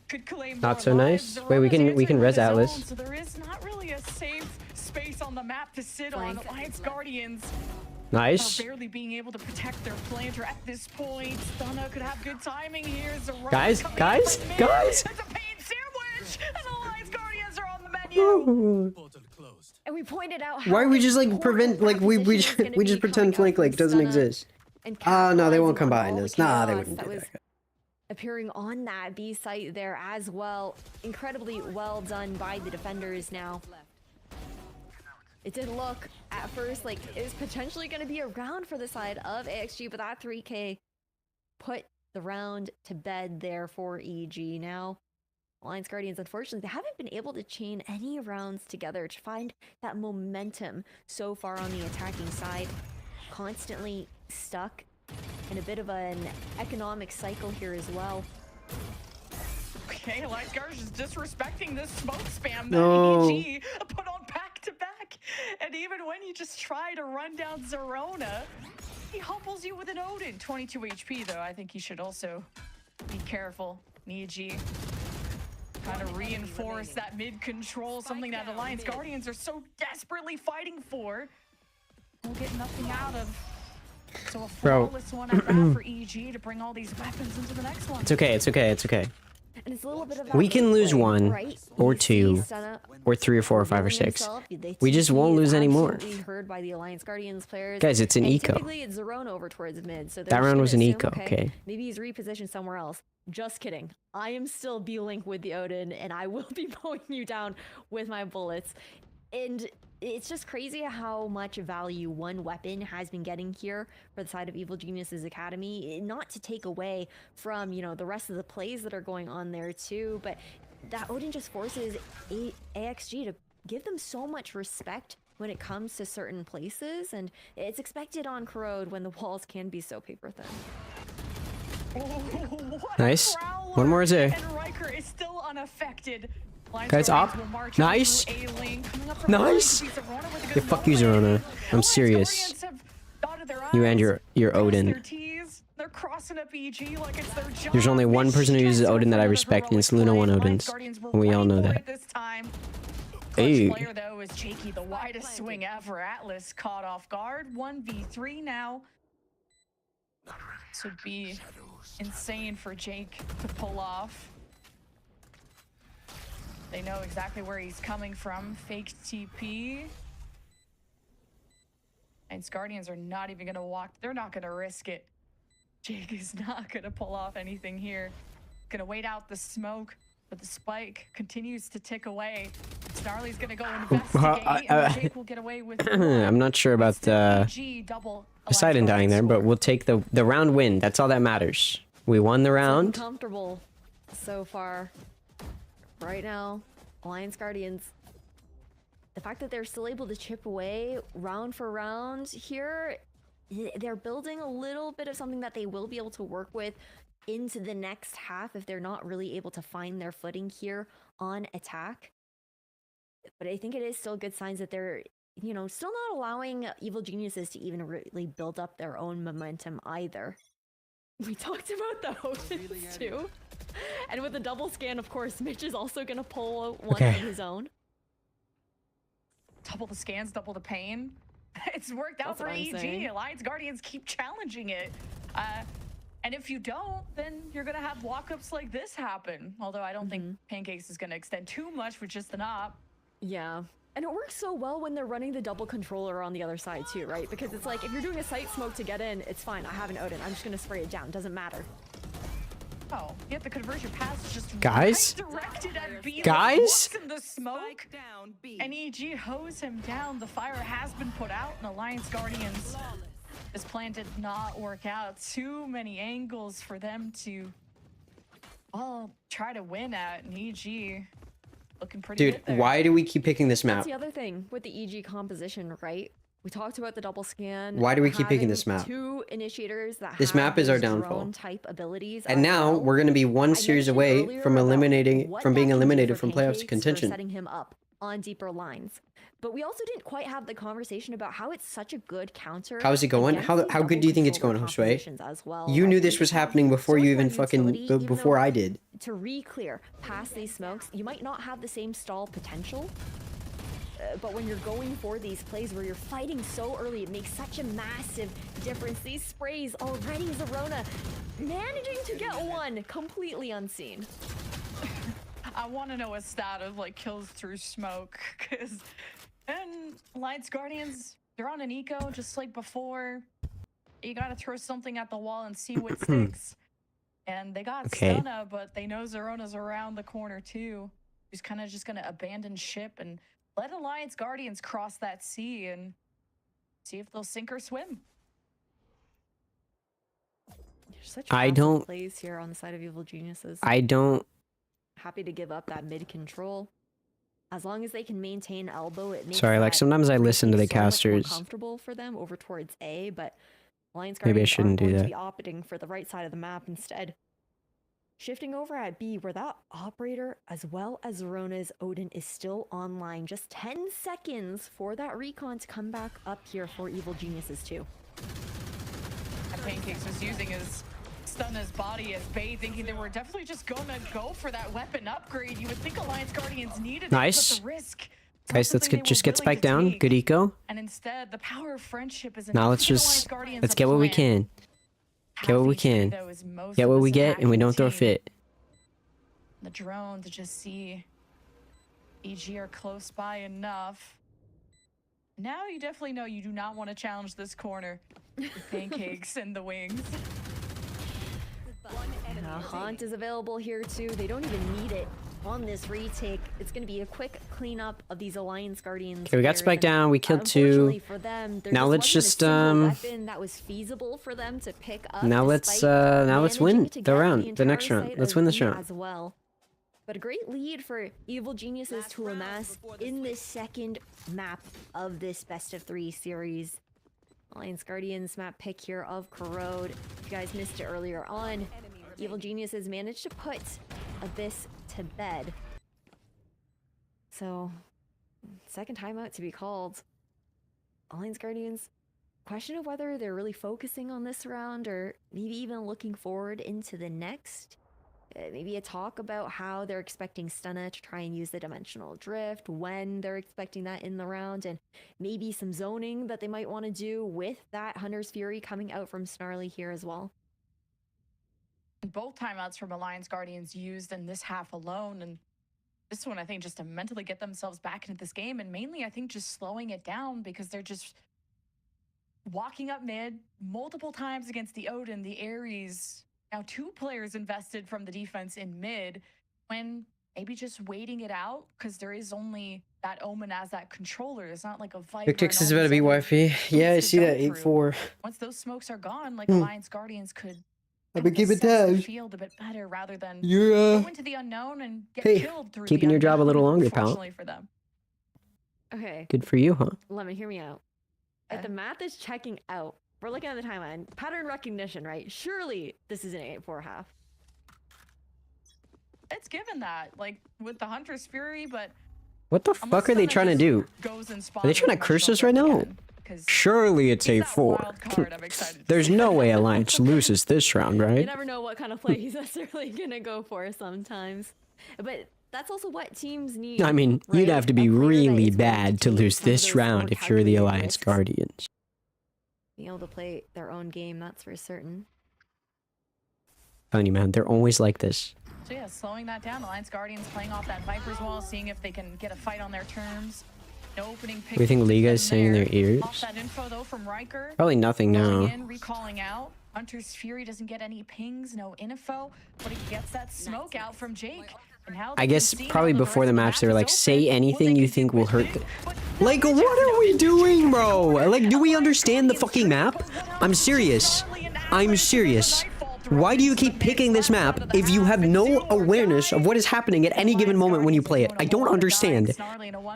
could claim Not more so lives. nice. Wait, we Zerona's can answering res with his Atlas. own, so there is not really a safe space on the map to sit on. Flank. Alliance Guardians Nice. are barely being able to protect their planter at this point. Stunna could have good timing here. Zerona Guys, coming guys, from mid. guys. It's a pain sandwich, and Alliance Guardians are on the menu. And we pointed out Why how we just like important prevent like that we position is gonna we just be pretend coming flank out like from doesn't Stunna exist. and Ah, no, they won't capitalizing on combine all us. the Nah, they chaos wouldn't that do was that. appearing on that B site there as well. Incredibly well done by the defenders now. It did look at first like it was potentially going to be a round for the side of AXG, but that 3K put the round to bed there for EG. Now, Alliance Guardians, unfortunately, they haven't been able to chain any rounds together to find that momentum so far on the attacking side. Constantly stuck in a bit of an economic cycle here as well. Okay, Alliance Guardians is disrespecting this smoke spam that No. EG put on back to back. And even when you just try to run down Zerona, he humbles you with an Odin. 22 HP though. I think he should also be careful. EG kind of reinforce that mid control, something that Alliance Guardians are so desperately fighting for. We'll get nothing out of. So a Bro. flawless one at that for EG to bring all these weapons into the next one. It's okay. It's okay. It's okay. And it's a little bit of that We can lose gameplay, one right? or You see two Stunna or 3 or 4 or 5 or revealing 6. himself. The We just TP won't is lose anymore. absolutely heard by the Alliance Guardians players. Guys, it's an And eco. Typically, it's Zerona over towards mid. So they're That just round gonna was an assume, eco, okay. Maybe he's repositioned somewhere else. Just kidding. I am still B-Link with the Odin, and I will be mowing you down with my bullets. And it's just crazy how much value one weapon has been getting here for the side of Evil Geniuses Academy. Not to take away from, you know, the rest of the plays that are going on there too, but that Odin just forces AXG to give them so much respect when it comes to certain places, and it's expected on Corrode when the walls can be so paper thin. What Nice. a prowler. One more is there. And Riker is still unaffected. Alliance Guys, Guardians up. will march Nice. through A lane, coming up from Nice. behind. Zerona with a Yeah, good fuck you, moment. Zerona. I'm Alliance serious. Guardians have dotted their You I's, and your crossed Odin. their T's. They're crossing up EG like it's their job. There's only one person who uses Strikes Odin that I over respect, and heroic it's Luna play. One Alliance Odins. Guardians were And we all ready know for that. it this time. Hey. Clutch player though is Jakey, the widest swing ever. Atlas caught off guard. 1v3 now. This would be insane for Jake to pull off. They know exactly where he's coming from. Fake TP. And Guardians are not even gonna walk. They're not gonna risk it. Jake is not gonna pull off anything here. Gonna wait out the smoke, but the spike continues to tick away. Snarly's gonna go investigate, and Jake will get away with I'm not sure about EG double. Poseidon dying there, but we'll take the round win. That's all that matters. We won the round. Comfortable so far. Right now, Alliance Guardians, the fact that they're still able to chip away round for round here, they're building a little bit of something that they will be able to work with into the next half if they're not really able to find their footing here on attack. But I think it is still good signs that they're, you know, still not allowing Evil Geniuses to even really build up their own momentum either. We talked about the Odins too. And with the double scan, of course, Mitch is also going to pull one of his own. Double the scans, double the pain. It's worked out That's for what I'm EG. saying. Alliance Guardians keep challenging it. And if you don't, then you're going to have walk-ups like this happen. Although I don't think Pancakes is going to extend too much with just an op. Yeah. And it works so well when they're running the double controller on the other side too, right? Because it's like, if you're doing a site smoke to get in, it's fine. I have an Odin. I'm just going to spray it down. Doesn't matter. Oh, yet the conversion pass just Guys? right directed at B. Guys? Walks in the smoke. And EG hose him down. The fire has been put out, and Alliance Guardians. This plan did not work out. Too many angles for them to, well, try to win at. And EG looking pretty Dude, good there. why do we keep picking this map? That's the other thing with the EG composition, right? We talked about the double scan. Why do we keep picking this having map? Two initiators that This have map is our those downfall. drone type abilities. And as now well. we're going to be one I series mentioned away earlier from about eliminating what from that being can do eliminated for from playoffs Pancakes for contention. setting him up on deeper lines. But we also didn't quite have the conversation about how it's such a good counter. How's it going? against How these good do you think it's double going, Josue? compositions as well. You I knew think this was have happening before so you much even more utility, fucking even before though I did. To re-clear past these smokes, you might not have the same stall potential. But when you're going for these plays where you're fighting so early, it makes such a massive difference. These sprays already, Zerona managing to get one completely unseen. I want to know a stat of like kills through smoke, because and Alliance Guardians, they're on an eco just like before. You gotta throw something at the wall and see what sticks. And they got Okay. Stunna, but they know Zerona's around the corner too. He's kind of just gonna abandon ship and let Alliance Guardians cross that sea and see if they'll sink or swim. There's such I massive don't- plays here on the side of Evil Geniuses. I don't Happy to give up that mid control. As long as they can maintain elbow, it makes Sorry, like that sometimes I listen to the so much more casters. comfortable for them over towards A, but Alliance Maybe I Guardians shouldn't are do going that. to be opting for the right side of the map instead. Shifting over at B, where that operator as well as Zerona's Odin is still online. Just 10 seconds for that recon to come back up here for Evil Geniuses too. And Pancakes was using his Stunna's body as bait, thinking they were definitely just gonna go for that weapon upgrade. You would think Alliance Guardians needed Nice. it, but the risk. is not Guys, let's something get they just were get willing spiked to down. take. Good eco. And instead, the power of friendship is Now enough let's to get just Alliance Guardians let's a get what we plan. can. Get what we Happy can. though, is most Get of what this we get, and we attacking don't throw team. fit. The drone to just see EG are close by enough. Now you definitely know you do not want to challenge this corner with Pancakes and the wings. Haunt is available here too. They don't even need it on this retake. It's going to be a quick cleanup of these Alliance Guardians. Okay, we got players, spiked and, down. We killed unfortunately two. For them, there Now just let's wasn't a just, single weapon that was feasible for them to pick up. Now let's win despite the managing round, to the get next entire round. site Let's of win this B round. as well. But a great lead for Evil Geniuses to amass in this second map of this best of 3 series. Alliance Guardians map pick here of Corrode. If you guys missed it earlier on, Evil Geniuses managed to put Abyss to bed. So, second timeout to be called. Alliance Guardians, question of whether they're really focusing on this round or maybe even looking forward into the next. Maybe a talk about how they're expecting Stunna to try and use the dimensional drift, when they're expecting that in the round, and maybe some zoning that they might want to do with that Hunter's Fury coming out from Snarly here as well. Both timeouts from Alliance Guardians used in this half alone, and this one I think just to mentally get themselves back into this game, and mainly I think just slowing it down because they're just walking up mid multiple times against the Odin, the Ares. Now 2 players invested from the defense in mid, when maybe just waiting it out because there is only that Omen as that controller. It's not like a Viper. Victix and is all about to these beat other Wifey. Yeah, I things to see go that through. 8-4. Once those smokes are gone, like Alliance Guardians could I've been kind of keeping assess the tabs. field a bit better rather than You're go into the unknown and get hey, killed through keeping the your job a unknown, little longer, pal. unfortunately for them. Okay, Good for you, huh? Lemon, hear me out. If the math is checking out, we're looking at the timeline. Pattern recognition, right? Surely this is an 8-4 half. It's given that, like with the Hunter's Fury, but What the unless fuck are they Stunna trying to just do? goes and Are they spawns trying to with curse us Dimensional right Drift now? again, 'cause Surely it's he's that 8-4. wild card I'm excited to There's see. no way Alliance loses this round, You right? never know what kind of play he's necessarily gonna go for sometimes. But that's also what teams need. I mean, you'd right? have to A be player that really is willing bad to take lose some of this those more round if you're the calculated Alliance risks. Guardians. Being able to play their own game, that's for certain. Telling you, man, they're always like this. So yeah, slowing that down. Alliance Guardians playing off that Viper's wall, seeing if they can get a fight on their terms. No opening pick. We think Liga is from saying there. their ears. Off that info though from Riker. Probably nothing Calling now. in, recalling out. Hunter's Fury doesn't get any pings, no info, but he gets that smoke out from Jake. And how I they guess can see probably now the before rest the of match they were is like, open, say what anything they you can think do will with hurt. it, but Like, now what are we doing, bro? Like, do we understand the Guardians fucking map? but what I'm else? serious. Snarly and I'm Avalanche serious. with the Nightfall thrown Why do you into keep the mix picking this last map out of the if you half, have and no two are awareness of dying. what is happening at any given moment when you play it? I don't understand.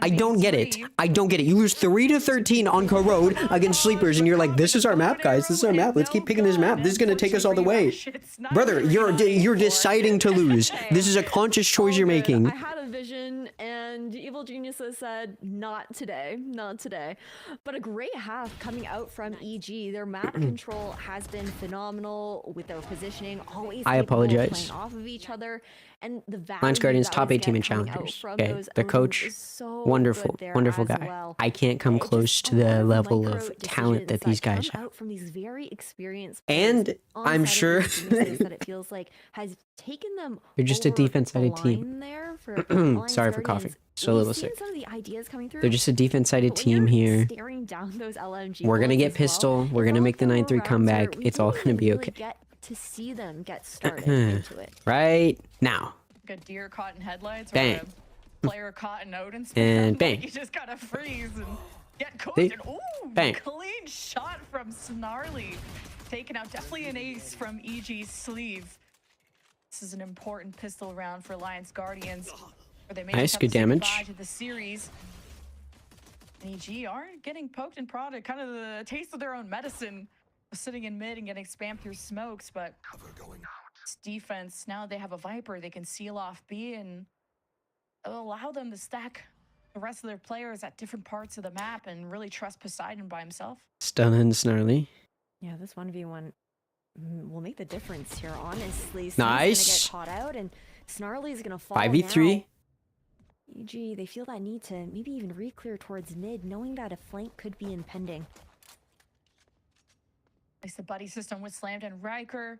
I don't get it. I don't get it. You lose 3-13 on Corrode against Sleepers, and you're like, this is our map, guys. This is our map. Let's keep picking this map. This is gonna take us all the way. Brother, you're deciding to lose. This is a conscious choice you're making. I had a vision, and Evil Geniuses said, not today, not today. But a great half coming out from EG. Their map control has been phenomenal with their positioning, always I capable of apologize. playing off of each other. And the Lions value Guardians that top was 8 team in coming out challengers. from Okay, those the elites coach, is so wonderful, good there wonderful as guy. well. I can't come It close just to a lot the of level micro of talent that decisions these guys come have. out from these very experienced And players on I'm side of sure these geniuses that it feels like has taken them they're just a over the defense-sided team. line there for Lions Sorry for Guardians. coughing. So a little We've seen sick. some of the ideas coming through. They're just a defense-sided but when team you're here. staring down those LMG We're gonna bullets get as well, pistol. We're it's gonna not make the like there 9-3 were rounds comeback. where we It's all didn't gonna even be really okay. get to see them get started into it. Right now. A deer caught in headlights Bang. or a player caught in Odin spam, And like, bang. You just gotta freeze and get cooked. See? And ooh, Bang. clean shot from Snarly. Taken out, definitely an ace from EG's sleeve. This is an important pistol round for Alliance Guardians. Where they may Nice, just have good to say damage. goodbye to the series. And EG are getting poked and prodded, kind of the taste of their own medicine. Sitting in mid and getting spammed through smokes, but it's defense. Now they have a Viper. They can seal off B and it'll allow them to stack the rest of their players at different parts of the map and really trust Poseidon by himself. Stun and Snarly. Yeah, this 1v1 will make the difference here, honestly. Nice. Gonna get caught out, and Snarly is gonna fall 5v3. now. EG, they feel that need to maybe even re-clear towards mid, knowing that a flank could be impending. At least the buddy system was slammed and Riker,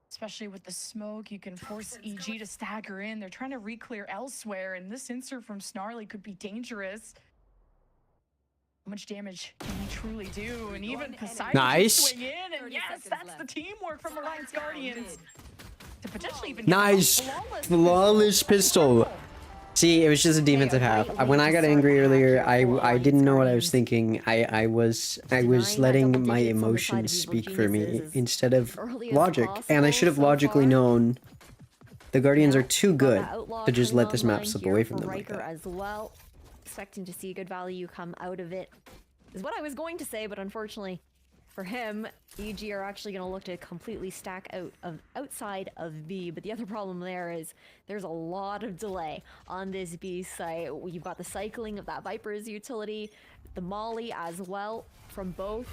especially with the smoke, you can force EG to stagger in. They're trying to re-clear elsewhere, and this insert from Snarly could be dangerous. How much damage can he truly do? And even Poseidon Nice. can swing in, and yes, that's the teamwork from Alliance Guardians. To potentially even Nice. flawless Flawless pistol. See, it was just a defensive half. When I got angry earlier, I didn't know what I was thinking. I was letting my emotions speak for me instead of logic, and I should have logically known the Guardians are too good to just let this map slip away from them like that. As well, expecting to see good value come out of it is what I was going to say, but unfortunately for him, EG are actually going to look to completely stack outside of B. But the other problem there is there's a lot of delay on this B site. You've got the cycling of that Viper's utility, the Molly as well from both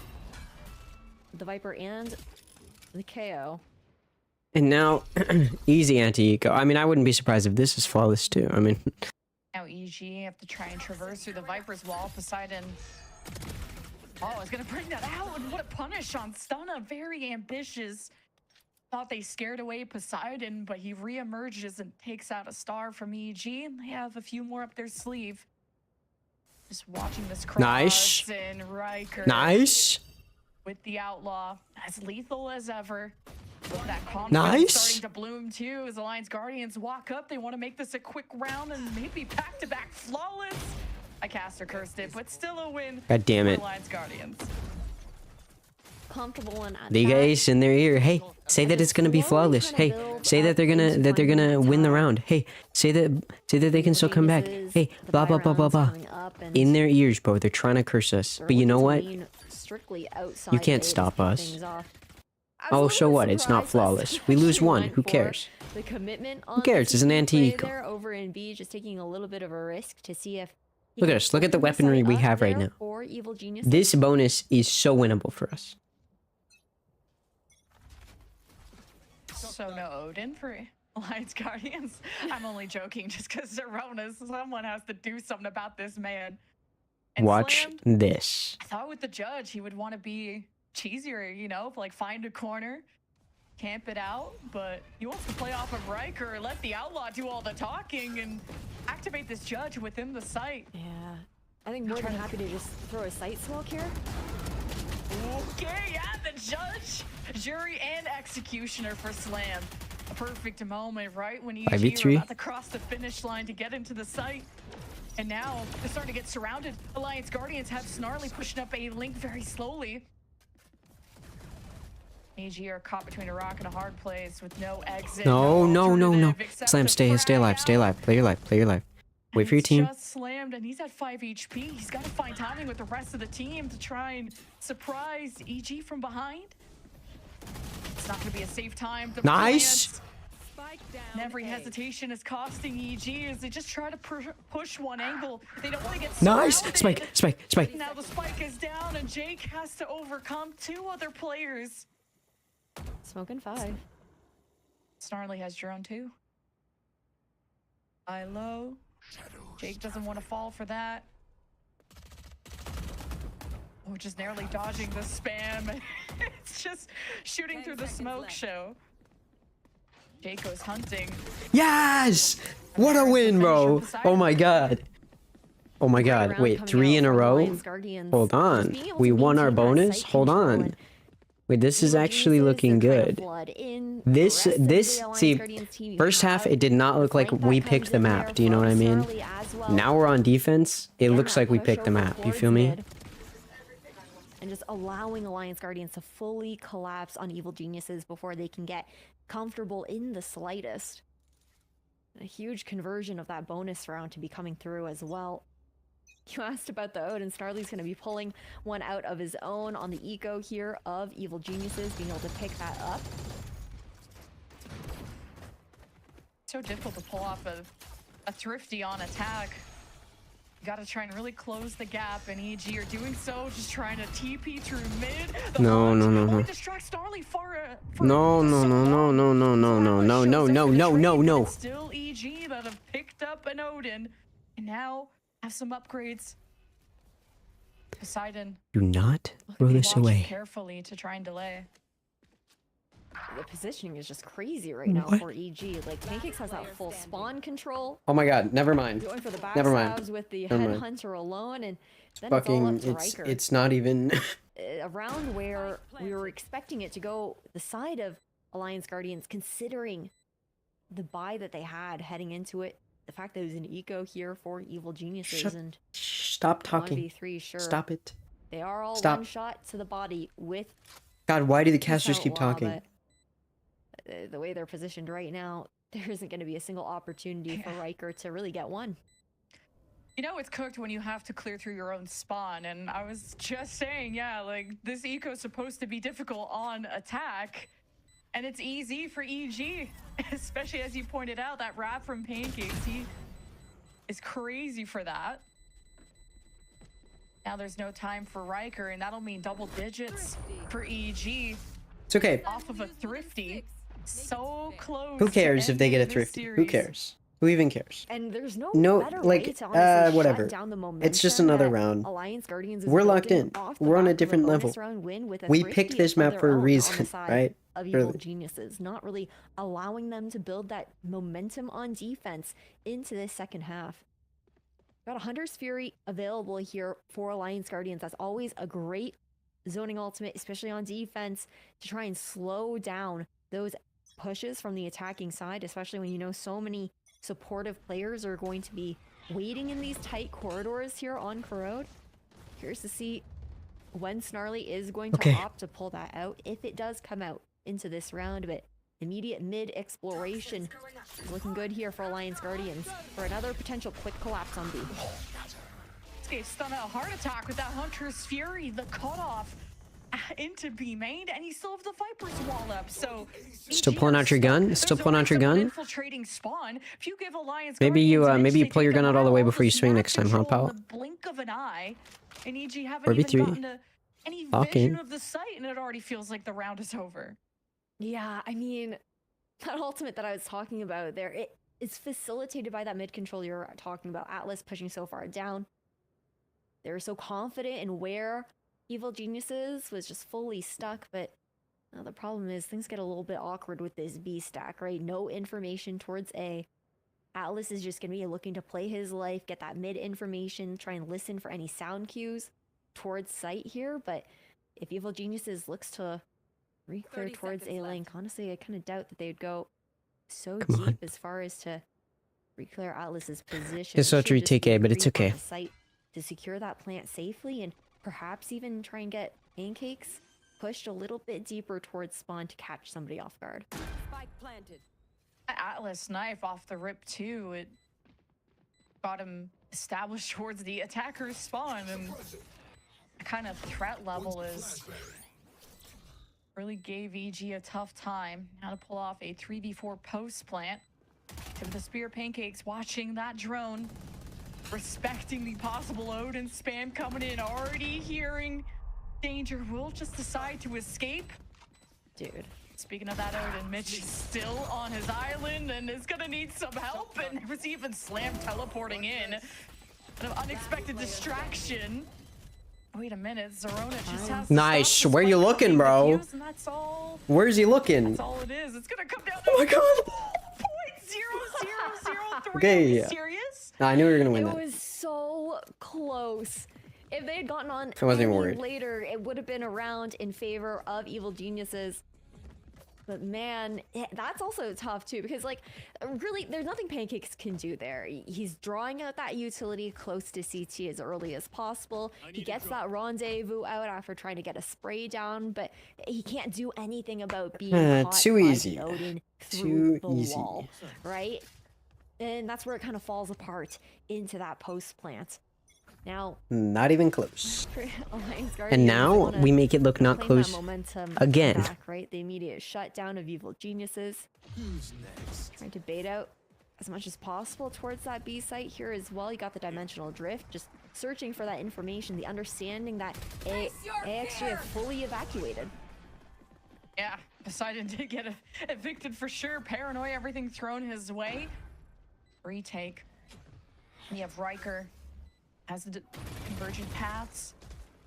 the Viper and the KO. And now, easy anti-eco. I mean, I wouldn't be surprised if this is flawless too. I mean, Now EG have to try and traverse through the Viper's wall. Poseidon, oh, is gonna bring that out, and what a punish on Stunna. Very ambitious. Thought they scared away Poseidon, but he reemerges and takes out a star from EG, and they have a few more up their sleeve. Just watching this cross. Nice. And Riker nice. with the Outlaw, as lethal as ever. That confidence Nice. starting to bloom too as Alliance Guardians walk up. They want to make this a quick round and maybe back-to-back flawless. I cast or cursed it, but still a win. God damn for it. Alliance Guardians. Comfortable and They got ace in their ear. Hey, say that it's gonna be flawless. Hey, say that they're gonna win the round. Hey, say that they can still come back. Hey, blah blah blah blah blah. In their ears, bro. They're trying to curse us. But you know what? You can't stop us. Oh, so what? It's not flawless. We lose one. Who cares? The commitment Who cares? It's an anti-eco. there over in B, just taking a little bit of a risk to see if he Look at can us. Look at the open weaponry side we up have right there now. for Evil Genius. This bonus is so winnable for us. So no Odin for Alliance Guardians. I'm only joking just because Zerona, someone has to do something about this man. And Watch Slam, this. I thought with the judge, he would want to be cheesier, you know, like find a corner, camp it out, but he wants to play off of Riker, let the Outlaw do all the talking and activate this judge within the site. Yeah, I think more than happy to just throw a sight smoke here. Okay, yeah, the judge, jury, and executioner for Slam. A perfect moment, right? When EG 5v3. were about to cross the finish line to get into the site. And now they're starting to get surrounded. Alliance Guardians have Snarly pushing up a link very slowly. EG are caught between a rock and a hard place with no exit. No, no, no, no. alternative except Slam, to stay frag alive, stay out. alive. Play your life, play your life. Wait And for your it's team. Just slammed, and he's at 5 HP. He's got to find timing with the rest of the team to try and surprise EG from behind. It's not going to be a safe time. The Nice. And every hesitation is costing EG as they just try to push one angle. They don't want to get Nice. surrounded. Spike, spike, spike. Now the spike is down, and Jake has to overcome 2 other players. Smoking 5. Snarly has drone too. I low. Jake doesn't want to fall for that. Oh, just narrowly dodging the spam. It's just shooting through the smoke show. Jake goes hunting. Yes! What a win, bro. Oh my god. Oh my god. Round Wait, coming 3 out in a for row? Alliance Guardians. Hold Just on. being able We to won our maintain that bonus? sight Hold control on. and Wait, this is Evil actually Geniuses, looking they're trying to good. flood in. This, The rest of this, the Alliance see, Guardians team, you first half have it did not look like Frank that we comes picked the in map. there Do you know what I from mean? Snarly as well. Now we're on defense. It Getting looks that like we push picked the over map. You towards feel me? mid. And just allowing Alliance Guardians to fully collapse on Evil Geniuses before they can get comfortable in the slightest. And a huge conversion of that bonus round to be coming through as well. You asked about the Odin. Snarly's going to be pulling one out of his own on the eco here of Evil Geniuses, being able to pick that up. So difficult to pull off a thrifty on attack. You gotta try and really close the gap, and EG are doing so, just trying to TP through mid. The No, launch no, no, only no. distracts Snarly for No, no, so no, no, long. no, no, no, no, Atlas no, shows no, up no, for the no, trade, no, but no. it's still EG that have picked up an Odin, and now have some upgrades. Poseidon Do not throw be this watching away. carefully to try and delay. The positioning is just crazy right now What? for EG. Like, Pancakes has that full spawn control. Oh my god, never mind. Going for the Never mind. backstabs with the Never mind. headhunter alone, and then Fucking, it's all up to Riker. it's not even. A round where we were expecting it to go the side of Alliance Guardians, considering the buy that they had heading into it. The fact that it was an eco here for Evil Geniuses Shut- and Stop talking. 1v3, sure. Stop it. They are all Stop. one shot to the body with God, why do the casters keep Law, talking? but, the way they're positioned right now, there isn't going to be a single opportunity for Riker to really get one. You know it's cooked when you have to clear through your own spawn, and I was just saying, yeah, like, this eco's supposed to be difficult on attack, and it's easy for EG, especially as you pointed out, that wrap from Pancakes, he is crazy for that. Now there's no time for Riker, and that'll mean double digits for EG It's okay. off of a thrifty. So close. Who to cares if they get a ending this thrifty? Who series. cares? Who even cares? And there's no, No, better like, way to honestly whatever. shut down the It's just momentum another that round. Alliance Guardians is We're locked building in. off the We're on a back of different bonus level. round win with a We thrifty picked this of map their for a own on the reason, side right? Of Evil Clearly. Geniuses, not really allowing them to build that momentum on defense into this second half. Got a Hunter's Fury available here for Alliance Guardians. That's always a great zoning ultimate, especially on defense, to try and slow down those pushes from the attacking side, especially when you know so many supportive players are going to be waiting in these tight corridors here on Corrode. Curious to see when Snarly is going to Okay. opt to pull that out, if it does come out into this round, but immediate mid exploration is looking good here for Alliance Guardians for another potential quick collapse on B. This guy's stun out a heart attack with that Hunter's Fury, the cutoff into B main, and you still have the Viper's wall up. So Still EG pulling are out your stuck. gun? There's Still pulling out your always gun? some infiltrating spawn. If you give Alliance Maybe you, Guardians an maybe you inch, pull they your take gun out them all the way out. before you Just swing map next time, huh, control pal? in the blink of an eye, and EG haven't 4v3. even gotten to any Talking. vision of the site, and it already feels like the round is over. Yeah, I mean, that ultimate that I was talking about there, it's facilitated by that mid control you're talking about. Atlas pushing so far down. They're so confident in where Evil Geniuses was just fully stuck, but the problem is things get a little bit awkward with this B stack, right? No information towards A. Atlas is just going to be looking to play his life, get that mid information, try and listen for any sound cues towards site here, but if Evil Geniuses looks to re-clear 30 towards seconds A left. link, honestly, I kind of doubt that they'd go so Come deep on. as far as to re-clear Atlas's position. It's so It should just retake be A, but it's creep on okay. the site to secure that plant safely and perhaps even try and get Pancakes pushed a little bit deeper towards spawn to catch somebody off guard. Spike planted. Atlas knife off the rip too. It got him established towards the attacker's spawn, and the kind of threat level is really gave EG a tough time. How to pull off a 3v4 post plant. And the Spear Pancakes watching that drone, respecting the possible Odin spam coming in, already hearing danger, will just decide to escape. Dude. Speaking of that Odin, Mitch is still on his island and is gonna need some help, and there was even Slam teleporting in. An unexpected distraction. Wait a minute, Zerona just has to Nice. stop the Where you spike looking, coming bro? defuse, and that's all. Where's he looking? That's all it is. It's gonna come down to Oh my god. 0.0003. Okay, Are you yeah. serious? I knew we were gonna win It that. was so close. If they had gotten on I wasn't even any worried. later, it would have been a round in favor of Evil Geniuses. But man, that's also tough too, because like, really, there's nothing Pancakes can do there. He's drawing out that utility close to CT as early as possible. He gets that rendezvous out after trying to get a spray down, but he can't do anything about being caught too by easy. the Odin Too through the easy. wall, right? And that's where it kind of falls apart into that post plant. Now, Not even close. Alliance Guardians, And they now wanna we make it look not claim that close momentum again. back, right? The immediate shutdown of Evil Geniuses. Trying to bait out as much as possible towards that B site here as well. You got the dimensional drift, just searching for that information, the understanding that AXG have fully evacuated. Yeah, Poseidon did get evicted for sure. Paranoia, everything thrown his way. Retake. You have Riker. Has the convergent paths.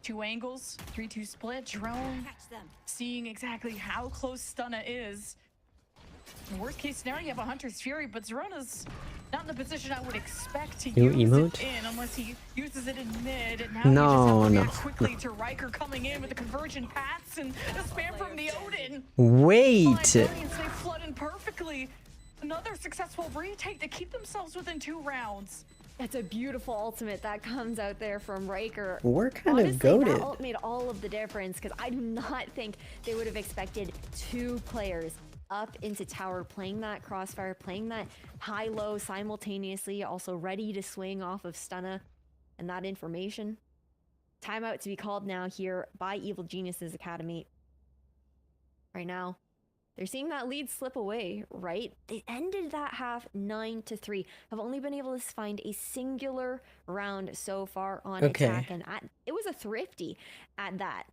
2 angles. 3-2 split. Drone. Seeing exactly how close Stunna is. Worst case scenario, you have a Hunter's Fury, but Zerona's not in the position I would expect to New use emote? it in unless he uses it in mid. And now No, you just have to no, react quickly to Riker coming in with the convergent paths and the spam from the Odin. Wait. Guardians, they flood in perfectly. Another successful retake to keep themselves within 2 rounds. That's a beautiful ultimate that comes out there from Riker. We're kind Honestly, of goated. that ult made all of the difference because I do not think they would have expected 2 players up into tower playing that crossfire, playing that high-low simultaneously, also ready to swing off of Stunna and that information. Timeout to be called now here by Evil Geniuses Academy. Right now, they're seeing that lead slip away, right? They ended that half 9-3. Have only been able to find a singular round so far on Okay. attack, and it was a thrifty at that.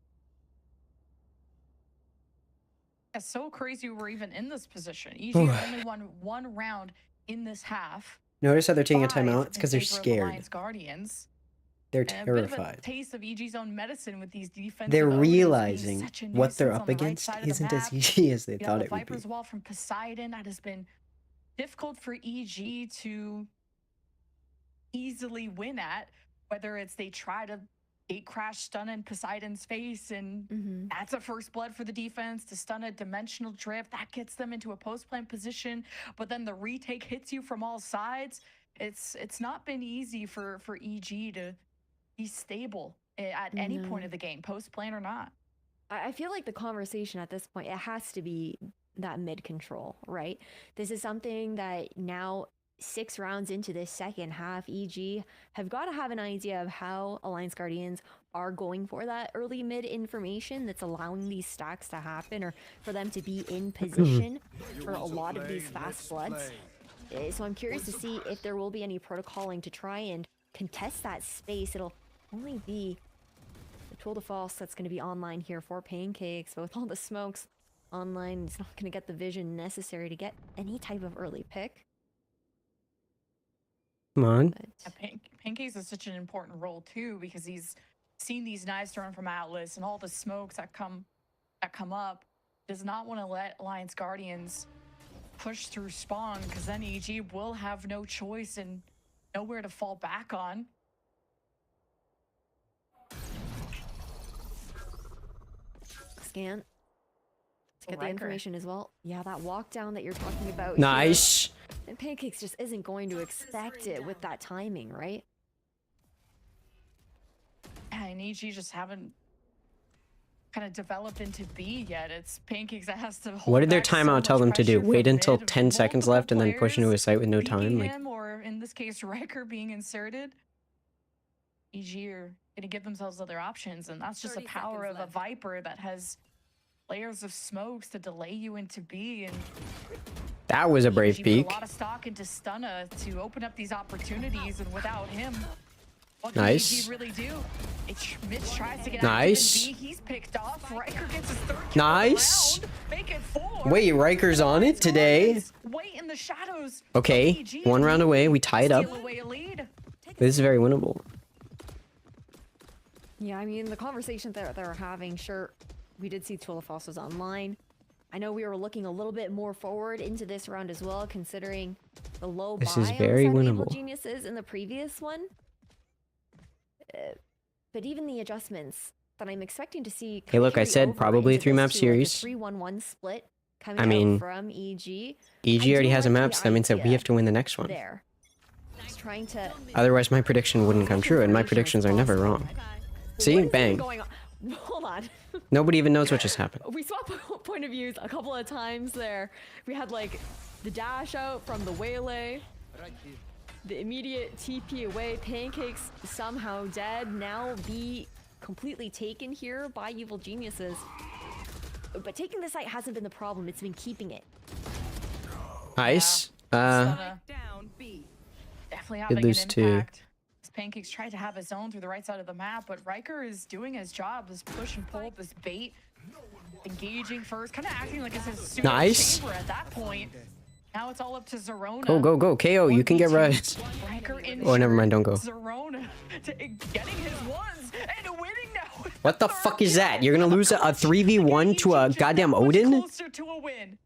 It's so crazy we're even in this position. EG only won 1 round in this half. Notice how they're taking a 5 timeout? It's in because they're favor of scared. Alliance Guardians. They're And a bit of a terrified. taste of EG's own medicine with these defensive They're Odins being realizing such a what they're nuisance up on the right against side of the isn't as map. easy as they You have thought the it would be. Viper's Wall from Poseidon that has been difficult for EG to easily win at, whether it's they try to gate crash stun in Poseidon's face, and that's a first blood for the defense to stun a dimensional drift. That gets them into a post plant position, but then the retake hits you from all sides. It's not been easy for EG to be stable at any point of the game, post plant or not. I feel like the conversation at this point, it has to be that mid control, right? This is something that now 6 rounds into this second half, EG have got to have an idea of how Alliance Guardians are going for that early mid information that's allowing these stacks to happen or for them to be in position for a lot of these fast bloods. So I'm curious to see if there will be any protocoling to try and contest that space. It'll only be the Tour de Force that's going to be online here for Pancakes, but with all the smokes online, it's not going to get the vision necessary to get any type of early pick. Come on. Pancakes is such an important role too, because he's seen these knives thrown from Atlas and all the smokes that come up. Does not want to let Alliance Guardians push through spawn, because then EG will have no choice and nowhere to fall back on. scan to get the Riker. information as well. Yeah, that walk down that you're talking about. Nice. Here, and Pancakes just isn't going to expect it with that timing, right? Yeah, and EG just haven't kind of developed into B yet. It's Pancakes that has to hold What did their back so timeout much tell them to do? pressure Wait from until mid, 10 seconds multiple left and then push into a players site with no beating time? Like, him, or in this case, Riker being inserted. EG are gonna give themselves other options, and that's just the 30 power of seconds a left. Viper that has layers of smokes to delay you into B. And that was a brave EG peek. put a lot of stock into Stunna to open up these opportunities, and without him, what Nice. can EG really do? Mitch tries to get Nice. active in B. He's picked off. Riker gets his third kill of the Nice. round. Make it 4. Wait, Riker's on it today? Wait in the shadows. Okay, EG one round away. We tie it up. steal away a lead. This is very winnable. Yeah, I mean, the conversation that they're having, sure, we did see Tuilafos was online. I know we were looking a little bit more forward into this round as well, considering the low This buy is on very the side of Evil winnable. Geniuses in the previous one. But even the adjustments that I'm expecting to see. Hey, look, I carry said over probably a into 3-map this to, like, a series. 3-1-1 split coming I out mean, from EG. EG I already do has a like map, the so that means that we idea have to win the next one. There. Just trying to. Otherwise, my prediction wouldn't come true, and my predictions are never wrong. See? What is even Bang. going on? Hold on. Nobody even knows what just happened. We swapped point of views a couple of times there. We had like the dash out from the waylay, Right here. the immediate TP away. Pancakes somehow dead. Now be completely taken here by Evil Geniuses. But taking the site hasn't been the problem. It's been keeping it. Nice. Stunna Down B. definitely having lose an two. impact. This Pancakes tried to have his own through the right side of the map, but Riker is doing his job. This push and pull, this bait, engaging first, kind of acting like it's his pseudo Nice. chamber at that point. Now it's all up to Zerona. Go, go, go. KO, you can get right. Riker Oh, never mind, don't go. Zerona getting his ones and winning now. with What the third fuck is kill. that? You're gonna lose a 3v1 to a EG goddamn much Odin? closer to a win.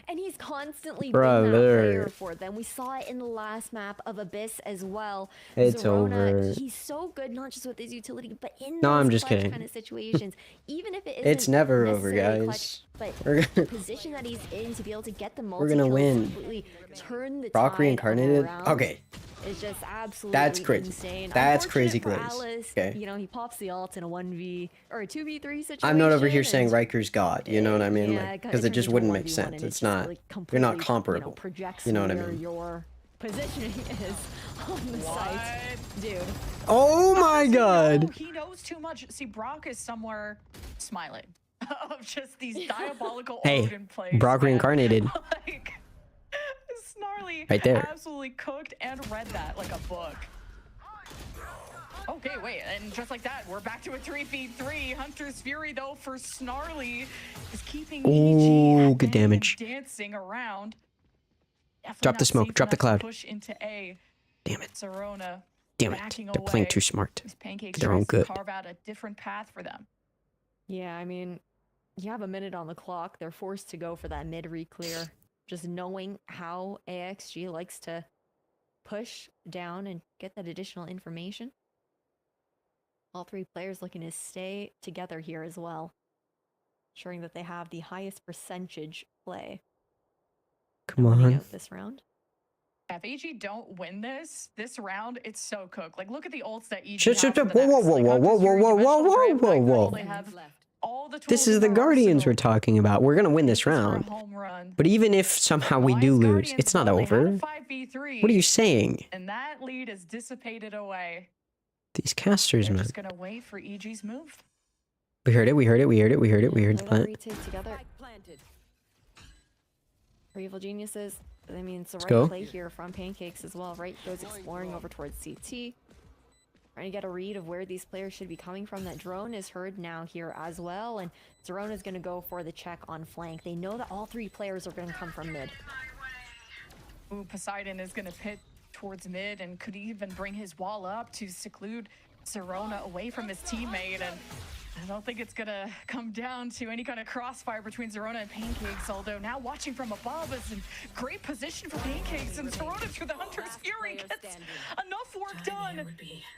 And he's constantly Brother. been that player for them. We saw it in the last map of Abyss as well. It's Zerona, over. He's so good, not just with his utility, but in No, those I'm just clutch kidding. kind of situations. Even if it isn't It's never over, necessarily guys. clutch, but We're the gonna, position that he's in to be able to get the We're gonna multi-kills, win. completely turn the Brock tide reincarnated? around. Okay. It's just absolutely That's crazy. insane. That's Unfortunate crazy for glaze. Alice, Okay. You know, he pops the ult in a 1v or a 2v3 situation. I'm not over here saying and- Riker's God, you know what I mean? Yeah, Like, because it just turns into a wouldn't make 1v1 sense. and It's just, not. like, You're completely, not comparable. Projects You know what I where mean? your positioning is on the site, dude. Oh my Honestly, god. no, he knows too much. See, Brock is somewhere smiling of just these diabolical Hey, Odin plays. Brock man. reincarnated. Like, Snarly Right there. absolutely cooked and read that like a book. Okay, wait, and just like that, we're back to a 3v3. Hunter's Fury, though, for Snarly is keeping Ooh, EG good at bay and damage. dancing around. Definitely Drop the not smoke, safe drop the enough to cloud. Push into A. Damn it. Zerona Damn it. backing They're playing away. too smart. These Pancakes They're all tries to good. carve out a different path for them. Yeah, I mean, you have a minute on the clock. They're forced to go for that mid re-clear. Just knowing how AXG likes to push down and get that additional information. All three players looking to stay together here as well, ensuring that they have the highest percentage play Come winning on. out this round. If EG don't win this round, it's so cooked. Like, look at the ults that EG Shut, have shut, for shut. the Whoa, next. whoa, Like, whoa, Hunter's whoa, Fury, whoa, whoa, Dimensional whoa, Drift, whoa, like, whoa. They have all the This tools is in the their Guardians we're arsenal. talking about. We're gonna win this This is for a round. home run. But even if somehow we do Alliance lose, Guardians, it's not though, they had a over. 5v3, What are you saying? and that lead is dissipated away. These casters, They're man. just gonna wait for EG's move. We heard it, we heard it, we heard it, we heard it, we heard the Play that plant. retake together. Spike planted. For Evil Geniuses, I mean, it's the right go. play here from Pancakes as well, right? Goes exploring over towards CT. Trying to get a read of where these players should be coming from. That drone is heard now here as well, and Zerona is going to go for the check on flank. They know that all three players are going to come from mid. Ooh, Poseidon is gonna pit towards mid and could even bring his wall up to seclude Zerona away from his teammate. And I don't think it's gonna come down to any kind of crossfire between Zerona and Pancakes, although now watching from above is in great position for Pancakes, and Zerona through the Hunter's Fury player gets standing. enough work done.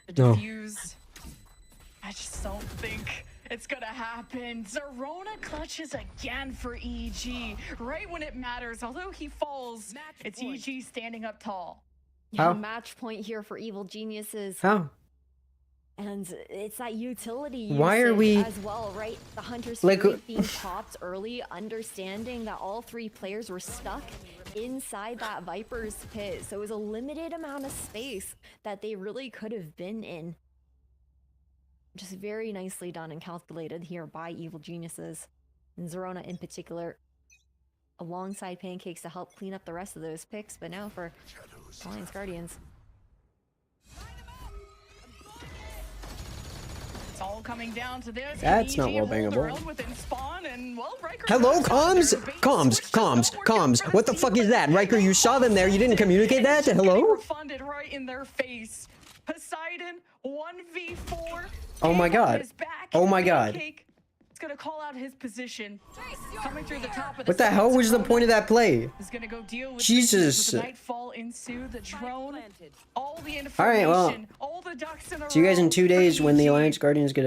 The No. defuse, I just don't think It's gonna happen. Zerona clutches again for EG, right when it matters. Although he falls, it's EG standing up tall. How? Match point here for Evil Geniuses. How? And it's that utility Why are usage we- as well, right? The Hunter's Like, Fury theme popped early, understanding that all 3 players were stuck inside that Viper's pit. So it was a limited amount of space that they really could have been in. Just very nicely done and calculated here by Evil Geniuses. And Zerona in particular, alongside Pancakes to help clean up the rest of those picks. But now for Alliance Guardians. It's all coming down to this. That's not EG well hold their bangable. own within spawn, and, well, Riker Hello, goes comms? their base, Comms, switches comms, don't work out comms. for What the team. fuck is that? Riker, you saw them there. You didn't communicate that? It's just getting Hello? refunded right in their face. Poseidon 1v4. Oh my Aeon God. is back. Oh my God. Pancake is gonna call out his position. Coming through the top of What the hell was the point of that play? Is gonna go deal with Jesus. the nightfall ensue, the drone, all the information, Alright, well, all the ducks in a See you guys in row 2 for days when the EG. Alliance Guardians get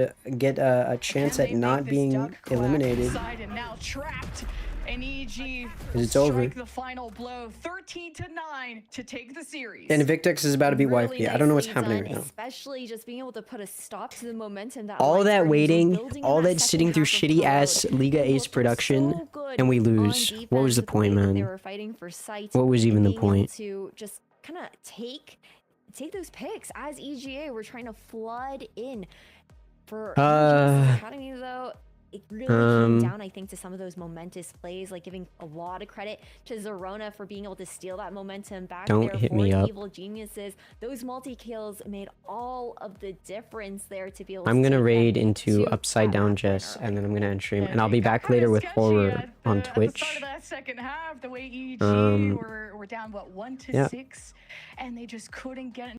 a chance Can at they not make this being duck quack? eliminated. Poseidon now trapped, and EG 'Cause it's strike over. the final blow, 13-9 to take the series. And Invictus is about to be wiped. Really Yeah, I don't know what's nicely happening done, right now. Especially just being able to put a stop to the momentum that All Alliance that Guardians were waiting, building in all that second sitting through half of shitty Cloud. ass Liga They Ace looked production, so good and we on lose. What was the defense, point, way that They man? were fighting for sight. What was and even the being able point? To just kind of take those picks as EGA were trying to flood in. For Genesis Academy though, it really came down, I think, to some of those momentous plays, like giving a lot of credit to Zerona for being able to steal that momentum back Don't there hit for me up. Evil Geniuses. Those multi-kills made all of the difference there to be able I'm to gonna take them raid into to Upside that Down map winner. Jess, and then I'm gonna end stream, Yeah, and I'll it be got back kinda later with sketchy horror at on the start Twitch. of that second half, the way EG Um, were down, what, 1-6, yeah. and they just couldn't get